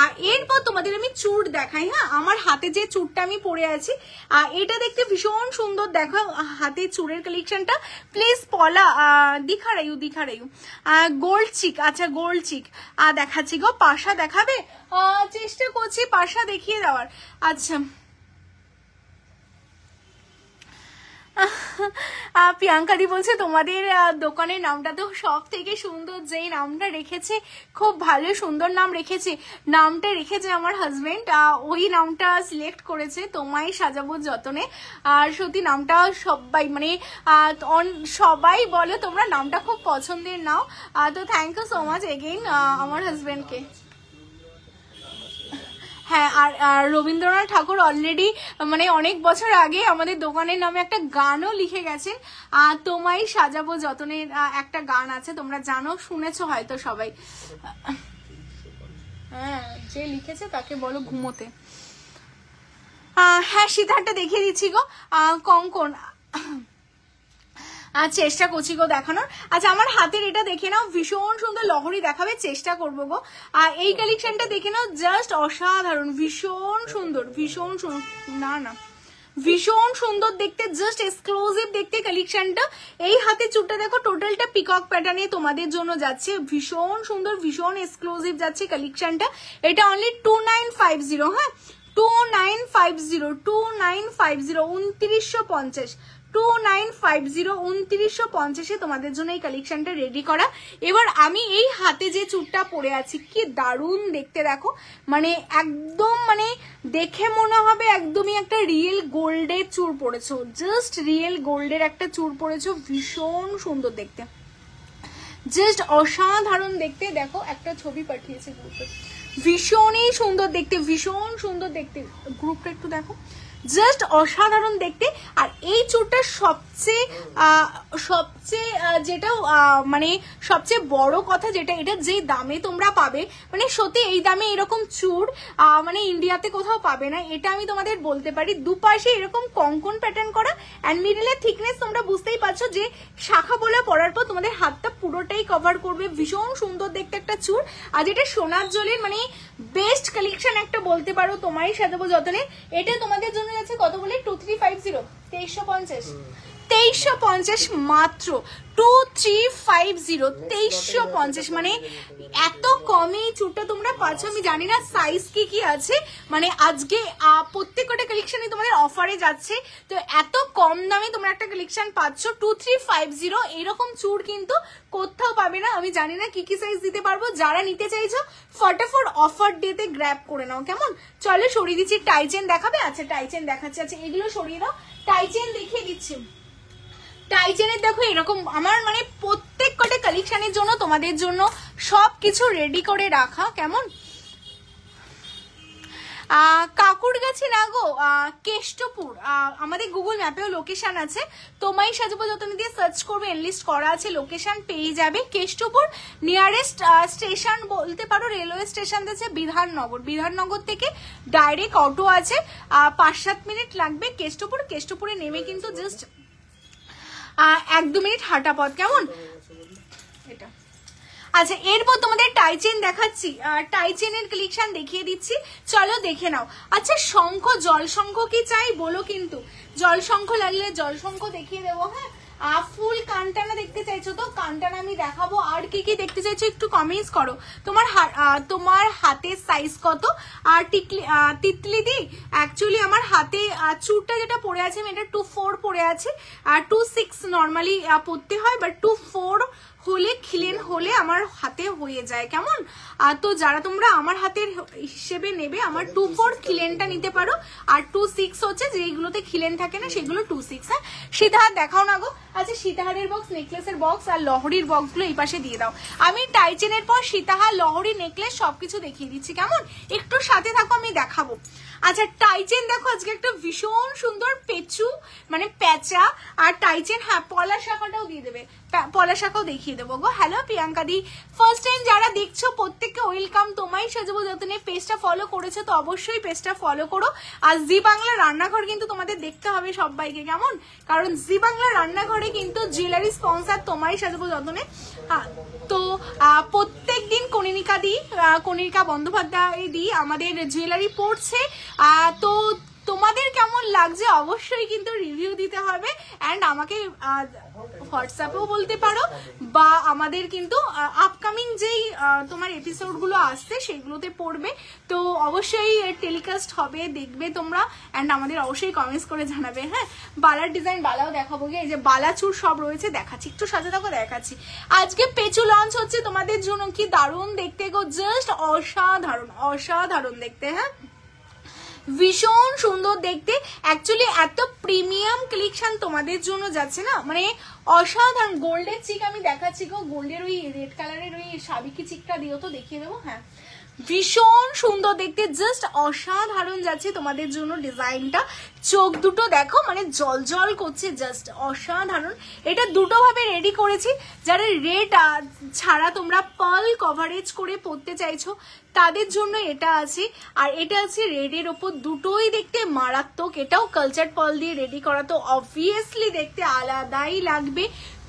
আর এরপর তোমাদের আমি চুড় দেখাই। হ্যাঁ আমার হাতে যে চুড়টা আমি পরে আছি, এটা দেখতে ভীষণ সুন্দর। দেখো হাতে চুড়ের কালেকশনটা, প্লিজ পলা দিখা রাইউ গোল্ড চিক। আচ্ছা গোল্ড চিক দেখাচ্ছি গো, পাশা দেখাবে, চেষ্টা করছি পাশা দেখিয়ে দেওয়ার। আচ্ছা প্রিয়াঙ্কাদি বলছে তোমাদের দোকানের নামটা তো সব থেকে সুন্দর, যেই নামটা রেখেছে খুব ভালো সুন্দর নাম রেখেছে, নামটা রেখেছে আমার হাজবেন্ড, ওই নামটা সিলেক্ট করেছে, তোমায় সাজাবো যতনে। আর সত্যি নামটা সবাই মানে সবাই বলে তোমরা নামটা খুব পছন্দের নাও, তো thank you so much again আমার হাজবেন্ডকে। হ্যাঁ আর রবীন্দ্রনাথ ঠাকুর অলরেডি মানে অনেক বছর আগে আমাদের দোকানের নামে একটা গানও লিখে গেছেন, তোমায় সাজাবো যতনের একটা গান আছে, তোমরা জানো, শুনেছো হয়তো সবাই। হ্যাঁ যে লিখেছে তাকে বলো ঘুমোতে। হ্যাঁ সিদ্ধার্থটা দেখিয়ে দিচ্ছি গো, কঙ্কন চেষ্টা করছি গো দেখানোর। আচ্ছা আমার হাতের এটা দেখে নাও, ভীষণ সুন্দর লহরি দেখাবে, চেষ্টা করবো গো। আর এই কালেকশনটা দেখে নাও, জাস্ট অসাধারণ, ভীষণ সুন্দর ভীষণ সুন্দর। না ভীষণ সুন্দর দেখতে, জাস্ট এক্সক্লুসিভ দেখতে কালেকশনটা। এই হাতে চুটটা দেখো, টোটালটা পিকক প্যাটার্নে তোমাদের জন্য যাচ্ছে, ভীষণ সুন্দর, ভীষণ এক্সক্লুসিভ যাচ্ছে কালেকশনটা। এটা অনলি 2950, হ্যাঁ 2950, 2950, 2950, 2950 তোমাদের জন্য এই কালেকশনটা রেডি করা। এবার আমি এই হাতে যে চুড়টা পরে আছি, কি দারুণ দেখতে দেখো, মানে একদম মানে দেখে মনে হবে একদমই একটা রিয়েল গোল্ডের চুড় পরেছো, জাস্ট রিয়েল গোল্ডের একটা চুড় পরেছো, ভীষণ সুন্দর দেখতে, জাস্ট অসাধারণ দেখতে। দেখো একটা ছবি পাঠিয়েছে গ্রুপে, ভীষণই সুন্দর দেখতে, ভীষণ সুন্দর দেখতে, গ্রুপটা একটু দেখো, জাস্ট অসাধারণ দেখতে। আর এই চুড়টা সবচেয়ে যেটা মানে সবচেয়ে বড় কথা যেটা, এটা যে দামে তোমরা পাবে, মানে সত্যি এই দামে এরকম চুড় মানে ইন্ডিয়াতে কোথাও পাবে না, এটা আমি তোমাদের বলতে পারি। দুপাশে এরকম কঙ্কন প্যাটার্ন করা, অ্যান্ড মিডলের থিকনেস তোমরা বুঝতেই পারছো যে শাখা বলে পরার পর তোমাদের হাতটা পুরোটাই কভার করবে, ভীষণ সুন্দর দেখতে একটা চুড়। আর যেটা সোনার জলের মানে বেস্ট কালেকশন একটা বলতে পারো তোমারই সাজাবো যতনে। এটা তোমাদের জন্য আছে কত বলে, 2350, 2350, 2350 মাত্র, 2350, 2350, মানে এত কমে চুড়টা তোমরা পাচ্ছ। আমি জানি না সাইজ কি আছে, মানে আজকে প্রত্যেকটা কালেকশনে তোমাদের অফারে যাচ্ছে, তো এত কম দামে তোমরা একটা কালেকশন পাচ্ছ 2350। এরকম চুড় কিন্তু কোথাও পাবে না। আমি জানি না কি সাইজ দিতে পারবো, যারা নিতে চাইছো ফটাফট অফার ডেতে গ্র্যাব করে নাও, কেমন? চলো সরিয়ে দিচ্ছি, টাইচেন দেখাবে? আচ্ছা টাইচেন দেখাচ্ছে, আচ্ছা এগুলো সরিয়ে দাও, টাইচেন দেখিয়ে দিচ্ছি। টাইচেনের দেখো এরকম আমার মানে প্রত্যেক কটা কালেকশনের জন্য তোমাদের জন্য সবকিছু রেডি করে রাখা, কেমন? কাকুরগাছি না গো, কেষ্টপুর, আমাদের গুগল ম্যাপেও লোকেশন আছে, তোমায় সাজাবো যতন দিয়ে সার্চ করবে, এনলিস্ট করা আছে, লোকেশন পেয়ে যাবে। কেষ্টপুর নিয়ারেস্ট স্টেশন বলতে পারো, রেলওয়ে স্টেশন আছে বিধাননগর, বিধাননগর থেকে ডাইরেক্ট অটো আছে, 5-7 মিনিট লাগবে কেষ্টপুর। কেষ্টপুরে নেমে কিন্তু জাস্ট 1-2 মিনিট হাঁটা পথ, কেমন? এটা আচ্ছা, এরপর তোমাদের টাইচেন দেখাচ্ছি, টাইচেনের কালেকশন দেখিয়ে দিচ্ছি, চলো দেখে নাও। আচ্ছা শঙ্খ, জল শঙ্খ কি চাই বলো, কিন্তু জল শঙ্খ লাগলে জল শঙ্খ দেখিয়ে দেবো, হ্যাঁ। ফুল কানটানা দেখতে চাইছো তো কানটানা আমি দেখাবো, আর কি কি দেখতে চাইছো একটু কমেন্টস করো। তোমার হাতের সাইজ কত? আর তিতলি দি, অ্যাকচুয়ালি আমার হাতে চুরটা যেটা পরে আছে আমি এটা 24 পরে আছি, আর 26 নর্মালি পরতে হয়, বাট 24 হলে খিলেন হলে আমার হাতে হয়ে যায়, কেমন? তো যারা তোমরা আমার হাতের হিসেবে নেবে, আমার 24 খিলেনটা নিতে পারো, আর 26 হচ্ছে যেগুলোতে খিলেন থাকে না সেগুলো 26, হ্যাঁ। সীতাহার দেখাও না গো। আচ্ছা সীতাহারের বক্স, নেকলেসের বক্স আর লহরির বক্সগুলো এই পাশে দিয়ে দাও। আমি টাইচেনের পর সীতাহার, লহরি, নেকলেস সবকিছু দেখিয়ে দিচ্ছি, কেমন? একটু সাথে থাকো, আমি দেখাবো। আচ্ছা টাইচেন দেখো আজকে একটা ভীষণ সুন্দর পেঁচু মানে প্যাঁচা, আর টাইচেন, হ্যাঁ পলা শাখাটাও দিয়ে দেবে, পলা শাখাও দেখিয়ে দেবো গো। হ্যালো প্রিয়াঙ্কা দি, ফার্স্ট টাইম যারা দেখছো প্রত্যেককে ওয়েলকাম, তোমায় সাজাবো যতনে। পেজটা ফলো করেছো তো অবশ্যই পেজটা ফলো করো, আর জি বাংলা রান্নাঘর কিন্তু তোমাদের দেখতে হবে সবাইকে, কেমন? কারণ জি বাংলা রান্নাঘরে কিন্তু জুয়েলারি স্পন্সার তোমায় সাজাবো যতনে। তো প্রত্যেক দিন কনিকা বন্দ্যোপাধ্যায় দি আমাদের জুয়েলারি পড়ছে, তো তোমাদের কেমন লাগছে অবশ্যই কিন্তু রিভিউ দিতে হবে, অ্যান্ড আমাকে হোয়াটসঅ্যাপেও বলতে পারো, বা আমাদের কিন্তু আপকামিং যেই তোমার এপিসোডগুলো আসছে সেগুলোতে পড়বে, তো অবশ্যই টেলিকাস্ট হবে, দেখবে তোমরা, অ্যান্ড আমাদের অবশ্যই কমেন্টস করে জানাবে, হ্যাঁ। বালার ডিজাইন বালাও দেখাবো গিয়ে, এই যে বালাচুর সব রয়েছে, দেখাচ্ছি একটু সাথে থাকো, দেখাচ্ছি। আজকে পেঁচু লঞ্চ হচ্ছে তোমাদের জন্য, কি দারুণ দেখতে গো, জাস্ট অসাধারণ, অসাধারণ দেখতে, হ্যাঁ ভীষণ সুন্দর দেখতে। অ্যাকচুয়ালি এত প্রিমিয়াম কালেকশন তোমাদের জন্য যাচ্ছে না, মানে অসাধারণ। গোল্ডের চিক আমি দেখাচ্ছি গো, গোল্ডের ওই রেড কালারের ওই সাবিকি চিকটা দিও তো দেখিয়ে দেবো, হ্যাঁ ভীষণ সুন্দর দেখতে, জাস্ট অসাধারণ যাচ্ছে তোমাদের জন্য ডিজাইনটা। চোখ দুটো দেখো মানে জল জল করছে, জাস্ট অসাধারণ। এটা দুটো ভাবে রেডি করেছি, যারা রেড ছাড়া তোমরা পার্ল কভারেজ করে পরতে চাইছো তাদের জন্য এটা আছে, আর এটা আছে রেডের ওপর, দুটোই দেখতে মারাত্মক। এটাও কালচার পার্ল দিয়ে রেডি করা, তো অবভিয়াসলি দেখতে আলাদাই লাগবে।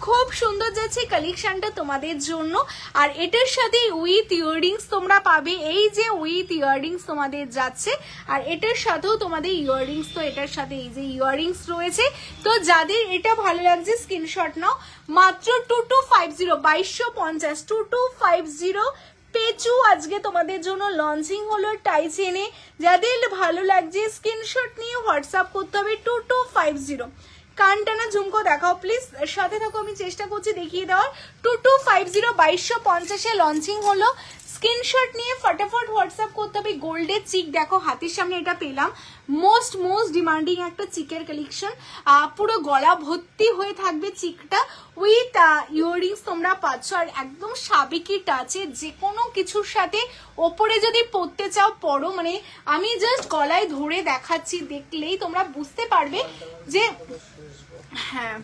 খুব সুন্দর যাচ্ছে কালেকশনটা তোমাদের জন্য। আর এটার সাথে উইথ ইয়াররিংস তোমরা পাবে, এই যে উইথ ইয়াররিংস তোমাদের যাচ্ছে, আর এটার সাথেও তোমাদের ইয়াররিংস, তো এটার সাথে এই যে ইয়াররিংস রয়েছে। তো যাদের এটা ভালো লাগছে স্ক্রিনশট নাও, মাত্র 2250, 2250, 2250 পেচু আজকে তোমাদের জন্য লঞ্চিং হলো টাই চেনে। যাদের ভালো লাগছে স্ক্রিনশট নিয়ে হোয়াটসঅ্যাপ করতে হবে 2250। কানটানা ঝুমকো দেখাও প্লিজ, সাথে থাকো, আমি চেষ্টা করছি দেখিয়ে দেওয়ার। 2250 2250 লঞ্চিং হলো। স্ক্রিনশট নিয়ে ফটাফট হোয়াটসঅ্যাপ করতে হবে। গোল্ডের চিক দেখো, হাতের সামনে এটা পেলাম, মোস্ট ডিমান্ডিং একটা চিকের কালেকশন। পুরো গলা ভর্তি হয়ে থাকবে চিকটা, উইথ ইয়াররিংস তোমরা পাচ্ছ। আর একদম সাবেকি টাচে যে কোনো কিছুর সাথে ওপরে যদি পরতে চাও পরো, মানে আমি জাস্ট গলায় ধরে দেখাচ্ছি, দেখলেই তোমরা বুঝতে পারবে যে হ্যাঁ,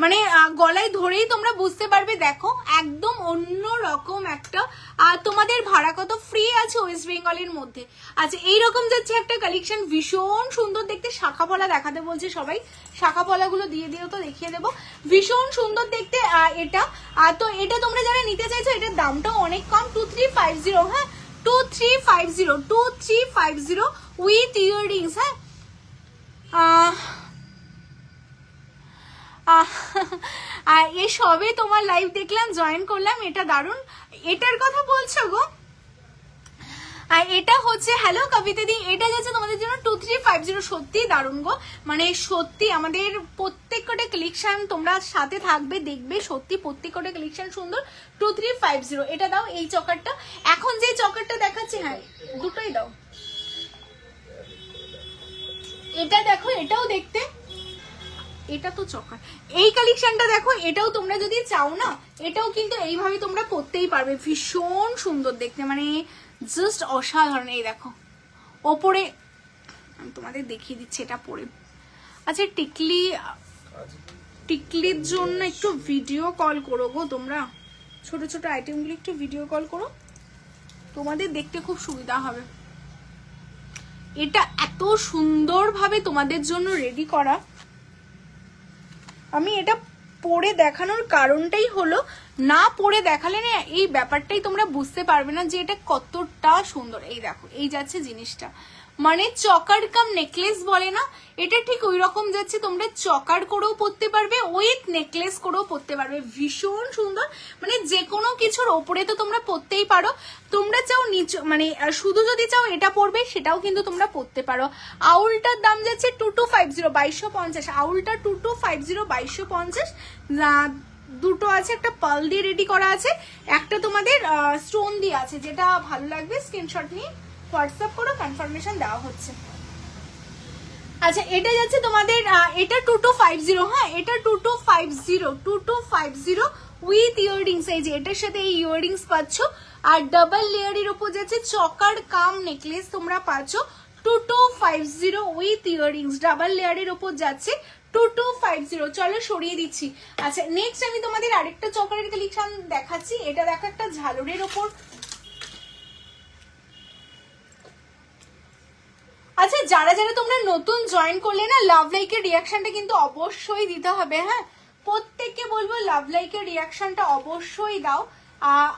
মানে গলায় ধরেই তোমরা বুঝতে পারবে। দেখো একদম অন্য রকম একটা। আর তোমাদের ভাড়া কত? ফ্রি আছে ওয়েস্ট বেঙ্গলের মধ্যে। আচ্ছা, এইরকম যাচ্ছে একটা কালেকশন, ভীষণ সুন্দর দেখতে। শাখা পলা দেখাতে বলছে সবাই, শাখা পলাগুলো দিয়ে দিও তো দেখিয়ে দেবো। ভীষণ সুন্দর দেখতে এটা। তো এটা তোমরা যারা নিতে চাইছো, এটার দামটাও অনেক কম, 2350। হ্যাঁ, 2350 উইথ ইয়াররিংস। হ্যাঁ, এ সবে তোমার লাইভ দেখলাম, জয়েন করলাম, এটা দারুণ। এটার কথা বলছো গো? আর এটা হচ্ছে, হ্যালো কবিতা দি, এটা যাচ্ছে তোমাদের জন্য 2350। সত্যি দারুণ গো, মানে সত্যি আমাদের প্রত্যেকটা কালেকশন তোমরা সাথে থাকবে, দেখবে সত্যি প্রত্যেকটা কালেকশন সুন্দর। 2350 এটা দাও। এই চকারটা, এখন যে চকারটা দেখাচ্ছি, হ্যাঁ দুটোই দাও। এটা দেখো, এটাও দেখতে, এটা তো চকার। এই কালেকশনটা দেখো, এটাও তোমরা যদি চাও না, এটাও কিন্তু এইভাবে তোমরা পরতেই পারবে, ভীষণ সুন্দর দেখতে, মানে জাস্ট অসাধারণ। এই দেখো ওপরে, আমি তোমাদের দেখিয়ে দিচ্ছি এটা পরে। আচ্ছা, টিকলির জন্য একটু ভিডিও কল করো গো তোমরা, ছোট ছোট আইটেমগুলো একটু ভিডিও কল করো, তোমাদের দেখতে খুব সুবিধা হবে। এটা এত সুন্দরভাবে তোমাদের জন্য রেডি করা। আমি এটা পরে দেখানোর কারণটাই হলো, না পরে দেখালে না এই ব্যাপারটাই তোমরা বুঝতে পারবে না যে এটা কতটা সুন্দর। এই দেখো, এই যাচ্ছে জিনিসটা, মানে চকার কাম নেকলেস বলে না, এটা ঠিক ওই রকম যাচ্ছে। তোমরা চকার করেও পরতে পারবে, উইথ নেকলেস করেও পরতে পারবে, ভীষণ সুন্দর। মানে যে কোনো কিছুর ওপরে তো তোমরা পরতেই পারো। তোমরা চাও নিচে, মানে শুধু যদি চাও এটা পরবে, সেটাও কিন্তু তোমরা পরতে পারো। আউলটার দাম যাচ্ছে 2250, 2250। আউলটা 2250, 2250। দুটো আছে, একটা পাল দিয়ে রেডি করা আছে, একটা তোমাদের স্টোন দিয়ে আছে। যেটা ভালো লাগবে স্ক্রিনশট নিয়ে হোয়াটসঅ্যাপ করো, কনফার্মেশন দেওয়া হচ্ছে। আচ্ছা, এটা যাচ্ছে তোমাদের, এটা 2250। হ্যাঁ, এটা 2250 উইথ ইয়াররিংস। এই যে এটার সাথে এই ইয়াররিংস পাচ্ছ, আর ডাবল লেয়ারের উপর যাচ্ছে চকার কাম নেকলেস তোমরা পাচ্ছ 2250 উইথ ইয়াররিংস, ডাবল লেয়ারের উপর যাচ্ছে 2250। চলো সরিয়ে দিচ্ছি। আচ্ছা, নেক্সট আমি তোমাদের আরেকটা চকারের কালেকশন দেখাচ্ছি। এটা দেখো, একটা ঝালরের ওপর। আচ্ছা, যারা যারা তোমরা নতুন জয়েন করলে না, লাভ লাইকের রিয়াকশনটা কিন্তু অবশ্যই দিতে হবে। হ্যাঁ, প্রত্যেককে বলবো লাভ লাইকের রিয়াকশনটা অবশ্যই দাও।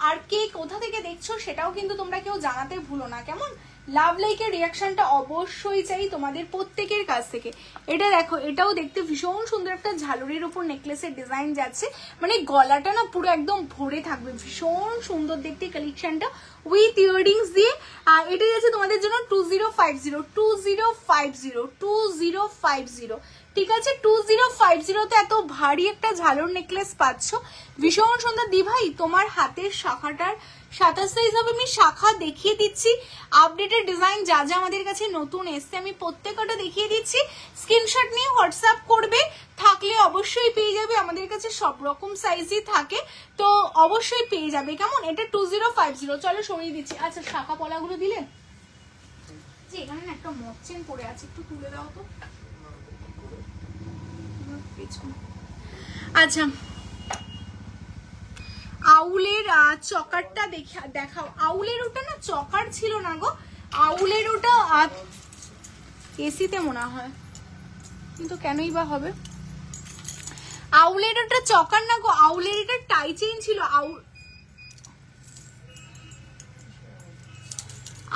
আর কে কোথা থেকে দেখছো সেটাও কিন্তু তোমরা কেউ জানাতে ভুলো না, কেমন? লাভ লাইকের রিয়াকশনটা অবশ্যই চাই তোমাদের প্রত্যেকের কাছ থেকে। এটা দেখো, এটাও দেখতে ভীষণ সুন্দর, একটা ঝালরের উপর নেকলেসের ডিজাইন যাচ্ছে, মানে গলাটা না পুরো একদম ভরে থাকবে, ভীষণ সুন্দর দেখতে কালেকশনটা উইথ ইয়াররিংস দিয়ে। এটা যাচ্ছে তোমাদের জন্য 2050। ঠিক আছে, 2050 এত ভারী একটা ঝালর নেকলেস পাচ্ছ, ভীষণ সুন্দর। দি ভাই, তোমার হাতের শাখাটার 27 সাইজ হবে, আমি শাখা দেখিয়ে দিচ্ছি। আপডেটেড ডিজাইন যা যা আমাদের কাছে নতুন এসছে আমি প্রত্যেকটা দেখিয়ে দিচ্ছি। স্ক্রিনশট নিয়ে হোয়াটসঅ্যাপ করবে, থাকলে অবশ্যই পেয়ে যাবে। আমাদের কাছে সব রকম সাইজই থাকে, তো অবশ্যই পেয়ে যাবে, কেমন? এটা 2050। চলো সরিয়ে দিচ্ছি। আচ্ছা, শাখা পলাগুলো দিলে যে এখানে না একটা মচেন পড়ে আছে, একটু তুলে দাও তো। আচ্ছা, আউলের চকারটা দেখাও। আউলের ওটা না চকার ছিল না গো, আউলের ওটা এসিতে মনে হয়, কিন্তু কেনই বা হবে। আউলের একটা চকার না গো, আউলের এটা টাই চেইন ছিল,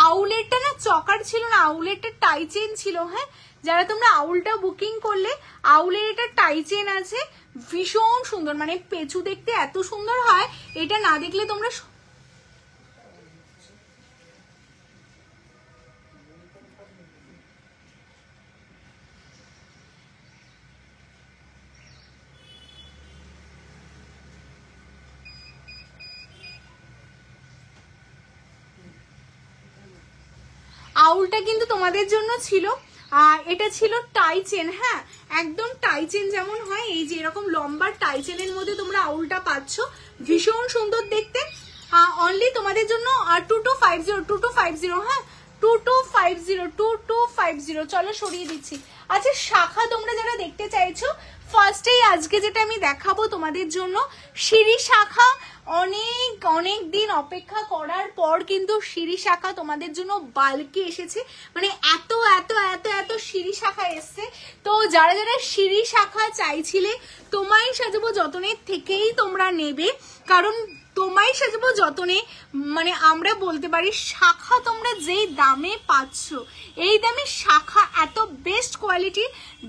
আউলেরটা না চকার ছিল না, আউলেরটা টাই চেইন ছিল। হ্যাঁ, যারা তোমরা আউলটা বুকিং করলে, আউলের এটা টাই চেইন আছে, ভীষণ সুন্দর, মানে পেঁচু দেখতে এত সুন্দর হয়, এটা না দেখলে তোমরা। আউলটা কিন্তু তোমাদের জন্য ছিল, আর এটা ছিল টাই চেন। হ্যাঁ, একদম টাই চেন যেমন হয়, এই যে এরকম লম্বা টাই চেনের মধ্যে তোমরা আউলটা পাচ্ছ, ভীষণ সুন্দর দেখতে। অনলি তোমাদের জন্য 2250, 2250। হ্যাঁ, 2250, 2250। চলো সরিয়ে দিচ্ছি। আচ্ছা, শাখা তোমরা যারা দেখতে চাইছো, ফার্স্টেই আজকে যেটা আমি দেখাবো তোমাদের জন্য সিঁড়ি শাখা। অনেক দিন অপেক্ষা করার পর কিন্তু সিঁড়ি শাখা তোমাদের জন্য বাল্কে এসেছে, মানে এত এত এত এত সিঁড়ি শাখা এসছে। তো যারা যারা সিঁড়ি শাখা চাইছিলে, তোমায় সাজাবো যতনের থেকেই তোমরা নেবে, কারণ তোমায় সাজাবো যতনে মানে আমরা বলতে পারি শাখা তোমরা যেই দামে পাচ্ছ, এই দামে শাখা এত বেস্ট কোয়ালিটি,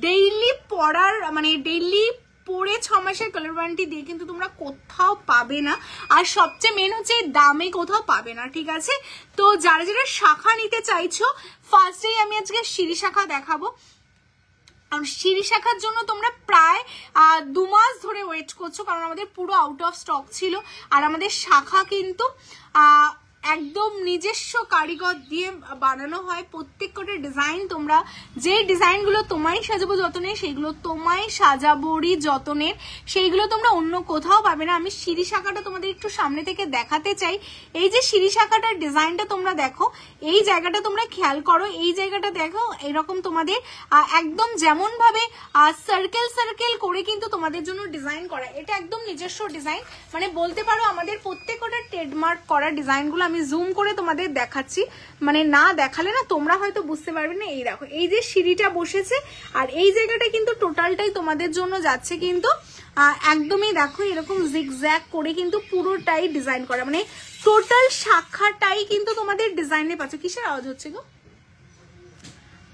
ডেইলি পরার মানে ডেইলি পরে 6 মাসের কালার ওয়ারেন্টি দিয়ে কিন্তু তোমরা কোথাও পাবে না। আর সবচেয়ে মেন হচ্ছে দামে কোথাও পাবে না, ঠিক আছে? তো যারা যারা শাখা নিতে চাইছো, ফার্স্টেই আমি আজকে সিঁড়ি শাখা দেখাবো। আর সিঁড়ি শাখার জন্য তোমরা প্রায় 2 মাস ধরে ওয়েট করছো, কারণ আমাদের পুরো আউট অফ স্টক ছিল। আর আমাদের শাখা কিন্তু একদম নিজস্ব কারিগর দিয়ে বানানো হয়। প্রত্যেক কটা ডিজাইন তোমরা যে ডিজাইনগুলো তোমায় সাজাবো যতনের, সেইগুলো তোমায় সাজাবোরই যতনের, সেইগুলো তোমরা অন্য কোথাও পাবে না। আমি সিঁড়ি শাখাটা তোমাদের একটু সামনে থেকে দেখাতে চাই। এই যে সিঁড়ি শাখাটার ডিজাইনটা তোমরা দেখো, এই জায়গাটা তোমরা খেয়াল করো, এই জায়গাটা দেখো, এরকম তোমাদের একদম যেমন ভাবে সার্কেল সার্কেল করে কিন্তু তোমাদের জন্য ডিজাইন করা। এটা একদম নিজস্ব ডিজাইন, মানে বলতে পারো আমাদের প্রত্যেকটা ট্রেডমার্ক করা ডিজাইনগুলো আমি জুম করে তোমাদের দেখাচ্ছি, মানে না দেখালে না তোমরা হয়তো বুঝতে পারবে না। এই দেখো, এই যে সিঁড়িটা বসেছে, আর এই জায়গাটা কিন্তু টোটালটাই তোমাদের জন্য যাচ্ছে কিন্তু একদমই দেখো এরকম জিগজ্যাগ করে কিন্তু পুরোটাই ডিজাইন করা, মানে টোটাল শাখাটাই কিন্তু তোমাদের ডিজাইনে পাচ্ছ। কিসের আওয়াজ হচ্ছে গো?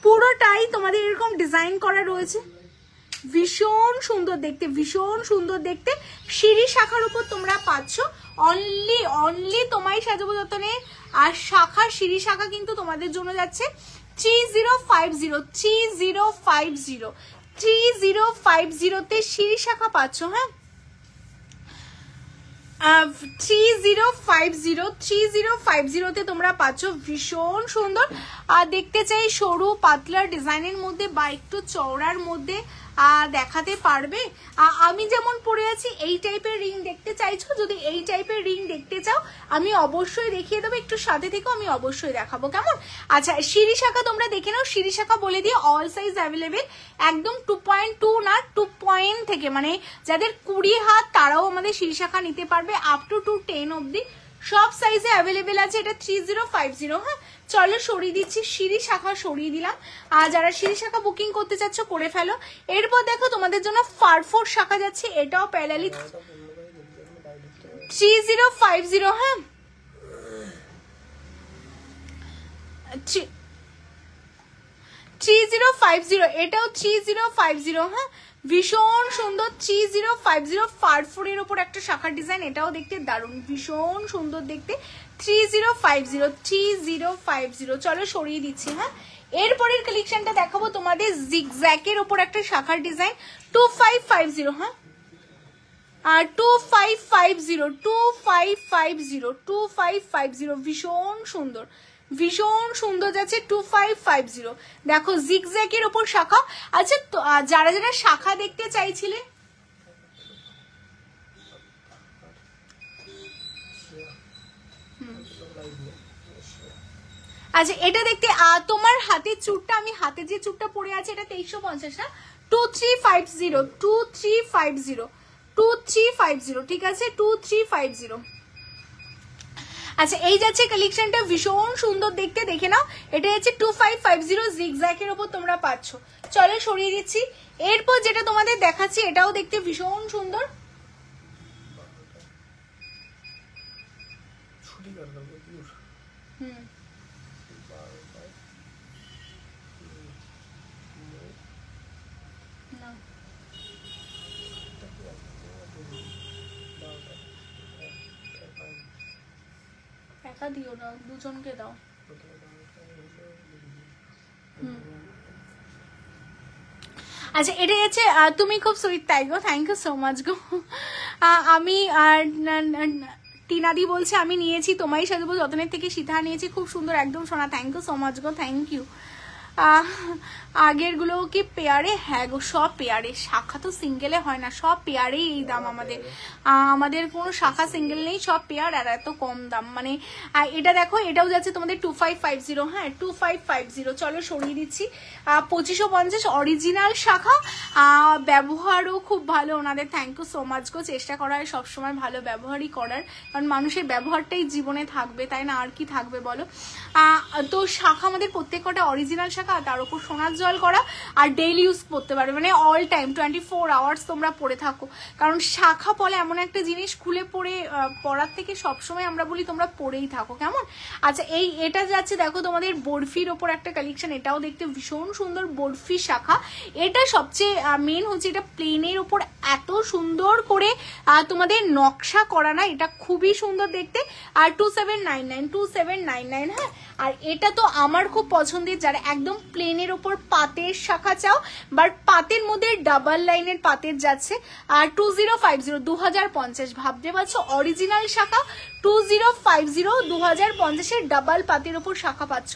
পুরোটাই তোমাদের এরকম ডিজাইন করা রয়েছে, ভীষণ সুন্দর দেখতে, ভীষণ সুন্দর দেখতে। সিঁড়ি শাখার উপর তোমরা পাচ্ছ অনলি তোমায় সাজাবো যতনে। আর শাখা সিঁড়ি শাখা কিন্তু তোমাদের জন্য যাচ্ছে 3050, 3050, 3050 সিঁড়ি শাখা পাচ্ছ। হ্যাঁ, 3050 তোমরা পাচ্ছ, ভীষণ সুন্দর। আর দেখতে চাই সরু পাতলা ডিজাইনের মধ্যে বা একটু চওড়ার মধ্যে দেখাতে পারবে। আমি যেমন পরে আছি এই টাইপের রিং দেখতে চাইছো, যদি এই টাইপের রিং দেখতে চাও আমি অবশ্যই দেখিয়ে দেবো, একটু সাথে থেকেও আমি অবশ্যই দেখাবো, কেমন? আচ্ছা, সিঁড়ি শাখা তোমরা দেখে নাও। সিঁড়ি শাখা বলে দিয়ে অল সাইজ অ্যাভেলেবেল, একদম 2.2 না 2 থেকে, মানে যাদের 20 হাত তারাও আমাদের সিঁড়ি শাখা নিতে পারবে, আপ টু 10 অব্দি সব সাইজে অ্যাভেলেবেল আছে। এটা 3050। হ্যাঁ, চলো সরিয়ে দিচ্ছি, সিঁড়ি শাখা সরিয়ে দিলাম। আর যারা সিঁড়ি শাখা বুকিং করতে চাচ্ছ করে ফেলো। এরপর দেখো তোমাদের জন্য ফারফোর শাখা যাচ্ছে, এটাও প্যারালি 3050। হ্যাঁ, 3050, এটাও 3050। হ্যাঁ, ভীষণ সুন্দর 3050 ফারফোরের ওপর একটা শাখার ডিজাইন, এটাও দেখতে দারুণ, ভীষণ সুন্দর দেখতে। 3050। চলো সরিয়ে দিচ্ছি। হ্যাঁ, এরপরের কালেকশনটা দেখাবো তোমাদের জিগজ্যাগের ওপর একটা শাখার ডিজাইন 2550। হ্যাঁ, আর 2550, ভীষণ সুন্দর, ভীষণ সুন্দর যাচ্ছে 2550। দেখো জিগজ্যাগের ওপর শাখা। আচ্ছা, যারা যারা শাখা দেখতে চাইছিলে, আচ্ছা এটা দেখতে তোমার হাতের চুটটা, আমি হাতে যে চুটটা পরে আছে এটা 2350 না, 2350, ঠিক আছে, 2350। আচ্ছা এই যাচ্ছে কালেকশনটা, ভীষণ সুন্দর দেখতে, দেখে নাও। এটা হচ্ছে 2550 জিগজ্যাগের উপর তোমরা পাচ্ছ। চলো সরিয়ে দিচ্ছি। এরপর যেটা তোমাদের দেখাচ্ছি এটাও দেখতে ভীষণ সুন্দর। একা দিও না, দুজনকে দাও। আচ্ছা এটা হচ্ছে, তুমি খুব সুইট তাই গো, থ্যাংক ইউ সো মাচ গো। আমি টিনাদি বলছে আমি নিয়েছি তোমায় সাজবো যতনের থেকে সীতা নিয়েছি, খুব সুন্দর একদম সোনা, থ্যাংক ইউ সো মাচ গো, থ্যাংক ইউ। আগের গুলো কি পেয়ারে? হ্যাঁ গো সব পেয়ারে, শাখা তো সিঙ্গেলে হয় না, সব পেয়ারেই এই দাম আমাদের। আমাদের কোনো শাখা সিঙ্গেল নেই, সব পেয়ার, আর এত কম দাম। মানে এটা দেখো, এটাও যাচ্ছে তোমাদের 2550। হ্যাঁ 2550। চলো সরিয়ে দিচ্ছি। 2550 অরিজিনাল শাখা, ব্যবহারও খুব ভালো ওনাদের, থ্যাংক ইউ সো মাচ গো। চেষ্টা করা হয় সবসময় ভালো ব্যবহারই করার, কারণ মানুষের ব্যবহারটাই জীবনে থাকবে, তাই না? আর কি থাকবে বলো। তো শাখা আমাদের প্রত্যেক কটা অরিজিনাল শাখা, তার উপর সোনার জল করা, আর ডেইলি ইউজ করতে পারবে, মানে অল টাইম 24 আওয়ার্স তোমরা পরে থাকো। কারণ শাখা পলা এমন একটা জিনিস, খুলে পরে পরার থেকে সবসময় আমরা বলি তোমরা পরেই থাকো, কেমন? আচ্ছা এটা যাচ্ছে দেখো তোমাদের বরফির ওপর একটা কালেকশন, এটাও দেখতে ভীষণ সুন্দর, বরফি শাখা। এটা সবচেয়ে মেন হচ্ছে এটা প্লেনের ওপর এত সুন্দর করে তোমাদের নকশা করা না, এটা খুবই সুন্দর দেখতে। আর 2799 হ্যাঁ। আর এটা তো আমার খুব পছন্দের, যারা একদম প্লেনের ওপর পাতের শাখা চাও, বাট পাতের মধ্যে ডাবল লাইনের পাতের যাচ্ছে। আর 2050 2050, ভাবতে পারছো অরিজিনাল শাখা 2050 2050 ডাবল পাতের ওপর শাখা পাচ্ছ,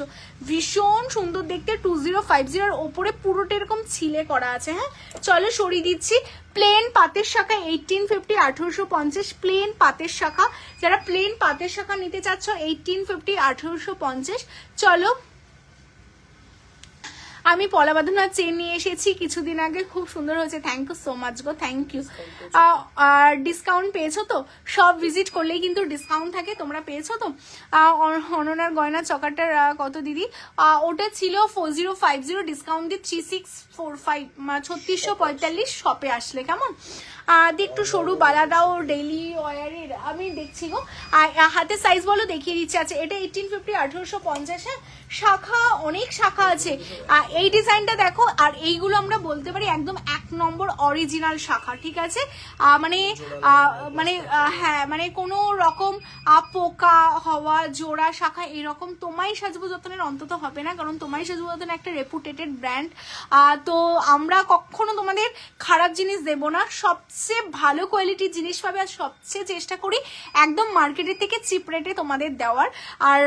ভীষণ সুন্দর দেখতে। 2050 এর ওপরে পুরোটা এরকম ছিলে করা আছে। হ্যাঁ চলো সরিয়ে দিচ্ছি। প্লেন পাতের শাখা 1850 1850, প্লেন পাতের শাখা, যারা প্লেন পাতের শাখা নিতে চাচ্ছ 1850 1850। চলো আমি পলা বাঁধানোর চেন নিয়ে এসেছি কিছুদিন আগে, খুব সুন্দর হয়েছে, থ্যাংক ইউ সো মাচ গো, থ্যাংক ইউ। আর ডিসকাউন্ট পেয়েছো তো? সব ভিজিট করলেই কিন্তু ডিসকাউন্ট থাকে, তোমরা পেয়েছো তো? অননার গয়না চকারটার কত দিদি? ওটা ছিল 4050, ডিসকাউন্ট দিয়ে 3645, 3645 শপে আসলে, কেমন? একটু সরু বালা দাও ডেইলি ওয়ারের, আমি দেখছি গো। হাতের সাইজ বলো, দেখিয়ে দিচ্ছে। আছে এটা 1850 1850। শাখা অনেক শাখা আছে। এই ডিজাইনটা দেখো, আর এইগুলো আমরা বলতে পারি একদম 1 নম্বর অরিজিনাল শাখা, ঠিক আছে? মানে হ্যাঁ, মানে কোনো রকম পোকা হওয়া জোড়া শাখা এরকম তোমায় সাজবো যতনের অন্তত হবে না, কারণ তোমায় সাজবো যতন একটা রেপুটেটেড ব্র্যান্ড। তো আমরা কখনো তোমাদের খারাপ জিনিস দেব না, সবচেয়ে ভালো কোয়ালিটির জিনিস পাবে, আর সবচেয়ে চেষ্টা করি একদম মার্কেটের থেকে চিপ রেটে তোমাদের দেওয়ার। আর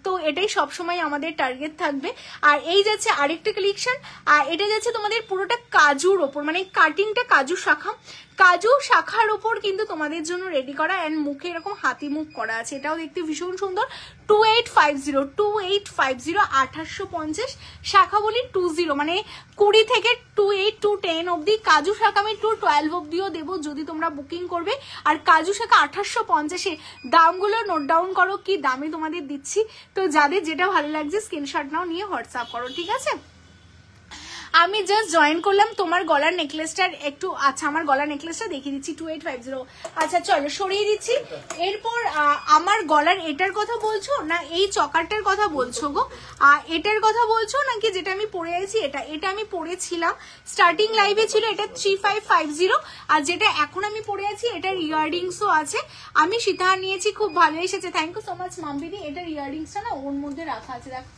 তো এটাই সবসময় আমাদের টার্গেট থাকবে। আর এই যাচ্ছে আরেকটা কালেকশন, এটা যাচ্ছে তোমাদের পুরোটা কাজুর ওপর, মানে কাটিংটা কাজু শাখা, কাজু শাখার উপর কিন্তু তোমাদের জন্য রেডি করা, এন্ড মুখে এরকম হাতি মুখ করা আছে, এটাও দেখতে ভীষণ সুন্দর। 2850 2850 শাখা বলি 20, মানে 20 থেকে 28 to 10 অব্দি। কাজু শাখা আমি 212 অব্দিও দেবো যদি তোমরা বুকিং করবে। আর কাজু শাখা 2850। দামগুলো নোট ডাউন করো, কি দামে তোমাদের দিচ্ছি। তো যাদের যেটা ভালো লাগছে স্ক্রিনশট নাও, নিয়ে হোয়াটসঅ্যাপ করো, ঠিক আছে? আমি জাস্ট জয়েন করলাম তোমার গলার নেকলেসটার একটু, আচ্ছা আমার গলার নেকলেসটা দেখিয়ে দিচ্ছি 2850। আচ্ছা চলো সরিয়ে দিচ্ছি। এরপর আমার গলার এটার কথা বলছো না এই চকারটার কথা বলছো গো? এটার কথা বলছো নাকি যেটা আমি পরে আছি? এটা আমি পরেছিলাম স্টার্টিং লাইভে ছিল, এটা 3550। আর যেটা এখন আমি পরে আছি এটার ইয়াররিংসও আছে, আমি সীতা নিয়েছি, খুব ভালো এসেছে, থ্যাংক ইউ সো মাচ মাম্পিদি। এটার ইয়াররিংসটা না ওর মধ্যে রাখা আছে, দেখো।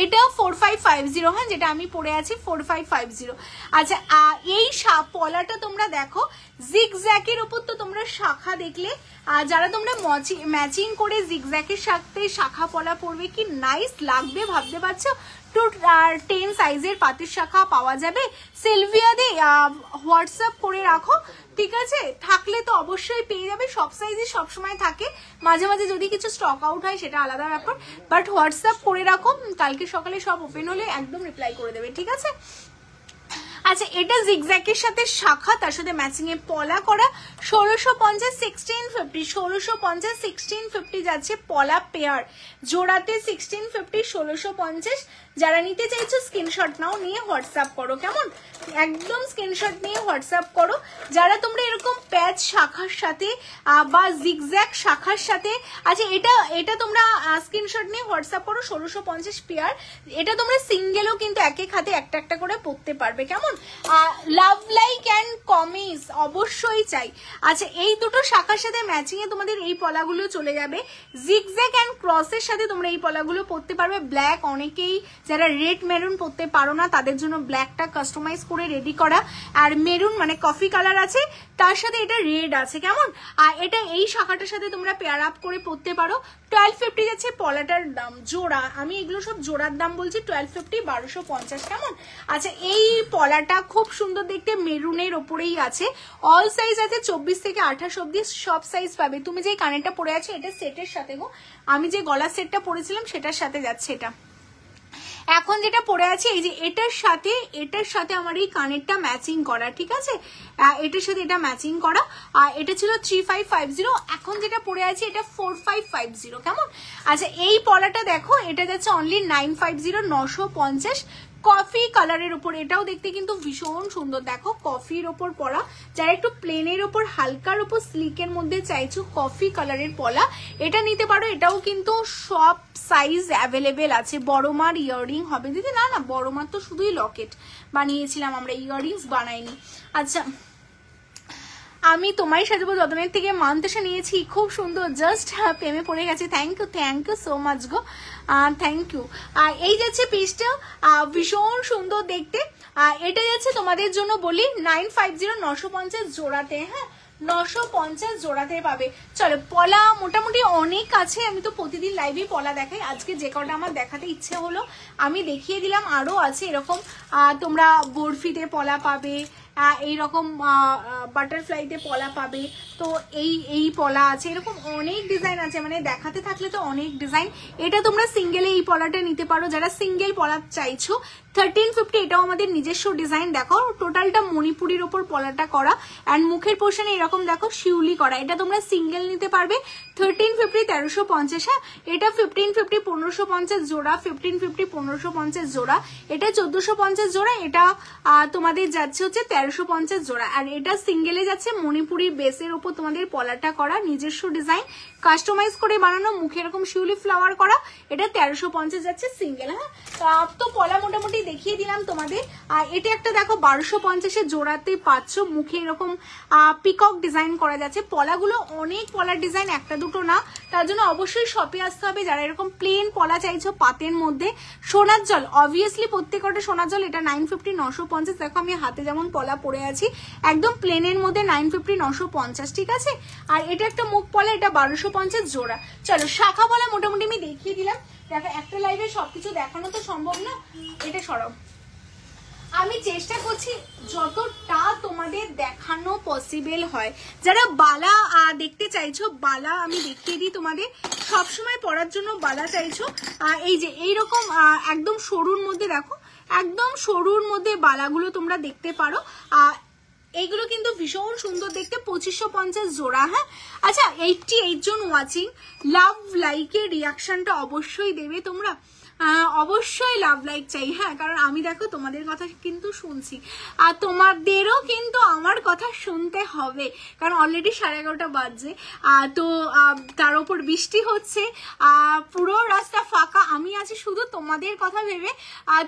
এটা 4550, হ্যাঁ যেটা আমি পরে আছি 4550। আচ্ছা এই পলাটা তোমরা দেখো, জিগজ্যাকের উপর তো তোমরা শাখা দেখলে, যারা তোমরা ম্যাচিং করে জিগজ্যাকের সাথে শাখা পলা পরবে কি নাইস লাগবে ভাবতে পারছো? 10 সাইজের পাতের শাখা পাওয়া যাবে। সিলভিয়া দি হোয়াটসঅ্যাপ করে রাখো, ঠিক আছে? থাকলে তো অবশ্যই পেয়ে যাবে, সব সাইজে সবসময় থাকে, মাঝে মাঝে যদি কিছু স্টক আউট হয় সেটা আলাদা ব্যাপার, বাট হোয়াটসঅ্যাপ করে রাখো, কালকে সকালে সব ওপেন হলে একদম রিপ্লাই করে দেবে, ঠিক আছে? আচ্ছা এটা জিগজ্যাগের সাথে শাখা, তার সাথে ম্যাচিং এ পলা করা, 1650 1650 1650 1650 যাচ্ছে পলা পেয়ার, জোড়াতে 1650 1650। যারা নিতে চাইছো স্ক্রিনশট নাও, নিয়ে হোয়াটসঅ্যাপ করো, কেমন? একদম স্ক্রিনশট নিয়ে হোয়াটসঅ্যাপ করো। যারা তোমরা এরকম প্যাচ শাখার সাথে বা জিগজ্যাগ শাখার সাথে, আচ্ছা এটা তোমরা স্ক্রিনশট নিয়ে হোয়াটসঅ্যাপ করো, 1650 পেয়ার। এটা তোমরা সিঙ্গেলও কিন্তু এক এক হাতে একটা একটা করে পরতে পারবে, কেমন? লাভ লাইক অ্যান্ড কমিস অবশ্যই চাই। আচ্ছা এই দুটো শাখার সাথে ম্যাচিং এ তোমাদের এই পলাগুলো চলে যাবে। জিগজ্যাগ অ্যান্ড ক্রসের সাথে তোমরা এই পলাগুলো পরতে পারবে। ব্ল্যাক, অনেকেই যারা রেড মেরুন পরতে পারো না তাদের জন্য ব্ল্যাকটা কাস্টমাইজ করে রেডি করা, আর মেরুন মানে কফি কালার আছে, তার সাথে এটা রেড আছে, কেমন? আর এটা এই শাখাটার সাথে তোমরা পেয়ার আপ করে পরতে পারো। 1250 যাচ্ছে পলাটার দাম, জোড়া, আমি এগুলো সব জোড়ার দাম বলছি, 1250 1250, কেমন? আচ্ছা এই পলাটা খুব সুন্দর দেখতে, মেরুনের ওপরেই আছে, অল সাইজ আছে 24 থেকে 28 অব্দি, সব সাইজ পাবে। তুমি যে কানেরটা পরে আছো এটা সেটের সাথে গো, আমি যে গলার সেটটা পরেছিলাম সেটার সাথে যাচ্ছে এটা। এখন যেটা পরে আছে এই যে এটার সাথে আমার এই কানেরটা ম্যাচিং করা, ঠিক আছে? এটার সাথে এটা ম্যাচিং করা। আর এটা ছিল 3550, এখন যেটা পরে আছে এটা 4550, কেমন? আচ্ছা এই পলাটা দেখো, এটা যাচ্ছে অনলি 950 950, কফি কালারের উপর। এটাও দেখতে কিন্তু ভীষণ সুন্দর, দেখো কফির ওপর পরা। যারা একটু প্লেনের ওপর হালকার ওপর স্লিকের মধ্যে চাইছো কফি কালারের পলা, এটা নিতে পারো। এটাও কিন্তু সব সাইজ অ্যাভেলেবেল আছে। বড় মার ইয়াররিং হবে দিদি? না না, বড় মার তো শুধুই লকেট বানিয়েছিলাম আমরা, ইয়াররিংস বানাইনি। আচ্ছা আমি তোমায় সাজাবো যতনের থেকে মানতেসা নিয়েছি, খুব সুন্দর, জাস্ট প্রেমে পড়ে গেছে। থ্যাংক ইউ সো মাচ গো, থ্যাংক ইউ। আর এই যাচ্ছে পিসটা, ভীষণ সুন্দর দেখতে। এটা যাচ্ছে তোমাদের জন্য বলি 950 950 জোড়াতে, হ্যাঁ 950 জোড়াতে পাবে। চলো পলা মোটামুটি অনেক আছে, আমি তো প্রতিদিন লাইভে পলা দেখাই, আজকে যে কটা আমার দেখাতে ইচ্ছে হলো আমি দেখিয়ে দিলাম। আরো আছে এরকম, তোমরা বরফিতে পলা পাবে, এইরকম বাটারফ্লাইতে পলা পাবে, তো এই পলা আছে, এরকম অনেক ডিজাইন আছে, মানে দেখাতে থাকলে তো অনেক ডিজাইন। এটা তোমরা সিঙ্গেলে এই পলাটা নিতে পারো যারা সিঙ্গেল পলা চাইছো। 1350, এটাও আমাদের নিজস্ব ডিজাইন। দেখো টোটালটা মণিপুরির ওপর পলাটা করা, অ্যান্ড মুখের পোর্শনে এরকম দেখো শিউলি করা। এটা তোমরা সিঙ্গেল নিতে পারবে 1350 1350, হ্যাঁ এটা 1550 1550 জোড়া, 1550 1550 জোড়া, এটা 1450 জোড়া, এটা তোমাদের যাচ্ছে হচ্ছে 1350 জোড়া। আর এটা সিঙ্গেলে যাচ্ছে মণিপুরির বেসের ওপর তোমাদের পলাটা করা, নিজস্ব ডিজাইন কাস্টমাইজ করে বানানো, মুখে এরকম শিউলি ফ্লাওয়ার করা, এটা 1350 যাচ্ছে সিঙ্গেল। হ্যাঁ তো পলা মোটামুটি দেখিয়ে দিলাম তোমাদের। আর এটা একটা দেখো 1250 জোড়াতে পাচ্ছ, মুখে এরকম পিকক ডিজাইন করা যাচ্ছে। পলাগুলো অনেক পলার ডিজাইন, একটা দুটো না, তার জন্য অবশ্যই শপে আসতে হবে যারা এরকম প্লেন পলা চাইছো পাতের মধ্যে। সোনার জল, অবভিয়াসলি প্রত্যেকটা সোনার জল, এটা 950 950। দেখো আমি হাতে যেমন পলা পরে আছি, একদম প্লেনের মধ্যে 950 950, ঠিক আছে? আর এটা একটা মুখ পলা, এটা 1250 জোড়া। চলো শাখা পলা মোটামুটি আমি দেখিয়ে দিলাম। দেখো একটা লাইভে সবকিছু দেখানো তো সম্ভব না, এটা সরব, আমি চেষ্টা করছি যতটা তোমাদের দেখানো পসিবল হয়। যারা বালা দেখতে চাইছো, বালা আমি দেখিয়ে দিই তোমাদের, সবসময় পরার জন্য বালা চাইছো, এই যে এইরকম একদম সরুর মধ্যে, দেখো একদম সরুর মধ্যে বালাগুলো তোমরা দেখতে পারো। এইগুলো কিন্তু ভীষণ সুন্দর দেখতে, 2550 জোড়া। হ্যাঁ আচ্ছা 88 জন ওয়াচিং, লাভ লাইকের রিয়াকশনটা অবশ্যই দেবে তোমরা, অবশ্যই লাভ লাইক চাই, হ্যাঁ কারণ আমি দেখো তোমাদের কথা কিন্তু শুনছি, আর তোমাদেরও কিন্তু আমার কথা শুনতে হবে, কারণ অলরেডি 11:30 বাজছে, তো তার উপর বৃষ্টি হচ্ছে, পুরো রাস্তা ফাঁকা, আমি আছি শুধু তোমাদের কথা ভেবে।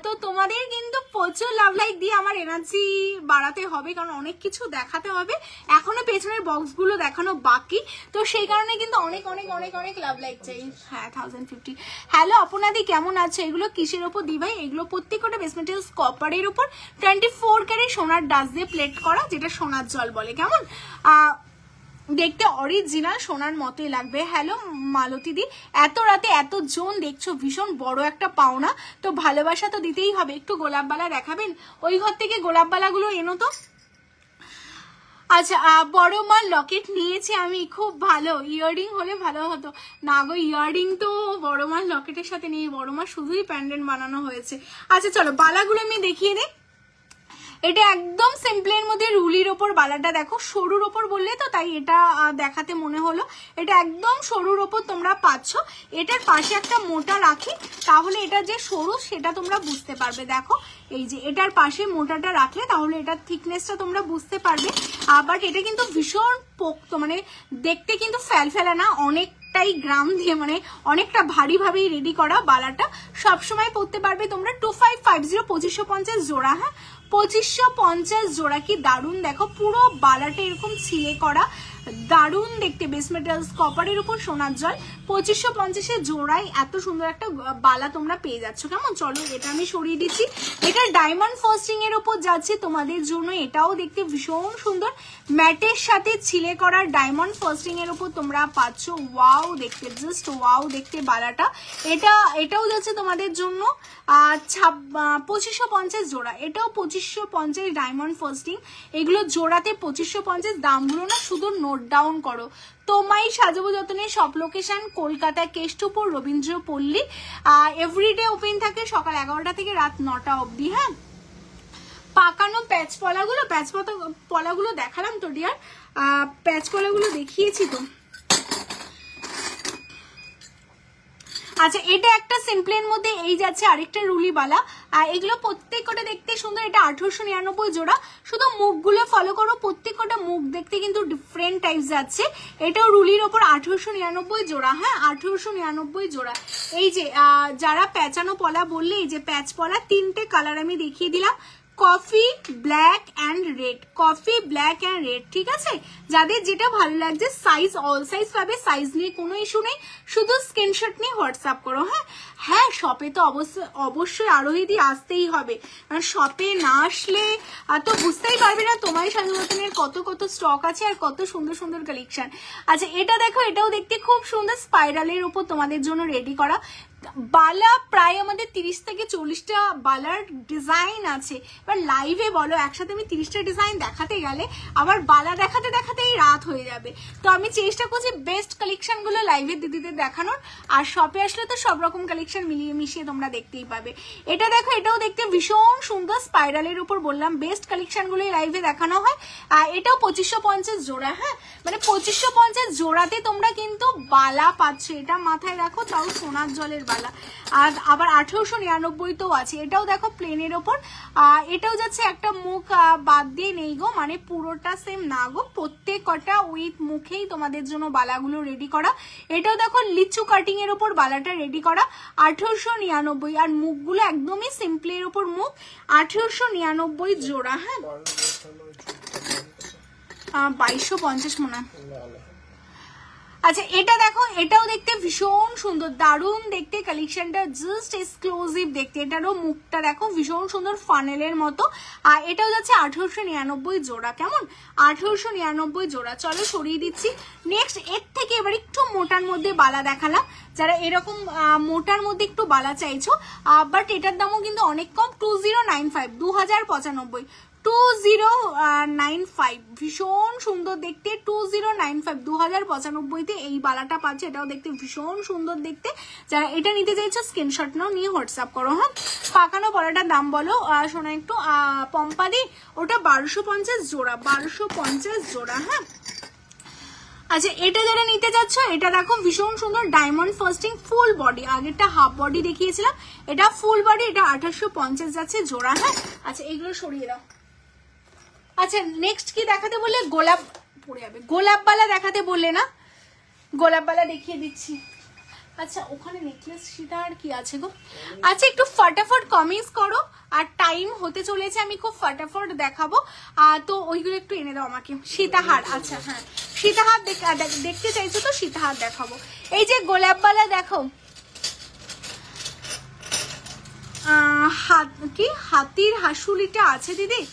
তো তোমাদের কিন্তু প্রচুর লাভ লাইক দিয়ে আমার এনার্জি বাড়াতে হবে, কারণ অনেক কিছু দেখাতে হবে, এখনো পেছনের বক্সগুলো দেখানো বাকি, তো সেই কারণে কিন্তু অনেক অনেক অনেক অনেক লাভ লাইক চাই। হ্যাঁ 1050। হ্যালো আপনাদি কেমন আছে? এগুলো কিসের ওপর দি ভাই? এগুলো প্রত্যেকটা বেস মেটেরিয়ালস কপারের উপর 24 ক্যারেট সোনার ডাস দিয়ে প্লেট করা, যেটা সোনার জল বলে, কেমন? দেখতে অরিজিনাল সোনার মতোই লাগবে। হ্যালো মালতী দি, এত রাতে এত জন দেখছো, ভীষণ বড় একটা পাওনা, তো ভালোবাসা তো দিতেই হবে। একটু গোলাপবালা দেখাবেন? ওই ঘর থেকে গোলাপবালাগুলো এনো তো। আচ্ছা বড় মার লকেট নিয়েছি আমি, খুব ভালো, ইয়াররিং হলে ভালো হতো। না গো ইয়াররিং তো বড় মার লকেটের সাথে নেই, বড় মার শুধুই প্যান্ডেন্ট বানানো হয়েছে। আচ্ছা চলো বালাগুলো আমি দেখিয়ে দিই। এটা একদম সিম্পলের মধ্যে রুলির ওপর বালাটা দেখো, সরুর ওপর বললে তো তাই এটা দেখাতে মনে হলো। এটা একদম সরুর ওপর তোমরা পাচ্ছ। এটার পাশে একটা মোটা রাখি, তাহলে এটা যে সরু সেটা তোমরা বুঝতে পারবে। দেখো এই যে এটার পাশে মোটাটা রাখলে তাহলে এটার থিকনেসটা তোমরা বুঝতে পারবে। বাট এটা কিন্তু ভীষণ পোক্ত, মানে দেখতে কিন্তু ফ্যালফেলা না, অনেকটাই গ্রাম দিয়ে মানে অনেকটা ভারী ভাবেই রেডি করা। বালাটা সবসময় পরতে পারবে তোমরা। 2550 2550 জোড়া। হ্যাঁ 2550 জোড়া, কি দারুণ দেখো, পুরো বালাটা এরকম ছিলে করা, দারুণ দেখতে। বেস মেটালস কপারের উপর সোনার জল, 2550 জোড়ায় এত সুন্দর একটা বালা তোমরা পেয়ে যাচ্ছ। কেমন, চলো এটা আমি সরিয়ে দিচ্ছি। এটা ডায়মন্ড ফাস্টিং এর উপর যাচ্ছে তোমাদের জন্য, এটাও দেখতে ভীষণ সুন্দর, ম্যাটের সাথে ছিলে করা ডায়মন্ড ফাস্টিং এর উপর তোমরা পাচ্ছ। ওয়াও দেখতে, জাস্ট ওয়াও দেখতে বালাটা। এটাও যাচ্ছে তোমাদের জন্য 2550 জোড়া। এটাও 2550 ডায়মন্ড ফাস্টিং, এগুলো জোড়াতে 2550। দামগুলো না শুধু নোট ডাউন করো। তোমায় সাজাবো যতনের সব location Kolkata, Keshtopur, Rabindrapalli. Everyday open থাকে সকাল 11টা থেকে রাত 9টা অবধি। হ্যাঁ পাকানো প্যাচ পলাগুলো দেখালাম তো ডিয়ার, প্যাচ পলাগুলো দেখিয়েছি তো। আচ্ছা এটা একটা সিম্পলের মধ্যে এই যাচ্ছে আরেকটা রুলি বালা। এগুলো প্রত্যেকটা দেখতে সুন্দর। এটা 1899 জোড়া। শুধু মুখগুলো ফলো করো, প্রত্যেকটা মুখ দেখতে কিন্তু ডিফারেন্ট টাইপ যাচ্ছে। এটাও রুলির ওপর 1899 জোড়া। হ্যাঁ 1899 জোড়া। এই যে যারা প্যাচানো পলা বললে, এই যে প্যাচ পলা, 3টে কালার আমি দেখিয়ে দিলাম, coffee, black and red. Coffee, black and red, ঠিক আছে। যাদের যেটা ভালো লাগছে, সাইজ অল সাইজ পাবে, সাইজ নিয়ে কোনো ইস্যু নেই, শুধু স্ক্রিনশট নিয়ে হোয়াটসঅ্যাপ করো। হ্যাঁ শপে তো অবশ্যই আরোহীদি আসতেই হবে, কারণ শপে না আসলে তো বুঝতেই পারবে না তোমার সাজুবতনের কত কত স্টক আছে আর কত সুন্দর সুন্দর কালেকশন। আচ্ছা এটা দেখো, এটাও দেখতে খুব সুন্দর, স্পাইরালের উপর তোমাদের জন্য রেডি করা। বালা প্রায় আমাদের 30 থেকে 40টা বালার ডিজাইন আছে। এবার লাইভে বলো একসাথে আমি 30টা ডিজাইন দেখাতে গেলে আবার বালা দেখাতে দেখাতেই রাত হয়ে যাবে। তো আমি চেষ্টা করছি বেস্ট কালেকশন গুলো লাইভে দিদিদের দেখানোর, আর শপে আসলে তো সব রকম কালেকশন মিলিয়ে মিশিয়ে তোমরা দেখতেই পাবে। এটা দেখো, এটাও দেখতে ভীষণ সুন্দর, স্পাইরালের উপর বললাম বেস্ট কালেকশন গুলো লাইভে দেখানো হয়। এটাও 2550 জোড়া। হ্যাঁ মানে 2550 জোড়াতে তোমরা কিন্তু বালা পাচ্ছ, এটা মাথায় রাখো, তাও সোনার জলের বালা। আর আবার 1899 তো আছে। এটাও দেখো প্লেনের ওপর, এটাও যাচ্ছে একটা মুখ বাদ দিয়ে নেই গো, মানে পুরোটা সেম না গো, প্রত্যেক কটা উইথ মুখেই তোমাদের জন্য বালাগুলো রেডি করা। এটাও দেখো লিচু কাটিং এর ওপর বালাটা রেডি করা, 1899। আর মুখগুলো একদমই সিম্পলের ওপর মুখ, 1899 জোড়া। হ্যাঁ 2250 মনে হয়। আচ্ছা এটা দেখো, এটাও দেখতে ভীষণ সুন্দর, দারুণ দেখতে কালেকশনটা, জাস্ট এক্সক্লুসিভ দেখতে। এটারও মুখটা দেখো ভীষণ সুন্দর, ফানেলের মতো। আর এটাও যাচ্ছে 1899 জোড়া। কেমন, 1899 জোড়া। চলো সরিয়ে দিচ্ছি। নেক্সট এর থেকে এবার একটু মোটার মধ্যে বালা দেখালাম, যারা এরকম মোটার মধ্যে একটু বালা চাইছো, বাট এটার দামও কিন্তু অনেক কম, 2095, 2095, 2095, ভীষণ সুন্দর দেখতে, 2095, 2095 এই বালাটা পাচ্ছে। এটাও দেখতে ভীষণ সুন্দর দেখতে। যারা এটা নিতে চাইছো স্ক্রিনশট নাও, নিয়ে হোয়াটসঅ্যাপ করো। হ্যাঁ পাকানো পলাটার দাম বলো শোনা একটু, পম্পাদি ওটা 1250 জোড়া, 1250 জোড়া। হ্যাঁ আচ্ছা এটা যারা নিতে যাচ্ছ, এটা দেখো ভীষণ সুন্দর, ডায়মন্ড ফাস্টিং ফুল বডি। আগেরটা হাফ বডি দেখিয়েছিলাম, এটা ফুল বডি, এটা 1850 যাচ্ছে জোড়া। হ্যাঁ আচ্ছা এগুলো সরিয়ে দাও। আচ্ছা নেক্সট কি দেখাতে বললে, গোলাপ পড়ে যাবে, গোলাপ বালা দেখাতে বললে না, গোলাপ বালা দেখিয়ে দিচ্ছি। আচ্ছা ওখানে নেকলেস সেটা আর কি আছে গো। আচ্ছা একটু ফটাফট কমেন্টস করো, আর টাইম হতে চলেছে, আমি খুব ফটাফট দেখাবো। তো ওইগুলো একটু এনে দাও আমাকে। সীতাহার, আচ্ছা হ্যাঁ সীতাহার দেখতে চাইছো তো সীতাহার দেখাবো। এই যে গোলাপ বালা দেখো, কি হাতির হাসুলিটা আছে দিদি।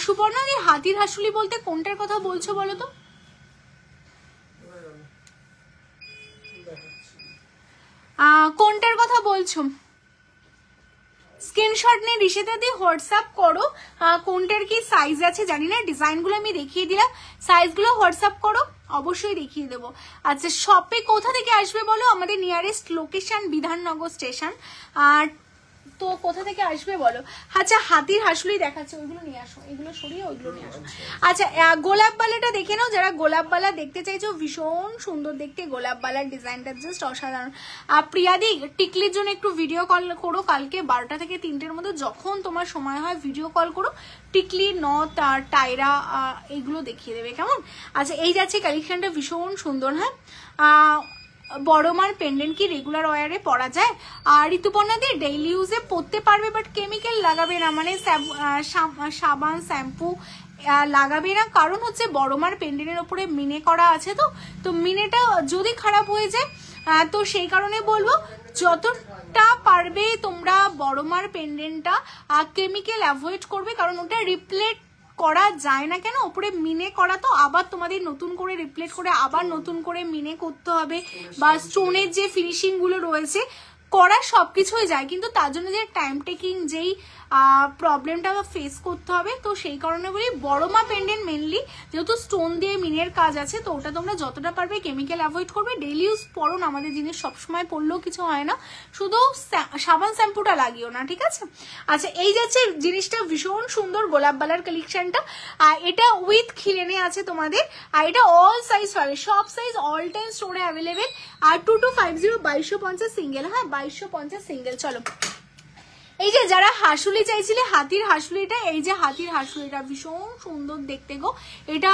সুবর্ণা দি হাতির হাসুলি বলতে কোনটার কথা বলছো বলো তো? কোনটার কথা বলছো? স্ক্রিনশট নিয়ে রিশেতা দি হোয়াটসঅ্যাপ করো, কোনটার কি সাইজ আছে জানি না, ডিজাইনগুলো আমি দেখিয়ে দিলাম, সাইজগুলো হোয়াটসঅ্যাপ করো, অবশ্যই দেখিয়ে দেবো। আচ্ছা শপে কোথা থেকে আসবে বলো? আমাদের নিয়ারেস্ট লোকেশন বিধাননগর স্টেশন, আর তো কোথা থেকে আসবে বলো? আচ্ছা হাতির হাসুলি দেখাচ্ছে, ওইগুলো নিয়ে আসো, এগুলো সরিয়ে ওইগুলো নিয়ে আসো। আচ্ছা গোলাপ বালাটা দেখে নাও, যারা গোলাপ বালা দেখতে চাইছো, ভীষণ সুন্দর দেখতে গোলাপ বালার ডিজাইনটা, জাস্ট অসাধারণ। প্রিয়াদি টিকলির জন্য একটু ভিডিও কল করো, কালকে 12টা থেকে 3টের মধ্যে যখন তোমার সময় হয় ভিডিও কল করো, টিকলি নথ আর টায়রা এইগুলো দেখিয়ে দেবে, কেমন? আচ্ছা এই যাচ্ছে কালেকশনটা, ভীষণ সুন্দর। হ্যাঁ বড় মার পেন্ডেন্ট কি রেগুলার ওয়ারে পরা যায়? আর ঋতুপর্ণা দিয়ে ডেইলি ইউজে পরতে পারবে, বাট কেমিক্যাল লাগাবে না, মানে সাবান শ্যাম্পু লাগাবে না, কারণ হচ্ছে বড় মার পেন্ডেন্টের ওপরে মিনে করা আছে, তো মিনেটা যদি খারাপ হয়ে যায় তো সেই কারণে বলবো যতটা পারবে তোমরা বড় মার পেন্ডেন্টটা কেমিক্যাল অ্যাভয়েড করবে, কারণ ওটা রিপ্লেট করা যায় না। কেন? ওপরে মিনে করা, তো আবার তোমাদের নতুন করে রিপ্লেট করে আবার নতুন করে মিনে করতে হবে, বা স্টোনের যে ফিনিশিং গুলো রয়েছে করা সবকিছুই যায়, কিন্তু তার জন্য যে টাইম টেকিং যেই প্রবলেমটা ফেস করতে হবে, তো সেই কারণে বলি বড় মা পেন্ডেন্ট মেনলি যেহেতু স্টোন দিয়ে মিনের কাজ আছে, তো ওটা তোমরা যতটা পারবে কেমিক্যাল অ্যাভয়েড করবে। ডেইলি ইউজ পরো না, আমাদের জিনিস সবসময় পরলেও কিছু হয় না, শুধু সাবান শ্যাম্পুটা লাগিও না, ঠিক আছে? আচ্ছা এই যাচ্ছে জিনিসটা, ভীষণ সুন্দর গোলাপ বালার কালেকশনটা, আর এটা উইথ খিলেনে আছে তোমাদের, আর এটা অল সাইজ পাবে, সব সাইজ অল টাইম স্টোরে অ্যাভেলেবেল। আর 2250 2250 সিঙ্গেল, হ্যাঁ 2250 সিঙ্গেল। চলো এই যে যারা হাসুলি চাইছিলে, হাতির হাসুলিটা, এই যে হাতির হাসুলিটা ভীষণ সুন্দর দেখতে গো, এটা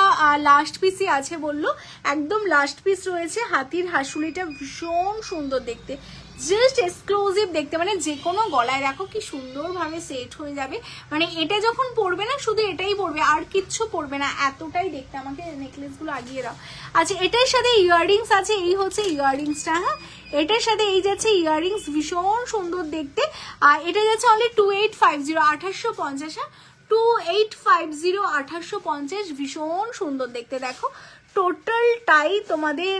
লাস্ট পিসই আছে বললো, একদম লাস্ট পিস রয়েছে। হাতির হাসুলিটা ভীষণ সুন্দর দেখতে, জাস্ট এক্সক্লুসিভ দেখতে, মানে যে কোনো গলায় রাখো কি সুন্দরভাবে সেট হয়ে যাবে, মানে এটা যখন পরবে না শুধু এটাই পরবে আর কিচ্ছু পরবে না, এতটাই দেখতে। আমাকে নেকলেস গুলো আগিয়ে দাও। আচ্ছা এটার সাথে ইয়াররিংস আছে, এই হচ্ছে ইয়াররিংসটা, হ্যাঁ এটার সাথে এই যাচ্ছে ইয়াররিংস, ভীষণ সুন্দর দেখতে। আর এটা যাচ্ছে অনলি 2850 2850, হ্যাঁ 2850 2850, ভীষণ সুন্দর দেখতে। দেখো টোটালটাই তোমাদের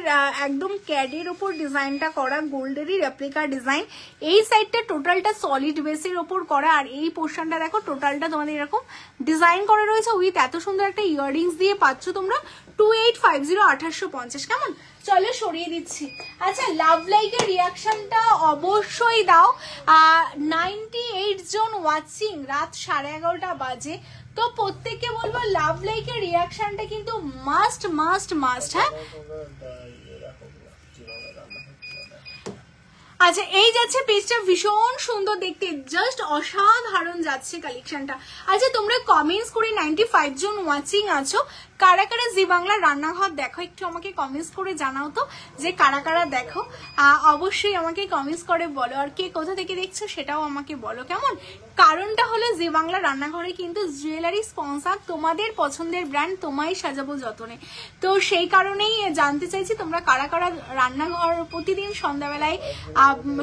একদম ক্যাডের ওপর ডিজাইনটা করা, গোল্ডেরই রেপ্লিকা ডিজাইন, এই সাইডটা টোটালটা সলিড বেসের ওপর করা, আর এই পোর্শনটা দেখো টোটালটা তোমাদের এরকম ডিজাইন করা রয়েছে, উইথ এত সুন্দর একটা ইয়াররিংস দিয়ে পাচ্ছ তোমরা 2850 2850, কেমন? চলো সরিয়ে দিচ্ছি। আচ্ছা লাভ লাইকের রিয়াকশনটা অবশ্যই দাও, 98 জন ওয়াচিং, রাত 11:30 বাজে, তো প্রত্যেককে বলবো লাভ লাইকের রিয়াকশনটা কিন্তু মাস্ট মাস্ট মাস্ট। হ্যাঁ আচ্ছা এই যাচ্ছে পেজটা, ভীষণ সুন্দর দেখতে, জাস্ট অসাধারণ যাচ্ছে কালেকশনটা। আচ্ছা তোমরা কমেন্টস করে 95 জন ওয়াচিং আছো, কারা কারা জি বাংলা রান্নাঘর দেখো, একটু আমাকে কমেন্টস করে জানাও তো যে কারা কারা দেখো, অবশ্যই আমাকে কমেন্টস করে বলো, আর কে কোথা থেকে দেখছো সেটাও আমাকে বলো, কেমন? কারণটা হলো জি বাংলা রান্নাঘরে কিন্তু জুয়েলারি স্পন্সর, তোমাদের পছন্দের ব্র্যান্ড, তোমায় সাজাবো যতনে, তো সেই কারণেই জানতে চাইছি তোমরা কারা কারা রান্নাঘর প্রতিদিন সন্ধ্যাবেলায়,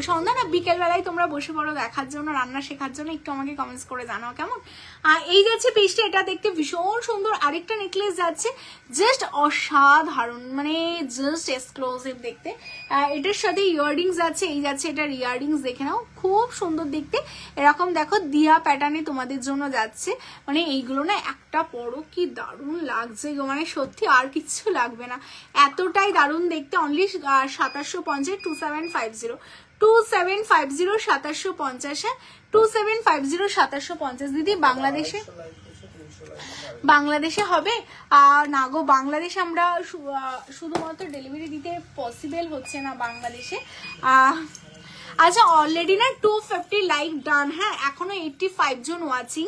সন্ধ্যা না বিকেল বেলায় তোমরা বসে পড়ো দেখার জন্য, রান্না শেখার জন্য, একটু আমাকে কমেন্টস করে জানাও, কেমন? এই যাচ্ছে পেজটা, এটা দেখতে ভীষণ সুন্দর। আরেকটা নেকলেস যাচ্ছে, জাস্ট অসাধারণ, মানে জাস্ট এক্সক্লুসিভ দেখতে, এটার সাথে ইয়াররিংস যাচ্ছে, এই যাচ্ছে এটার ইয়াররিংস, দেখে নাও খুব সুন্দর দেখতে, এরকম দেখো দিয়া প্যাটার্নে তোমাদের জন্য যাচ্ছে, মানে এইগুলো না একটা পরো কি দারুণ লাগছে গো, মানে সত্যি আর কিচ্ছু লাগবে না, এতটাই দারুণ দেখতে। অনলি 2750 2750 2750 2750, হ্যাঁ 2750 2750। দিদি বাংলাদেশে হবে না গো, বাংলাদেশে আমরা শুধুমাত্র ডেলিভারি দিতে পসিবল হচ্ছে না বাংলাদেশে। আচ্ছা অলরেডি না 250 লাইক ডান, হ্যাঁ এখনো 85 জন ওয়াচিং,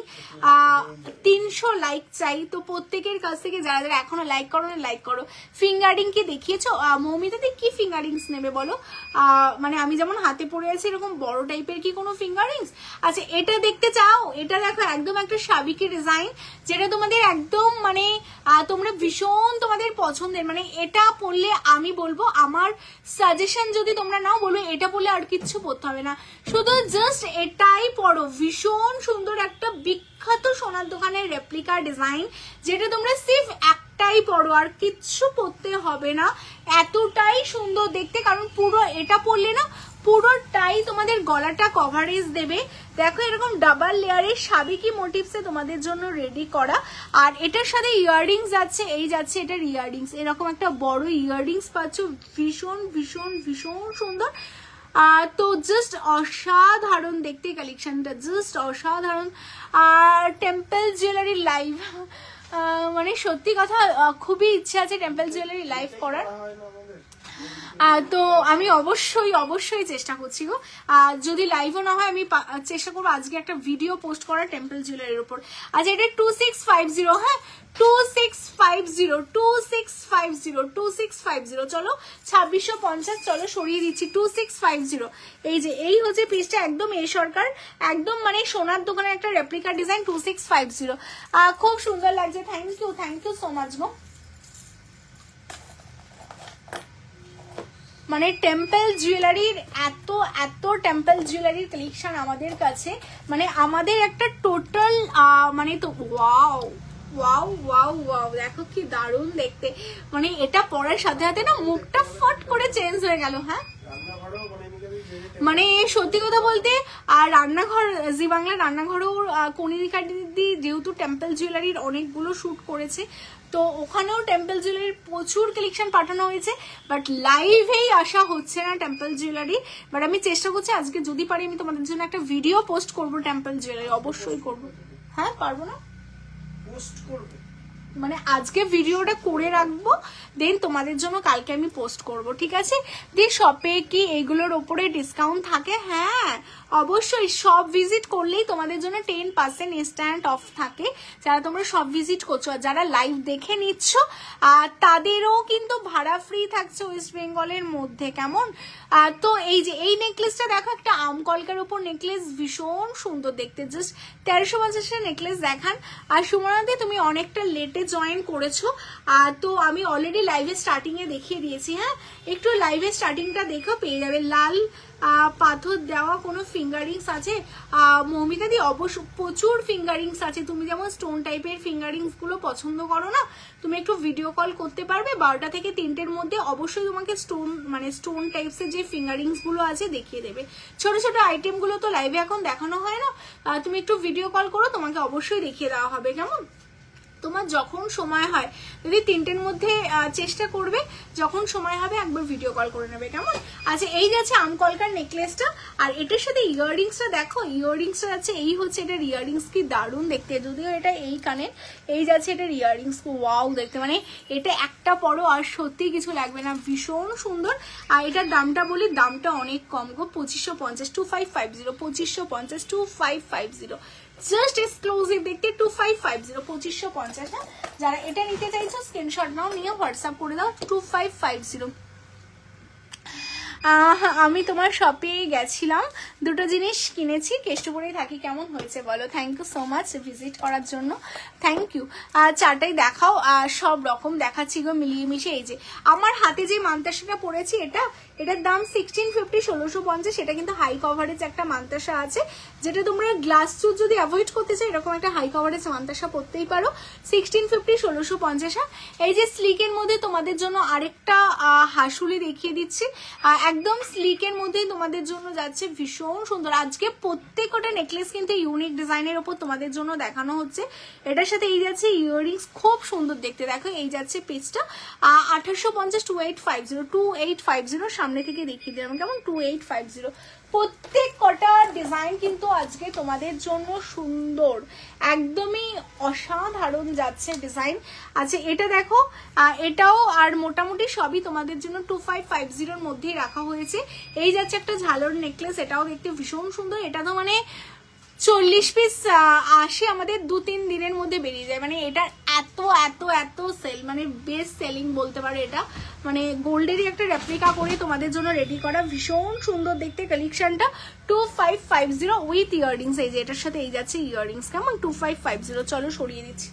300 লাইক চাই, তো প্রত্যেকের কাছ থেকে যারা যারা এখনো লাইক করো না লাইক করো। ফিঙ্গারিং কি দেখিয়েছো? মৌমিতাদি কি ফিঙ্গারিংস নেবে বলো? মানে আমি যেমন হাতে পরে আছি এরকম বড় টাইপের কি কোনো ফিঙ্গারিংস? আচ্ছা এটা দেখতে চাও? এটা দেখো একদম একটা সাবিকি ডিজাইন, যেটা তোমাদের একদম মানে তোমরা ভীষণ তোমাদের পছন্দের, মানে এটা পরলে আমি বলবো, আমার সাজেশন যদি তোমরা নাও বলবো এটা পরলে আর কিচ্ছু পরতে হবে না, শুধু জাস্ট এটাই পরো। ভীষণ সুন্দর একটা বিখ্যাত সোনার দোকানের রেপ্লিকা ডিজাইন, যেটা তোমরা সির্ফ একটাই পরো আর কিচ্ছু পরতে হবে না, এতটাই সুন্দর দেখতে। কারণ পুরো এটা পরলে না পুরোটাই তোমাদের গলাটা কভারেজ দেবে। দেখো এরকম ডাবল লেয়ারের সাবিকি মোটিভসে তোমাদের জন্য রেডি করা, আর এটার সাথে ইয়াররিংস যাচ্ছে, এই যাচ্ছে এটার ইয়াররিংস, এরকম একটা বড় ইয়াররিংস পাচ্ছ, ভীষণ ভীষণ ভীষণ সুন্দর। তো জাস্ট অসাধারণ দেখতে কালেকশনটা, জাস্ট অসাধারণ। আর টেম্পল জুয়েলারি লাইভ, মানে সত্যি কথা খুবই ইচ্ছে আছে টেম্পল জুয়েলারি লাইভ করার। তো আমি অবশ্যই চেষ্টা করছি গো, যদি লাইভও না হয় আমি চেষ্টা করবো আজকে একটা ভিডিও পোস্ট করার টেম্পল জুয়েলারির উপর। আচ্ছা এটা 2650, হ্যাঁ 2650 চলো 2650, চলো সরিয়ে দিচ্ছি 2650। এই হচ্ছে পিসটা, একদম এ সরকার, একদম মানে সোনার দোকানের একটা রেপ্লিকা ডিজাইন 2650। খুব সুন্দর লাগছে, থ্যাংক ইউ সো মাচ গো। মানে টেম্পল জুয়েলারির এত টেম্পল জুয়েলারির কালেকশন আমাদের কাছে, মানে আমাদের একটা টোটাল মানে তো ওয়াও ওয়াও ওয়াও ওয়াও, দেখো কি দারুণ দেখতে, মানে এটা পরার সাথে সাথে না মুখটা ফট করে চেঞ্জ হয়ে গেল। হ্যাঁ মানে সত্যি কথা বলতে, আর রান্নাঘর, জি বাংলা রান্নাঘরেও কনিকা দিদি যেহেতু টেম্পল জুয়েলারির অনেকগুলো শুট করেছে, তো ওখানেও টেম্পল জুয়েলারির প্রচুর কালেকশন পাঠানো হয়েছে, বাট লাইভেই আসা হচ্ছে না টেম্পল জুয়েলারি। বাট আমি চেষ্টা করছি আজকে যদি পারি আমি তোমাদের জন্য একটা ভিডিও পোস্ট করবো টেম্পল জুয়েলারি, অবশ্যই করবো। হ্যাঁ পারবো না পোস্ট করবো, মানে আজকে ভিডিওটা করে রাখবো, দেন তোমাদের জন্য কালকে আমি পোস্ট করব, ঠিক আছে? দিয়ে শপে কি এগুলোর ওপরে ডিসকাউন্ট থাকে? হ্যাঁ অবশ্যই, সব ভিজিট করলেই তোমাদের জন্য 10% ইনস্ট্যান্ট অফ থাকে, যারা তোমরা সব ভিজিট করছো। আর যারা লাইভ দেখে নিচ্ছ তাদেরও কিন্তু ভাড়া ফ্রি থাকছে ওয়েস্ট বেঙ্গলের মধ্যে, কেমন? তো এই যে এই নেকলেসটা দেখো, একটা আম কলকার উপর নেকলেস, ভীষণ সুন্দর দেখতে, জাস্ট 1350 নেকলেস দেখান। আর সুমনাদি তুমি অনেকটা লেটে জয়েন করেছো, তো আমি অলরেডি লাইভে স্টার্টিং এ দেখিয়ে দিয়েছি। হ্যাঁ একটু লাইভে স্টার্টিংটা দেখো, পেয়ে যাবে। লাল পাথর দেওয়া কোনো ফিঙ্গারিংস আছে? মৌমিতা দি অবশ্য প্রচুর ফিঙ্গারিংস আছে, তুমি যেমন স্টোন টাইপের ফিঙ্গারিংস গুলো পছন্দ করো না, তুমি একটু ভিডিও কল করতে পারবে 12টা থেকে 3টের মধ্যে, অবশ্যই তোমাকে স্টোন টাইপসের যে ফিঙ্গারিংস গুলো আছে দেখিয়ে দেবে। ছোট ছোট আইটেম গুলো তো লাইভে এখন দেখানো হয় না, তুমি একটু ভিডিও কল করো, তোমাকে অবশ্যই দেখিয়ে দেওয়া হবে, কেমন? তোমার যখন সময় হয়, যদি 3টের মধ্যে চেষ্টা করবে, যখন সময় হবে একবার ভিডিও কল করে নেবে, কেমন? আচ্ছা এই যাচ্ছে আমকলকার নেকলেসটা, আর এটার সাথে ইয়াররিংসটা দেখো, ইয়াররিংসটা আছে, এই হচ্ছে এটার ইয়াররিংস, কি দারুণ দেখতে, যদিও এটা এই কানে, এই যাচ্ছে এটার ইয়াররিংস, ওয়াও দেখতে, মানে এটা একটা পরো আর সত্যি কিছু লাগবে না, ভীষণ সুন্দর। আর এটার দামটা বলি, দামটা অনেক কম গো, 2550, 2550, 2550, 2550, জাস্ট এক্সক্লুসিভ দেখতে 2550, 2550। হ্যাঁ যারা এটা নিতে চাইছো স্ক্রিনশট নাও, নিয়ে হোয়াটসঅ্যাপ করে দাও 2550। আমি তোমার শপে গেছিলাম, দুটো জিনিস কিনেছি, কেষ্টপুরেই থাকি, কেমন হয়েছে বলো? Thank you so much visit করার জন্য, থ্যাংক ইউ। চারটাই দেখাও, সব রকম দেখাচ্ছি গো মিলিয়ে মিশে। এই যে আমার হাতে যে মান্তাসাটা পড়েছি, এটার দাম 1650, 1650, এটা কিন্তু হাই কভারেজ একটা মান্তাসা আছে, যেটা তোমরা গ্লাস চুজ যদি অ্যাভয়েড করতে চাও এরকম একটা হাই কভারেজ মান্তাসা পড়তেই পারো, 1650, 1650। এই যে স্লিকের মধ্যে তোমাদের জন্য আরেকটা হাসুলি দেখিয়ে দিচ্ছি, একদম স্লিকের মধ্যেই তোমাদের জন্য যাচ্ছে, ভীষণ সুন্দর। আজকে প্রত্যেকটা নেকলেস কিন্তু ইউনিক ডিজাইনের ওপর তোমাদের জন্য দেখানো হচ্ছে। এটার সাথে এই যাচ্ছে ইয়াররিংস, খুব সুন্দর দেখতে, দেখো এই যাচ্ছে পিসটা 1850, 2850, 2850, সামনে থেকে দেখিয়ে দিলাম, কেমন? 2850। প্রত্যেক কটা ডিজাইন কিন্তু আজকে তোমাদের জন্য সুন্দর, একদমই অসাধারণ যাচ্ছে ডিজাইন। আচ্ছা এটা দেখো, এটাও আর মোটামুটি সবই তোমাদের জন্য 2550-র মধ্যেই রাখা হয়েছে। এই যাচ্ছে একটা ঝালর নেকলেস, এটাও দেখতে ভীষণ সুন্দর, এটা তো মানে 40 পিস আসে আমাদের 2-3 দিনের মধ্যে বেরিয়ে যায়, মানে এটা এত এত এত সেল, মানে বেস্ট সেলিং বলতে পারো। এটা মানে গোল্ডেরই একটা রেপ্লিকা করে তোমাদের জন্য রেডি করা, ভীষণ সুন্দর দেখতে কালেকশনটা, 2550 উইথ ইয়াররিংস। এই যে এটার সাথে এই যাচ্ছে ইয়াররিংস, কেমন? 2550। চলো সরিয়ে দিচ্ছি।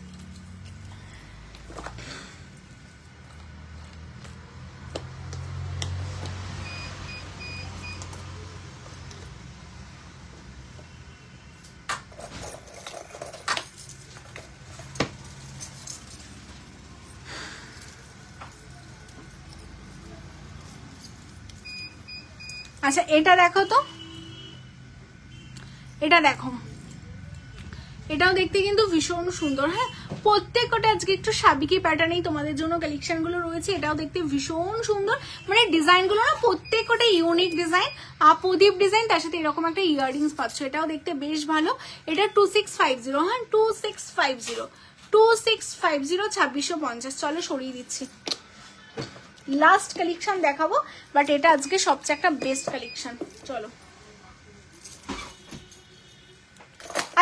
আচ্ছা এটা দেখো তো, এটা দেখো, এটাও দেখতে কিন্তু ভীষণ সুন্দর। হ্যাঁ, প্রত্যেকটা আজকে একটু সাবিকি প্যাটার্নেই তোমাদের জন্য কালেকশন গুলো রয়েছে। এটাও দেখতে ভীষণ সুন্দর, মানে ডিজাইন গুলো না প্রত্যেকটা ইউনিক ডিজাইন, প্রদীপ ডিজাইন, তার সাথে এরকম একটা ইয়াররিংস পাচ্ছ। এটাও দেখতে বেশ ভালো। এটা 2650। হ্যাঁ 2650 2650 চলো সরিয়ে দিচ্ছি। লাস্ট কালেকশন দেখাবো, বাট এটা আজকে সবচেয়ে একটা বেস্ট কালেকশন। চলো,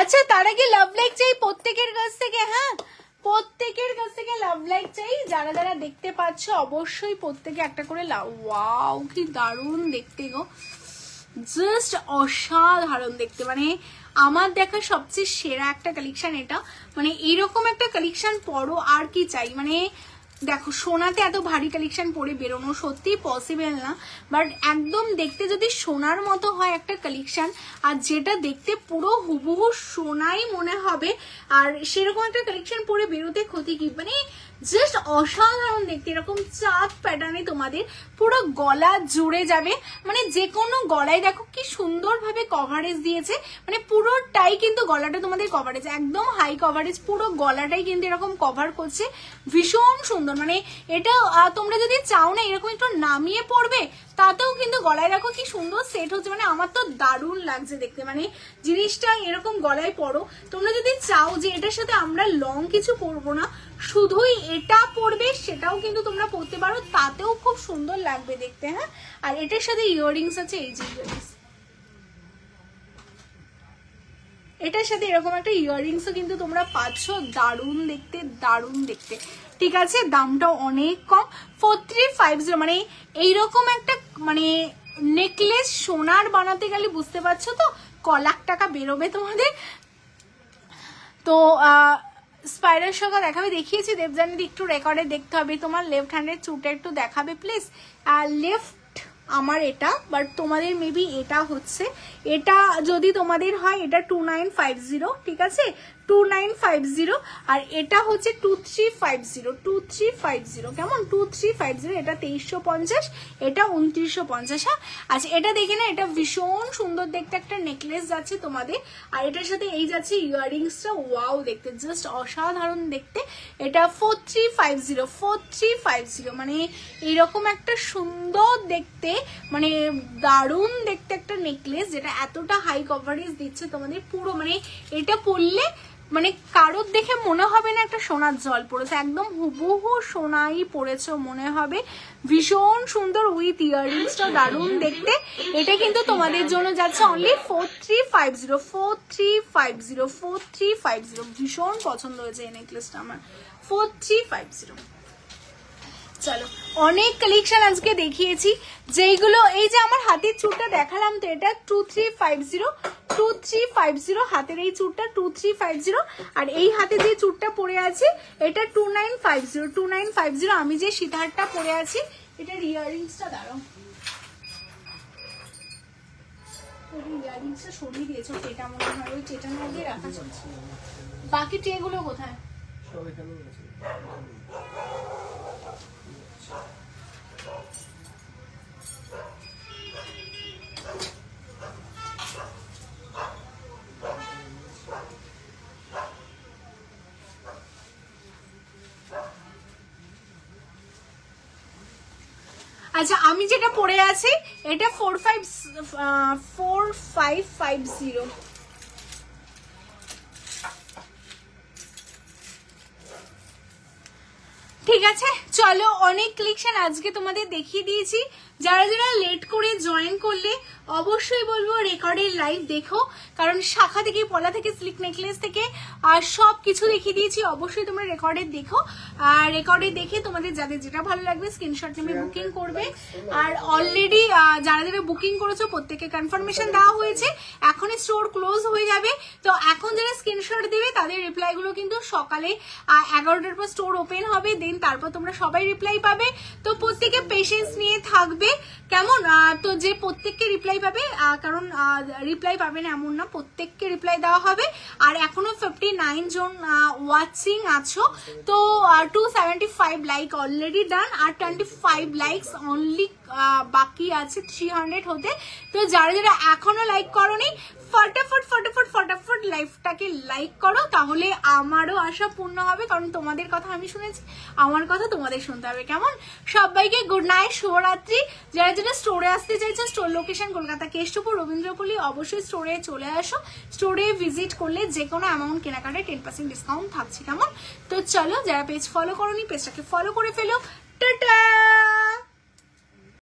আচ্ছা তার আগে লাভ লাইক চাই প্রত্যেকের কাছ থেকে। হ্যাঁ, প্রত্যেকের কাছ থেকে লাভ লাইক চাই। যারা যারা দেখতে পাচ্ছ অবশ্যই প্রত্যেকে একটা করে লাভ। ওয়াও কি দারুণ দেখতে গো, জাস্ট অসাধারণ দেখতে, মানে আমার দেখা সবচেয়ে সেরা একটা কালেকশন এটা। মানে এইরকম একটা কালেকশন পরো আর কি চাই। মানে দেখো সোনাতে এত ভারী কালেকশন পরে বেরোনো সত্যি পসিবল না, বাট একদম দেখতে যদি সোনার মতো হয় একটা কালেকশন, আর যেটা দেখতে পুরো হুবহু সোনাই মনে হবে, আর সেরকম একটা কালেকশন পরে বেরোতে ক্ষতি কি, মানে জাস্ট অসাধারণ দেখতে। এরকম চাঁদ প্যাটার্নে তোমাদের পুরো গলা জুড়ে যাবে, মানে যে কোনো গলায় দেখো কি সুন্দর ভাবে কভারেজ দিয়েছে, মানে পুরোটাই কিন্তু গলাটা তোমাদের কভারেজ, একদম হাই কভারেজ, পুরো গলাটাই কিন্তু এরকম কভার করছে, ভীষণ সুন্দর। মানে এটা তোমরা যদি চাও না এরকম একটু নামিয়ে পড়বে, তাতেও কিন্তু গলায় দেখো কি সুন্দর সেট হচ্ছে, মানে আমার তো দারুণ লাগছে দেখতে। মানে জিনিসটা এরকম গলায় পরো, তোমরা যদি চাও যে এটার সাথে আমরা লং কিছু পরবো না, শুধুই এটা পরবে, সেটাও কিন্তু তোমরা পরতে পারো, তাতেও খুব সুন্দর লাগবে দেখতে। হ্যাঁ, আর এটার সাথে ইয়াররিংস আছে, এই যে ইয়াররিংস, এটার সাথে এরকম একটা ইয়াররিংসও কিন্তু তোমরা পাচ্ছ, দারুণ দেখতে, দারুণ দেখতে। ঠিক আছে, দামটাও অনেক কম, 4350। মানে এইরকম একটা মানে নেকলেস সোনার বানাতে গেলে বুঝতে পারছো তো ক লাখ টাকা বেরোবে তোমাদের। তো স্পাইরাল শাখা দেখাবে, দেখিয়েছি দেবজানি, একটু রেকর্ডে দেখতে হবে। তোমার লেফট হ্যান্ডের চুটা একটু দেখাবে প্লিজ। লেফট আমার এটা, বাট তোমাদের মেবি এটা হচ্ছে, এটা যদি তোমাদের হয় এটা 2950, ঠিক আছে 2950, আর এটা হচ্ছে 2350, কেমন 2350, এটা 2350, এটা 2950। হ্যাঁ, আচ্ছা এটা দেখে না, এটা ভীষণ সুন্দর দেখতে একটা নেকলেস যাচ্ছে তোমাদের, আর এটার সাথে এই যাচ্ছে ইয়াররিংসটা, ওয়াও দেখতে জাস্ট অসাধারণ দেখতে। এটা 4350, মানে এইরকম একটা সুন্দর দেখতে, মানে দারুণ দেখতে একটা নেকলেস, যেটা এতটা হাই কভারেজ দিচ্ছে তোমাদের পুরো, মানে এটা পরলে মানে কারোর দেখে মনে হবে না একটা সোনার জল পড়েছে, একদম হুবহু সোনাই পড়েছে মনে হবে, ভীষণ সুন্দর উইথ ইয়াররিংসটা দারুণ দেখতে। এটা কিন্তু তোমাদের জন্য যাচ্ছে অনলি 4350, ভীষণ পছন্দ হয়েছে এই নেকলেসটা আমার, 4350। চলো, অনেক কালেকশন আজকে দেখিয়েছি, যেইগুলো এই যে আমার হাতের চুড়টা দেখালাম, তো এটা 2350, হাতের এই চুড়টা 2350, আর এই হাতে যে চুড়টা পরে আছে এটা 2950। আমি যে সীতাহারটা পরে আছি এটার ইয়াররিংসটা দাঁড়াও, ইয়াররিংসটা সরিয়ে দিয়েছো, এটা মনে হয় ওই চেটার মধ্যে রাখা চলছে। বাকি ট্রেগুলো কোথায়? আচ্ছা আমি যেটা পরে আছি এটা 4550। ঠিক আছে, চলো অনেক কালেকশন আজকে তোমাদের দেখিয়ে দিয়েছি। যারা যারা লেট করে জয়েন করলে অবশ্যই বলবো রেকর্ডের লাইভ দেখো, কারণ শাখা থেকে, পলা থেকে, স্লিক নেকলেস থেকে আর সব কিছু দেখিয়ে দিয়েছি, অবশ্যই তোমরা রেকর্ডে দেখো। আর রেকর্ডে দেখে তোমাদের যাদের যেটা ভালো লাগবে স্ক্রিনশট নেবে বুকিং করবে। আর অলরেডি যারা যারা বুকিং করেছো প্রত্যেকে কনফার্মেশন দেওয়া হয়েছে, এখনই স্টোর ক্লোজ হয়ে যাবে, তো এখন যারা স্ক্রিনশট দেবে তাদের রিপ্লাইগুলো কিন্তু সকালে 11টার পর স্টোর ওপেন হবে, দেন তারপর তোমরা সবাই রিপ্লাই পাবে। তো প্রত্যেকে পেশেন্স নিয়ে থাকবে, কেমন? তো যে প্রত্যেককে রিপ্লাই পাবে, কারণ রিপ্লাই পাবে না এমন না, প্রত্যেককে রিপ্লাই দেওয়া হবে। আর এখনো 59 জন ওয়াচিং আছো, তো 275 লাইক অলরেডি ডান, আর 25 লাইকস অনলি বাকি আছে 300 হতে। তো যারা যারা এখনো লাইক করোনি ফটাফট ফটাফট ফটাফট লাইভটাকে লাইক করো, তাহলে আমারও আশা পূর্ণ হবে, কারণ তোমাদের কথা আমি শুনেছি, আমার কথা তোমাদের শুনতে হবে। কেমন? সবাইকে গুড নাইট, শুভরাত্রি। যারা যারা স্টোরে আসতে চাইছে, স্টোর লোকেশন কলকাতা কেষ্টপুর রবীন্দ্রপল্লী, অবশ্যই স্টোরে চলে আসো। স্টোরে ভিজিট করলে যে কোনো অ্যামাউন্ট কেনাকাটায় 10% ডিসকাউন্ট থাকছে। কেমন? তো চলো, যারা পেজ ফলো করোনি পেজটাকে ফলো করে ফেলো। টাটা।